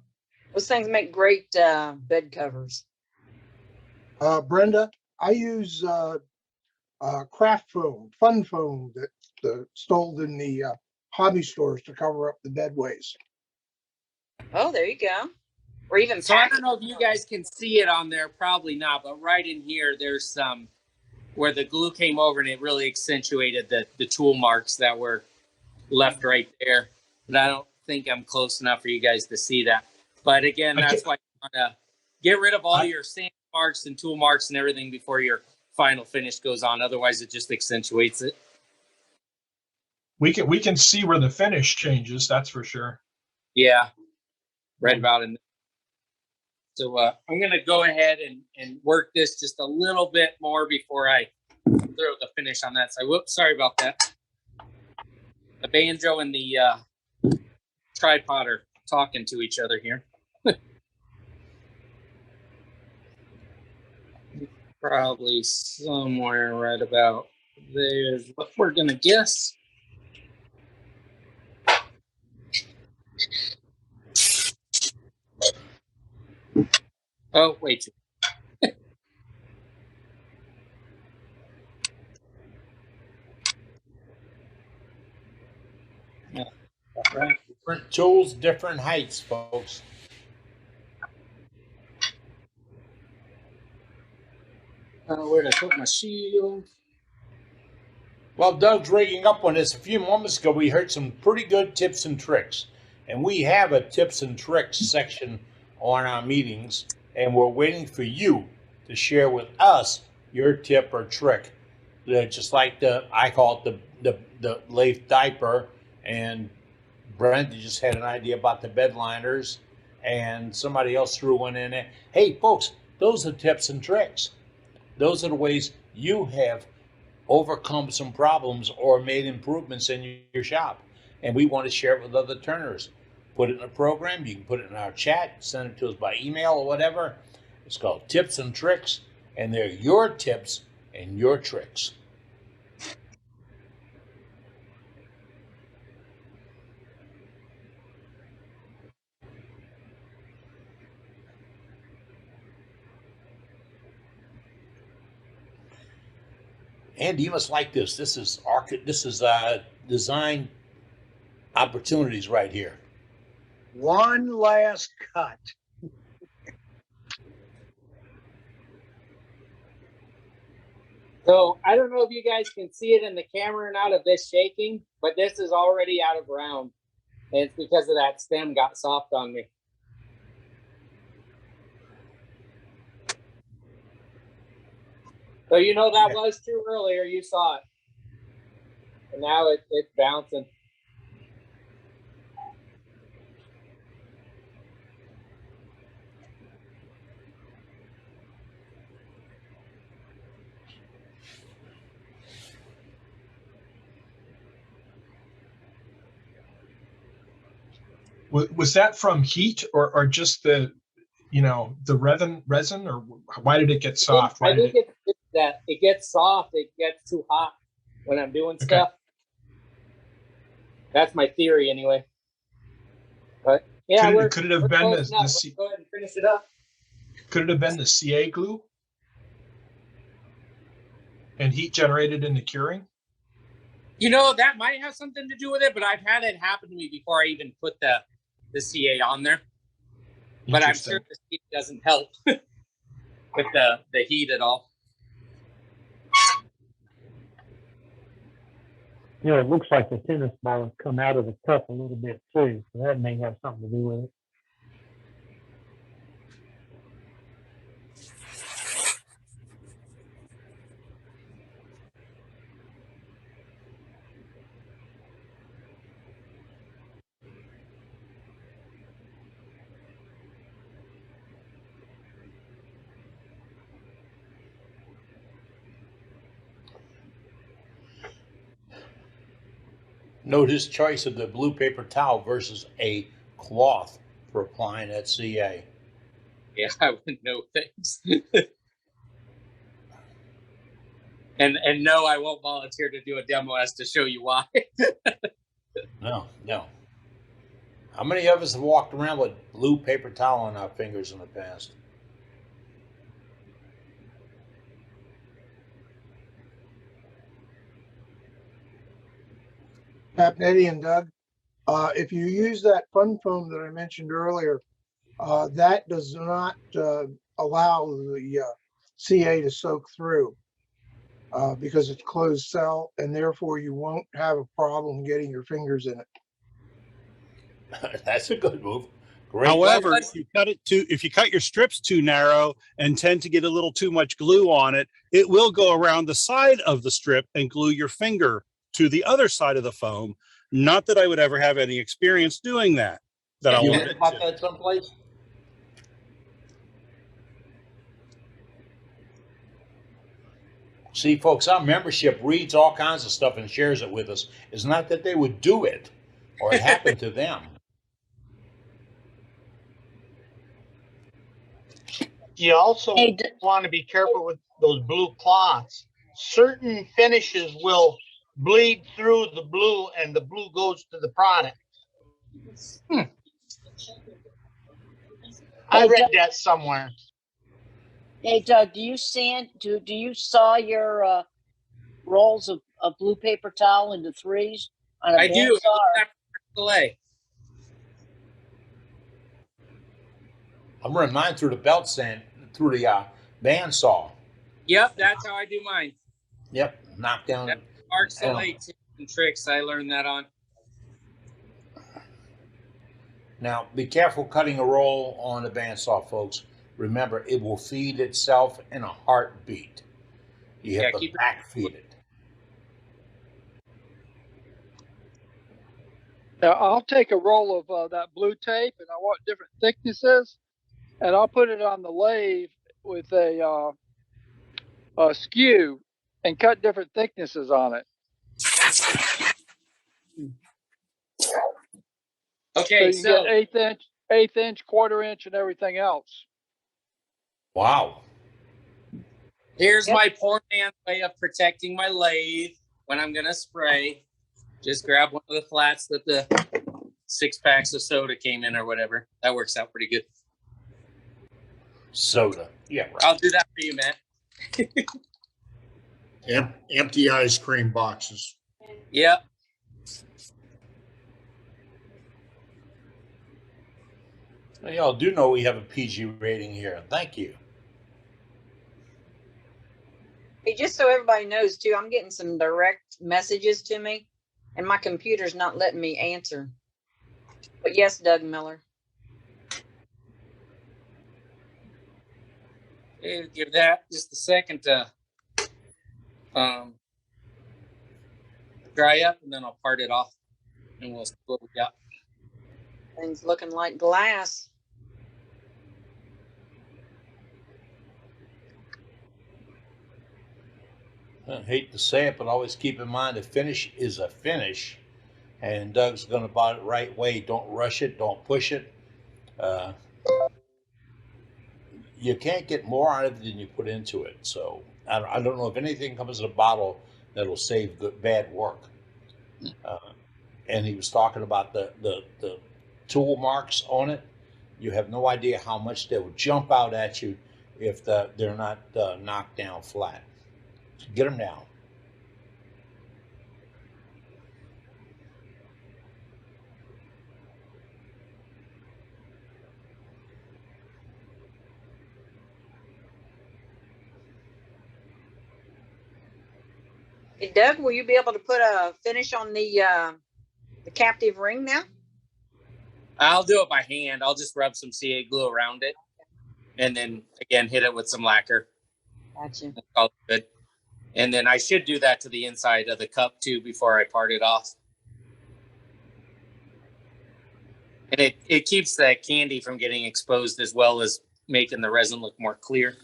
Those things make great bed covers. Brenda, I use craft foam, fun foam that sold in the hobby stores to cover up the bedways. Oh, there you go. Or even so I don't know if you guys can see it on there, probably not, but right in here, there's some where the glue came over and it really accentuated the tool marks that were left right there. But I don't think I'm close enough for you guys to see that. But again, that's why you want to get rid of all your sand marks and tool marks and everything before your final finish goes on. Otherwise, it just accentuates it. We can see where the finish changes. That's for sure. Yeah, right about it. So I'm going to go ahead and work this just a little bit more before I throw the finish on that side. Whoops, sorry about that. The banjo and the tripod are talking to each other here. Probably somewhere right about there's what we're going to guess. Oh, wait. Yeah. Right. Different tools, different heights, folks. Where'd I put my shield? While Doug's rigging up on this, a few moments ago, we heard some pretty good tips and tricks. And we have a tips and tricks section on our meetings, and we're waiting for you to share with us your tip or trick. Just like I call it the lathe diaper, and Brenda just had an idea about the bed liners, and somebody else threw one in there. Hey, folks, those are tips and tricks. Those are the ways you have overcome some problems or made improvements in your shop. And we want to share it with other turners. Put it in a program. You can put it in our chat, send it to us by email or whatever. It's called Tips and Tricks, and they're your tips and your tricks. Andy, you must like this. This is design opportunities right here. One last cut. So I don't know if you guys can see it in the camera or not of this shaking, but this is already out of round. And it's because of that stem got soft on me. So you know that was true earlier. You saw it. And now it's bouncing. Was that from heat or just the, the resin, or why did it get soft? I think it's that it gets soft. It gets too hot when I'm doing stuff. That's my theory anyway. But yeah, could it have been the go ahead and finish it up. Could it have been the CA glue and heat generated in the curing? That might have something to do with it, but I've had it happen to me before I even put the CA on there. But I'm sure the heat doesn't help with the heat at all. It looks like the tennis ball has come out of the cup a little bit too, so that may have something to do with it. Note his choice of the blue paper towel versus a cloth for applying at CA. Yeah, I wouldn't know things. and no, I won't volunteer to do a demo as to show you why. No. How many of us have walked around with blue paper towel on our fingers in the past? Eddie and Doug, if you use that fun foam that I mentioned earlier, that does not allow the CA to soak through because it's closed cell, and therefore you won't have a problem getting your fingers in it. That's a good move. Great. However, if you cut your strips too narrow and tend to get a little too much glue on it, it will go around the side of the strip and glue your finger to the other side of the foam. Not that I would ever have any experience doing that. You heard about that someplace? See, folks, our membership reads all kinds of stuff and shares it with us. It's not that they would do it or it happened to them. You also want to be careful with those blue cloths. Certain finishes will bleed through the blue and the blue goes to the product. I read that somewhere. Hey, Doug, do you saw your rolls of blue paper towel into threes on a I do. I'm running mine through the belt sand, through the bandsaw. Yep, that's how I do mine. Yep, knock down. That's Mark Soleil tips and tricks. I learned that on. Now, be careful cutting a roll on the bandsaw, folks. Remember, it will feed itself in a heartbeat. You have to back feed it. Now, I'll take a roll of that blue tape, and I want different thicknesses, and I'll put it on the lathe with a skew and cut different thicknesses on it. Okay, so you get eighth inch, quarter inch, and everything else. Wow. Here's my poor man's way of protecting my lathe when I'm going to spray. Just grab one of the flats that the 6 packs of soda came in or whatever. That works out pretty good. Soda. Yeah, right. I'll do that for you, man. Empty ice cream boxes. Yep. Well, y'all do know we have a PG rating here. Thank you. Hey, just so everybody knows too, I'm getting some direct messages to me and my computer's not letting me answer. But yes, Doug Miller. Okay, give that just a second to dry up, and then I'll part it off, and we'll see what we got. Things looking like glass. I hate to say it, but always keep in mind a finish is a finish, and Doug's going to buy it right way. Don't rush it. Don't push it. You can't get more out of it than you put into it. So I don't know if anything comes in a bottle that'll save the bad work. And he was talking about the tool marks on it. You have no idea how much they will jump out at you if they're not knocked down flat. So get them down. Hey, Doug, will you be able to put a finish on the captive ring now? I'll do it by hand. I'll just rub some CA glue around it, and then again hit it with some lacquer. Gotcha. That's all good. And then I should do that to the inside of the cup too before I part it off. And it keeps that candy from getting exposed as well as making the resin look more clear.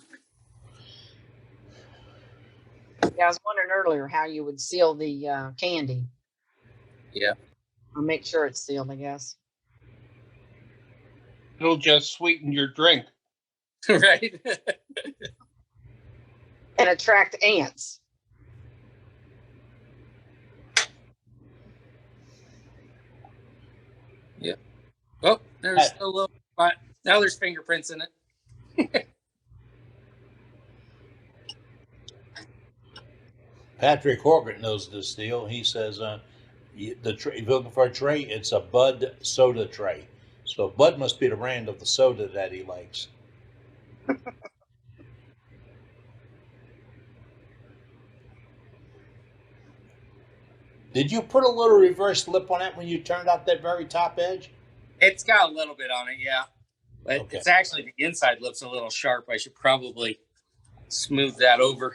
Yeah, I was wondering earlier how you would seal the candy. Yeah. Or make sure it's sealed, I guess. It'll just sweeten your drink. Right. And attract ants. Yeah. Oh, there's still a little spot. Now there's fingerprints in it. Patrick Horgan knows this deal. He says if you're looking for a tray, it's a Bud soda tray. So Bud must be the brand of the soda that he likes. Did you put a little reverse lip on it when you turned out that very top edge? It's got a little bit on it, yeah. But Okay. It's actually the inside lip's a little sharp. I should probably smooth that over.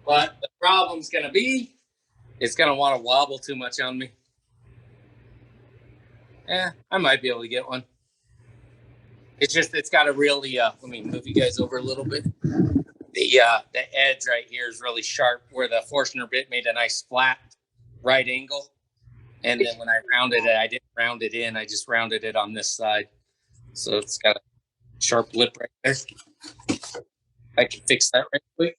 But the problem's going to be, it's going to want to wobble too much on me. I might be able to get one. It's just, it's got a really, let me move you guys over a little bit. The edge right here is really sharp where the Forstner bit made a nice flat right angle. And then when I rounded it, I didn't round it in. I just rounded it on this side. So it's got a sharp lip right there. I can fix that right quick.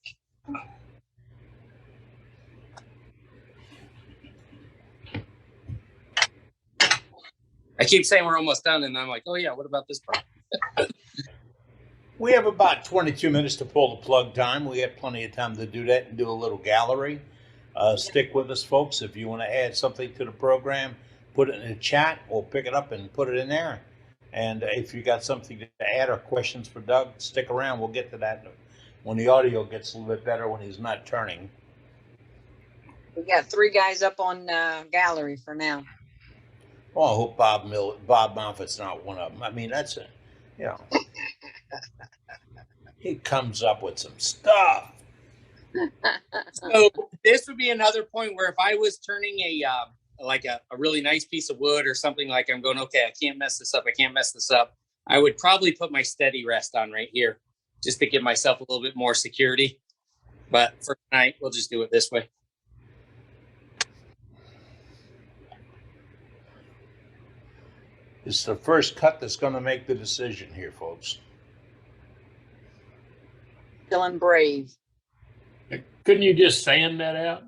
I keep saying we're almost done, and I'm like, oh yeah, what about this part? We have about 22 minutes to pull the plug time. We have plenty of time to do that and do a little gallery. Stick with us, folks. If you want to add something to the program, put it in the chat. We'll pick it up and put it in there. And if you got something to add or questions for Doug, stick around. We'll get to that when the audio gets a little bit better when he's not turning. We got 3 guys up on gallery for now. Well, I hope Bob Moffat's not one of them. I mean, that's it. You know, he comes up with some stuff. So this would be another point where if I was turning a really nice piece of wood or something, like I'm going, okay, I can't mess this up. I can't mess this up. I would probably put my steady rest on right here just to give myself a little bit more security. But for tonight, we'll just do it this way. It's the first cut that's going to make the decision here, folks. Feeling brave. Couldn't you just sand that out?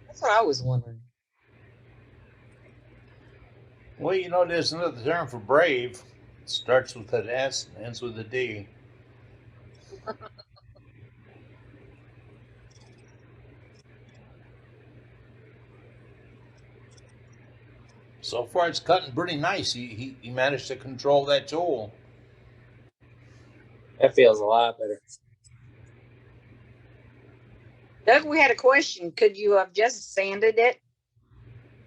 That's what I was wondering. Well, you know, there's another term for brave. It starts with an S and ends with a D. So far, it's cutting pretty nice. He managed to control that tool. That feels a lot better. Doug, we had a question. Could you have just sanded it?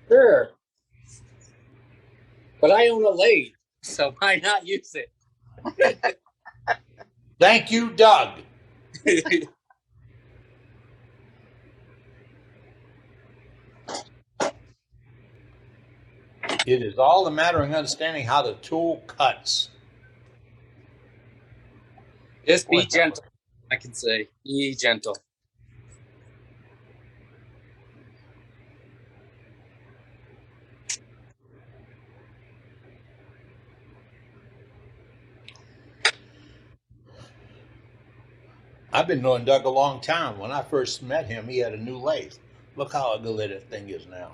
Sure. But I own a lathe, so why not use it? Thank you, Doug. It is all a matter of understanding how the tool cuts. Just be gentle, I can say. Be gentle. I've been knowing Doug a long time. When I first met him, he had a new lathe. Look how ugly that thing is now.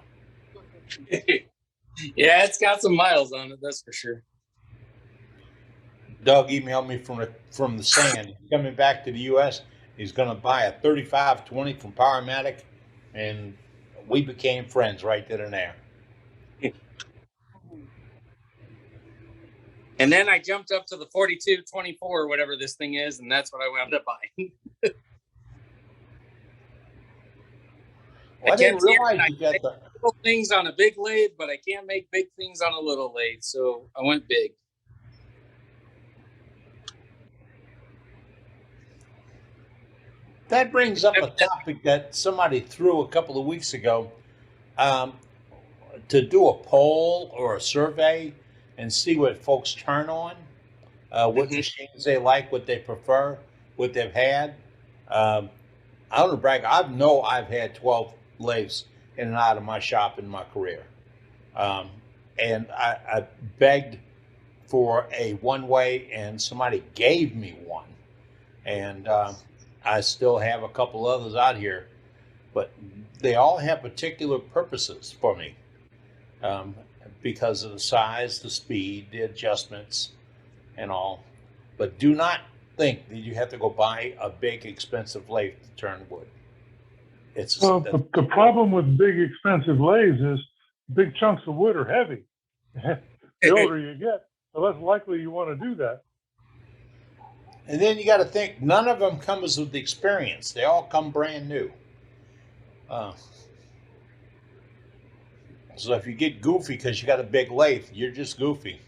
Yeah, it's got some miles on it, that's for sure. Doug emailed me from the sand. He's coming back to the U.S. He's going to buy a 3520 from Powermatic, and we became friends right then and there. And then I jumped up to the 4224 or whatever this thing is, and that's what I wound up buying. Well, I didn't realize you got the little things on a big lathe, but I can't make big things on a little lathe, so I went big. That brings up a topic that somebody threw a couple of weeks ago. To do a poll or a survey and see what folks turn on, what machines they like, what they prefer, what they've had. I don't know, brag. I've had 12 lathes in and out of my shop in my career. And I begged for a one-way, and somebody gave me one. And I still have a couple others out here, but they all have particular purposes for me. Because of the size, the speed, the adjustments, and all. But do not think that you have to go buy a big, expensive lathe to turn wood. Well, the problem with big, expensive lathes is big chunks of wood are heavy. The older you get, the less likely you want to do that. And then you got to think, none of them comes with the experience. They all come brand new. So if you get goofy because you got a big lathe, you're just goofy.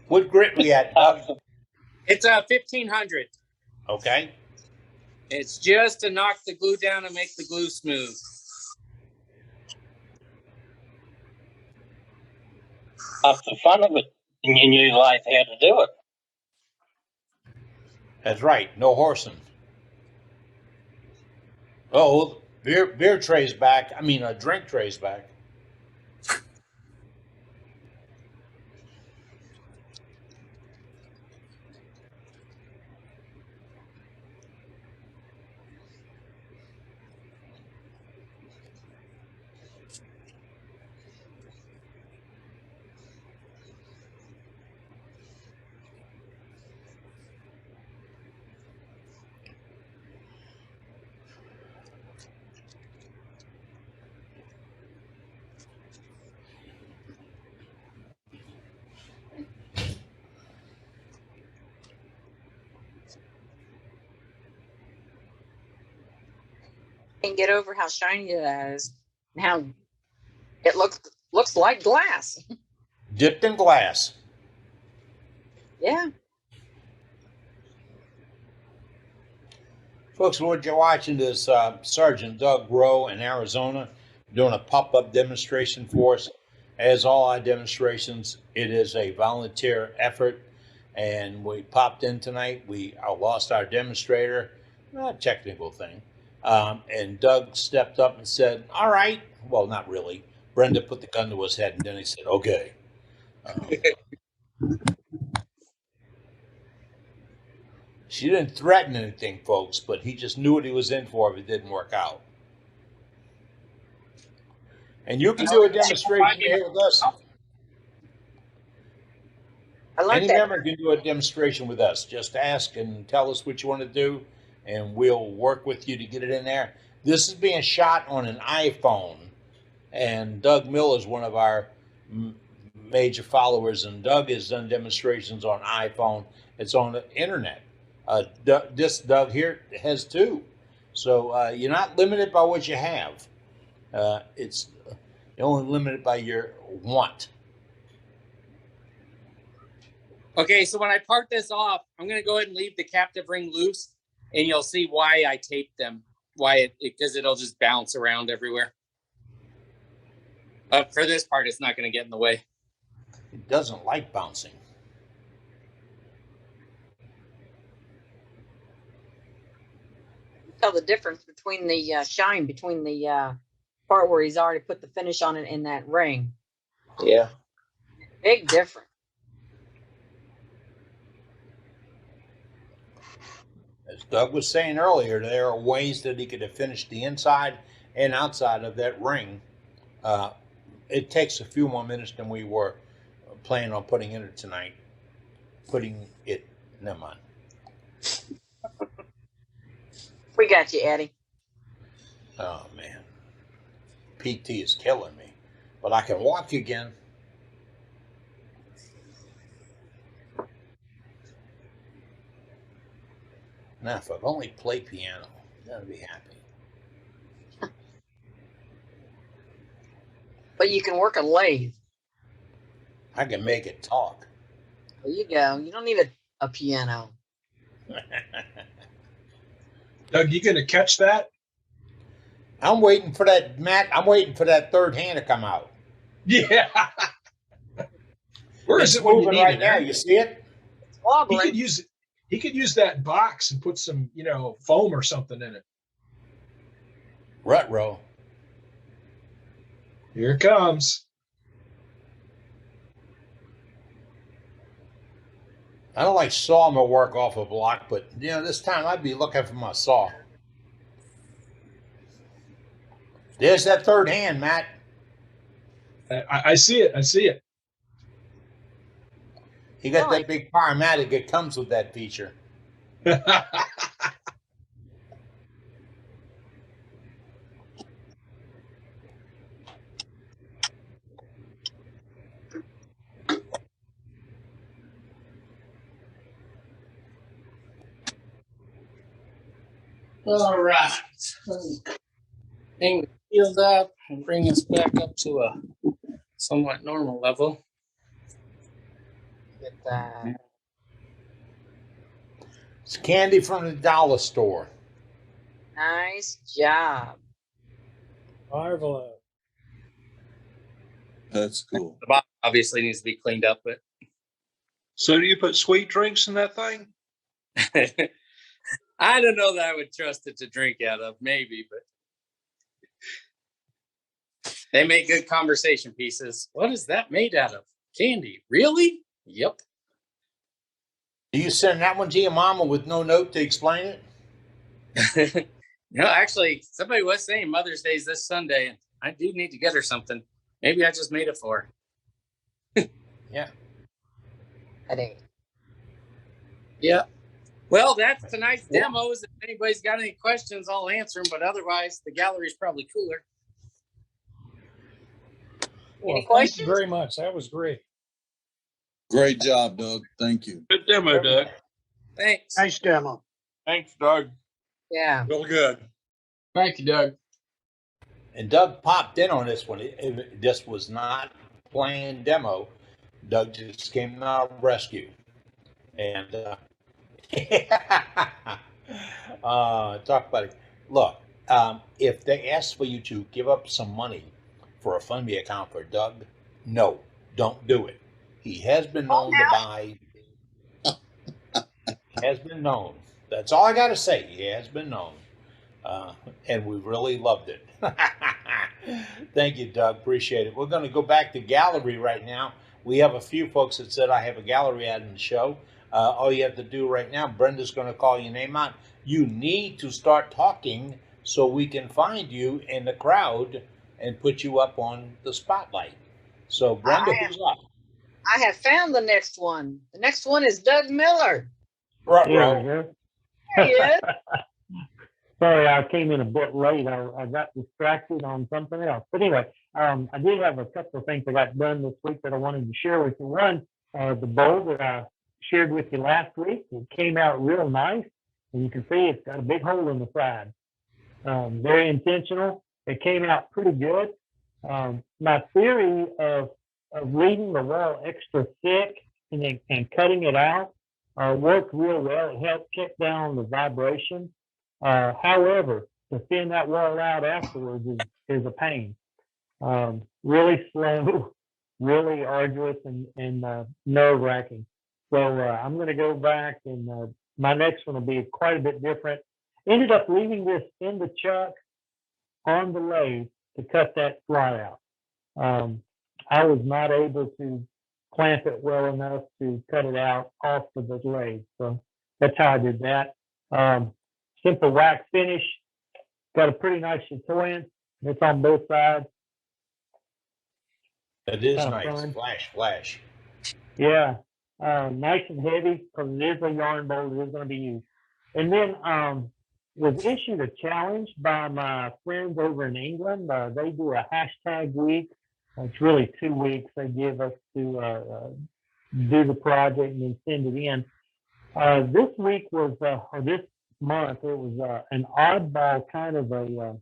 What grit we at, Doug? It's a 1500. Okay. It's just to knock the glue down and make the glue smooth. That's the fun of it. And you knew life how to do it. That's right. No horsing. Oh, beer tray's back. I mean, a drink tray's back. Can't get over how shiny it is and how it looks like glass. Dipped in glass. Yeah. Folks, what you're watching is Sergeant Doug Rowe in Arizona doing a pop-up demonstration for us. As all our demonstrations, it is a volunteer effort, and we popped in tonight. We lost our demonstrator, a technical thing, and Doug stepped up and said, all right. Well, not really. Brenda put the gun to his head, and then he said, okay. She didn't threaten anything, folks, but he just knew what he was in for if it didn't work out. And you can do a demonstration here with us. Any member can do a demonstration with us. Just ask and tell us what you want to do, and we'll work with you to get it in there. This is being shot on an iPhone, and Doug Mill is one of our major followers, and Doug has done demonstrations on iPhone. It's on the internet. This Doug here has two, so you're not limited by what you have. It's you're only limited by your want. Okay, so when I park this off, I'm going to go ahead and leave the captive ring loose, and you'll see why I taped them. Why because it'll just bounce around everywhere. For this part, it's not going to get in the way. It doesn't like bouncing. Tell the difference between the shine between the part where he's already put the finish on it in that ring. Yeah. Big difference. As Doug was saying earlier, there are ways that he could have finished the inside and outside of that ring. It takes a few more minutes than we were planning on putting in it tonight. Never mind. We got you, Eddie. Oh, man. PT is killing me. But I can walk again. Now, if I'd only play piano, I'd be happy. But you can work a lathe. I can make it talk. There you go. You don't need a piano. Doug, you gonna catch that? I'm waiting for that, Matt. I'm waiting for that third hand to come out. Yeah. Where is it when you need right it? now? You see it? It's wobbling. He could use that box and put some, foam or something in it. Rut row. Here it comes. I don't like sawmill work off a block, but this time I'd be looking for my saw. There's that third hand, Matt. I see it. I see it. He got that big Powermatic that comes with that feature. All right. Hang the field up and bring us back up to a somewhat normal level. Get that. It's candy from the dollar store. Nice job. Marvelous. That's cool. The bottom obviously needs to be cleaned up, but So do you put sweet drinks in that thing? I don't know that I would trust it to drink out of, maybe, but they make good conversation pieces. What is that made out of? Candy. Really? Yep. Do you send that one to your mama with no note to explain it? No, actually, somebody was saying Mother's Day is this Sunday, and I do need to get her something. Maybe I just made it for her. Yeah. I think. Yeah. Well, that's tonight's demos. If anybody's got any questions, I'll answer them. But otherwise, the gallery's probably cooler. Well, Any thank you questions? very much. That was great. Great job, Doug. Thank you. Good demo, Doug. Thanks. Nice demo. Thanks, Doug. Yeah. Real good. Thank you, Doug. And Doug popped in on this one. This was not planned demo. Doug just came to our rescue. And talk about it. Look, if they ask for you to give up some money for a FundMe account for Doug, no, don't do it. He has been known to buy. He has been known. That's all I got to say. He has been known. And we really loved it. Thank you, Doug. Appreciate it. We're going to go back to gallery right now. We have a few folks that said I have a gallery ad in the show. All you have to do right now, Brenda's going to call your name out. You need to start talking so we can find you in the crowd and put you up on the spotlight. So, Brenda, who's up? I have found the next one. The next one is Doug Miller. Right, There we go. There he is. Sorry, I came in a bit late. I got distracted on something else. But anyway, I did have a couple of things I got done this week that I wanted to share with you. One, the bowl that I shared with you last week, it came out real nice. And you can see it's got a big hole in the side. Very intentional. It came out pretty good. My theory of leaving the wall extra thick and cutting it out worked real well. It helped keep down the vibration. However, to thin that wall out afterwards is a pain. Really slow, really arduous, and nerve wracking. So I'm going to go back, and my next one will be quite a bit different. Ended up leaving this in the chuck on the lathe to cut that slot out. I was not able to clamp it well enough to cut it out off of the lathe. So that's how I did that. Simple wax finish. Got a pretty nice chatoyant. It's on both sides. It is Kinda nice. fun. Flash, flash. Yeah. Nice and heavy because it is a yarn bowl that is going to be used. And then was issued a challenge by my friends over in England. They do a hashtag week. It's really 2 weeks they give us to do the project and then send it in. This week was, or this month, it was an oddball kind of a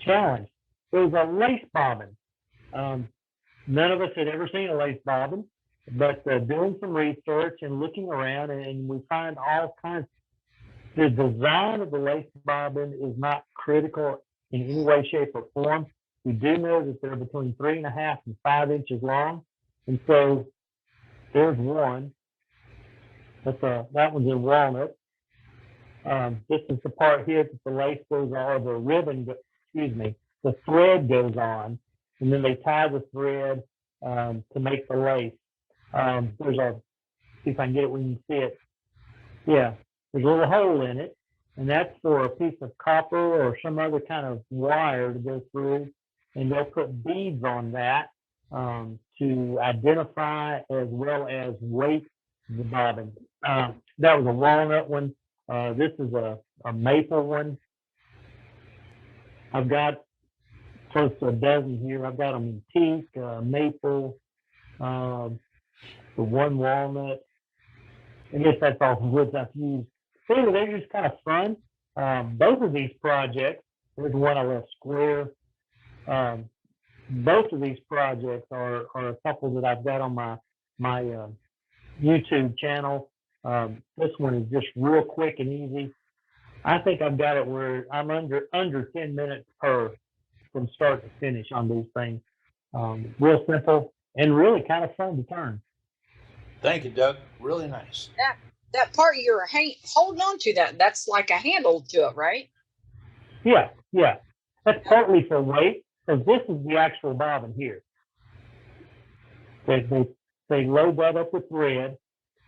challenge. It was a lace bobbin. None of us had ever seen a lace bobbin, but doing some research and looking around, and we find all kinds. The design of the lace bobbin is not critical in any way, shape, or form. We do know that they're between 3.5 and 5 inches long, and so there's one. That one's in walnut. This is the part here that the lace goes on, or the ribbon, the thread goes on, and then they tie the thread to make the lace. See if I can get it where you can see it. Yeah, there's a little hole in it, and that's for a piece of copper or some other kind of wire to go through, and they'll put beads on that to identify as well as weight the bobbin. That was a walnut one. This is a maple one. I've got close to a dozen here. I've got them in teak, maple, the one walnut. I guess that's all the woods I've used. So they're just kind of fun. Both of these projects, there's one I left square. Both of these projects are a couple that I've got on my YouTube channel. This one is just real quick and easy. I think I've got it where I'm under 10 minutes per from start to finish on these things. Real simple and really kind of fun to turn. Thank you, Doug. Really nice. That part you're holding on to, that's like a handle to it, right? Yeah. That's partly for weight, because this is the actual bobbin here. They load that up with thread,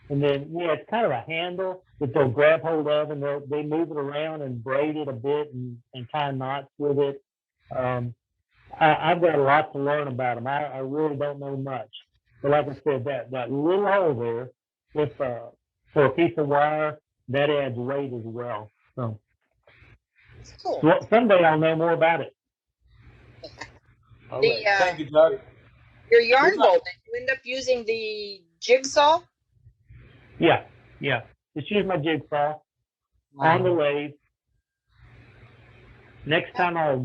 and then it's kind of a handle that they'll grab hold of, and they move it around and braid it a bit and tie knots with it. I've got a lot to learn about them. I really don't know much. But like I said, that little hole there with for a piece of wire, that adds weight as well. So cool. Someday I'll know more about it. All right. Thank you, Doug. Your yarn bowl, did you end up using the jigsaw? Yeah. Just use my jigsaw on the lathe. Next time I'll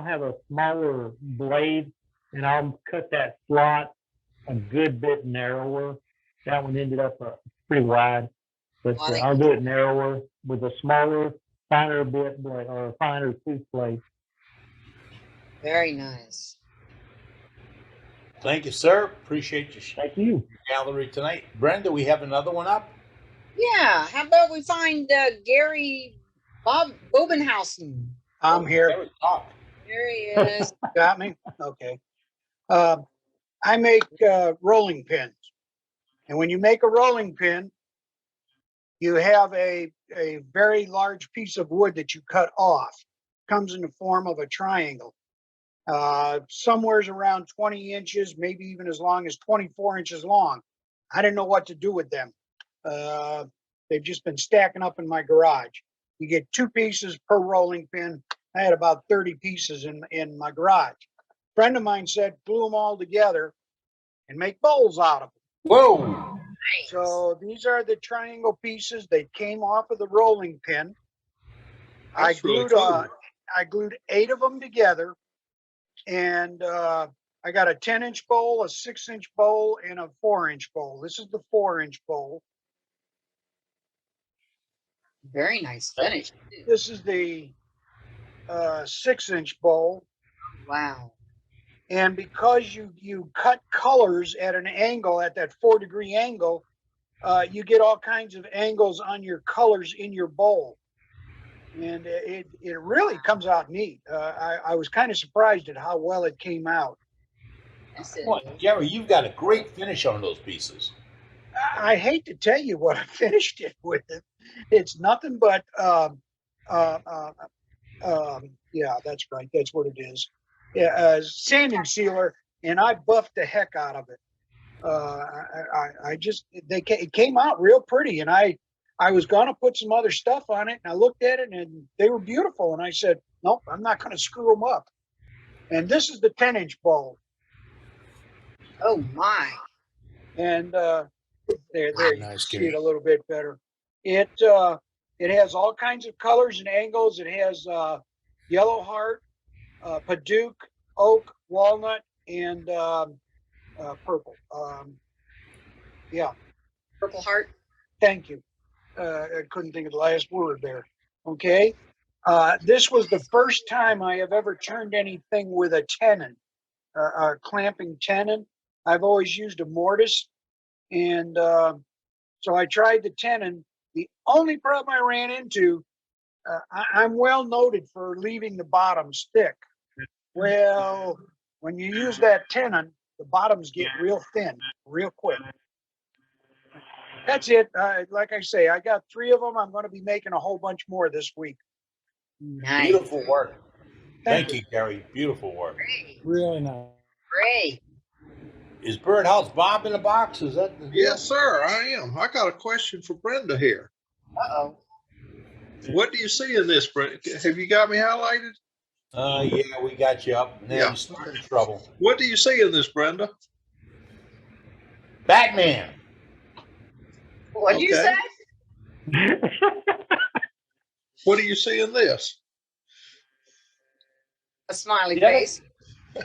have a smaller blade, and I'll cut that slot a good bit narrower. That one ended up pretty wide, but I'll do it narrower with a smaller, finer bit blade or finer tooth blade. Very nice. Thank you, sir. Appreciate your gallery tonight. Brenda, we have another one up. Yeah. How about we find Gary Bobenhausen? I'm here. There he is. Got me? Okay. I make rolling pins. And when you make a rolling pin, you have a very large piece of wood that you cut off. Comes in the form of a triangle. Somewhere's around 20 inches, maybe even as long as 24 inches long. I didn't know what to do with them. They've just been stacking up in my garage. You get 2 pieces per rolling pin. I had about 30 pieces in my garage. A friend of mine said, glue them all together and make bowls out of them. Whoa! So these are the triangle pieces. They came off of the rolling pin. That's really cool. I glued 8 of them together, and I got a 10-inch bowl, a 6-inch bowl, and a 4-inch bowl. This is the 4-inch bowl. Very nice finish. This is the 6-inch bowl. Wow. And because you cut colors at an angle, at that 4-degree angle, you get all kinds of angles on your colors in your bowl. And it really comes out neat. I was kind of surprised at how well it came out. Well, Jerry, you've got a great finish on those pieces. I hate to tell you what I finished it with. It's nothing but, yeah, that's right. That's what it is. Yeah, sanding sealer, and I buffed the heck out of it. It came out real pretty, and I was gonna put some other stuff on it, and I looked at it, and they were beautiful, and I said, nope, I'm not gonna screw them up. And this is the 10-inch bowl. Oh my! And there, you Nice, see Gary. it a little bit better. It has all kinds of colors and angles. It has yellow heart, Paduke, oak, walnut, and purple. Yeah. Purple heart. Thank you. I couldn't think of the last word there. Okay. This was the first time I have ever turned anything with a tenon, a clamping tenon. I've always used a mortise. And so I tried the tenon. The only problem I ran into, I'm well noted for leaving the bottoms thick. Well, when you use that tenon, the bottoms get real thin, real quick. That's it. Like I say, I got 3 of them. I'm going to be making a whole bunch more this week. Nice. Beautiful work. Thank Thank you, Gary. Beautiful work. Great. Really nice. Great. Is Birdhouse Bob in the box? Is that the deal? Yes, sir, I am. I got a question for Brenda here. Uh-oh. What do you see in this, Brenda? Have you got me highlighted? Yeah, we got you up. Now Yeah. you're still in trouble. What do you see in this, Brenda? Batman. What did you Okay. say? What do you see in this? A smiley Yeah. face.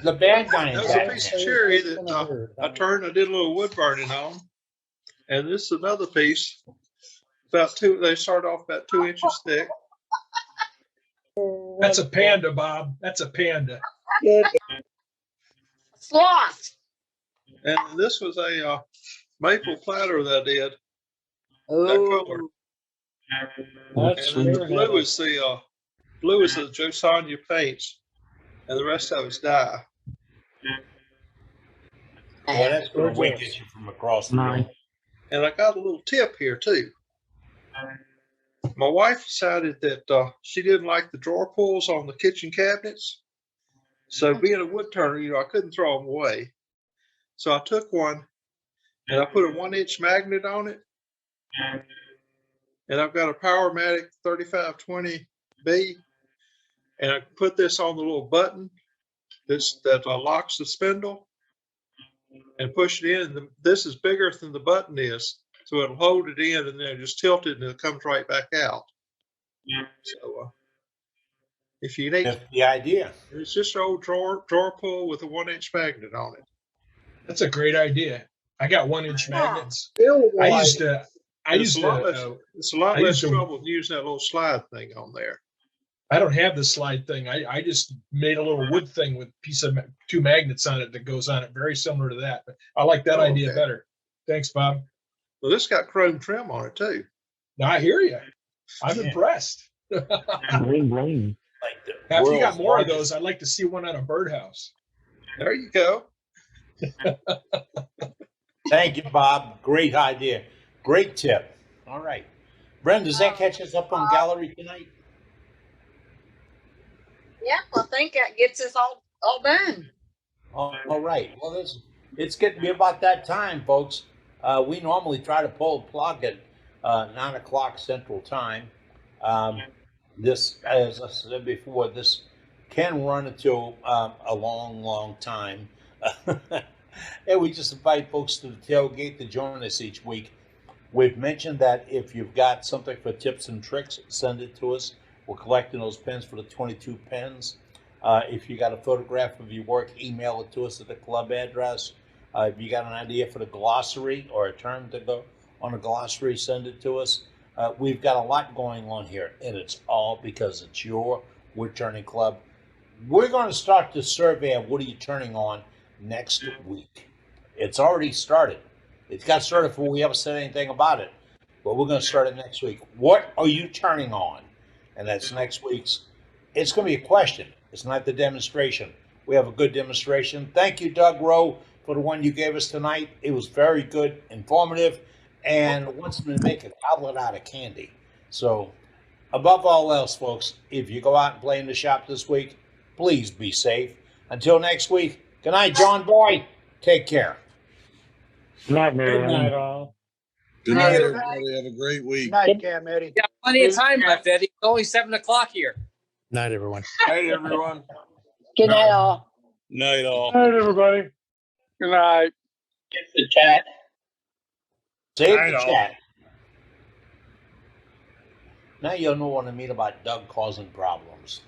The bad guy in That was a Batman. piece of cherry that I turned. I did a little wood burning on, and this is another piece. About 2. They start off about 2 inches thick. That's a panda, Bob. That's a panda. Sloth. And this was a maple platter that I did. Oh. That color. That's And then the very blue nice. is the Josanya paints, and the rest of it's dye. Well, that's going to wink at you from across the room. And I got a little tip here too. My wife decided that she didn't like the drawer pulls on the kitchen cabinets. So being a wood turner, I couldn't throw them away. So I took one and I put a 1-inch magnet on it. And I've got a Powermatic 3520B. And I put this on the little button that locks the spindle and push it in. And this is bigger than the button is. So it'll hold it in and then just tilt it and it comes right back out. So if you need, That's the idea. it's just an old drawer pull with a 1-inch magnet on it. That's a great idea. I got 1-inch magnets. Bill, I used to. It's a lot I less used to- trouble than using that little slide thing on there. I don't have the slide thing. I just made a little wood thing with piece of 2 magnets on it that goes on it, very similar to that. But I like that idea Okay. better. Thanks, Bob. Well, this got chrome trim on it too. Now I hear you. I'm impressed. Bling, bling. Like the Now, if you got world's more of largest- those, I'd like to see one on a birdhouse. There you go. Thank you, Bob. Great idea. Great tip. All right. Brenda, does that catch us up on gallery tonight? Yeah, I think that gets us all done. All right. Well, it's getting to be about that time, folks. We normally try to pull a plug at 9 o'clock Central Time. This, as I said before, this can run into a long, long time. And we just invite folks to the tailgate to join us each week. We've mentioned that if you've got something for tips and tricks, send it to us. We're collecting those pens for the 22 pens. If you got a photograph of your work, email it to us at the club address. If you got an idea for the glossary or a term to go on a glossary, send it to us. We've got a lot going on here, and it's all because it's your wood turning club. We're going to start the survey of what are you turning on next week. It's already started. It got started before we ever said anything about it, but we're going to start it next week. What are you turning on? And that's next week's. It's going to be a question. It's not the demonstration. We have a good demonstration. Thank you, Doug Rowe, for the one you gave us tonight. It was very good, informative, and wants to make a goblet out of candy. So, above all else, folks, if you go out and play in the shop this week, please be safe. Until next week, good night, John Boy. Take care. Good night, Good night, everyone. all. Good Night, night, everybody. everybody. Have a great week. Night, Cam Eddie. Yeah, plenty of time left, Eddie. It's only 7 o'clock here. Night, everyone. Hey, everyone. Good night, all. Night all. All right, everybody. Good night. Get the chat. Save I the know. chat. Now you'll know what I mean about Doug causing problems.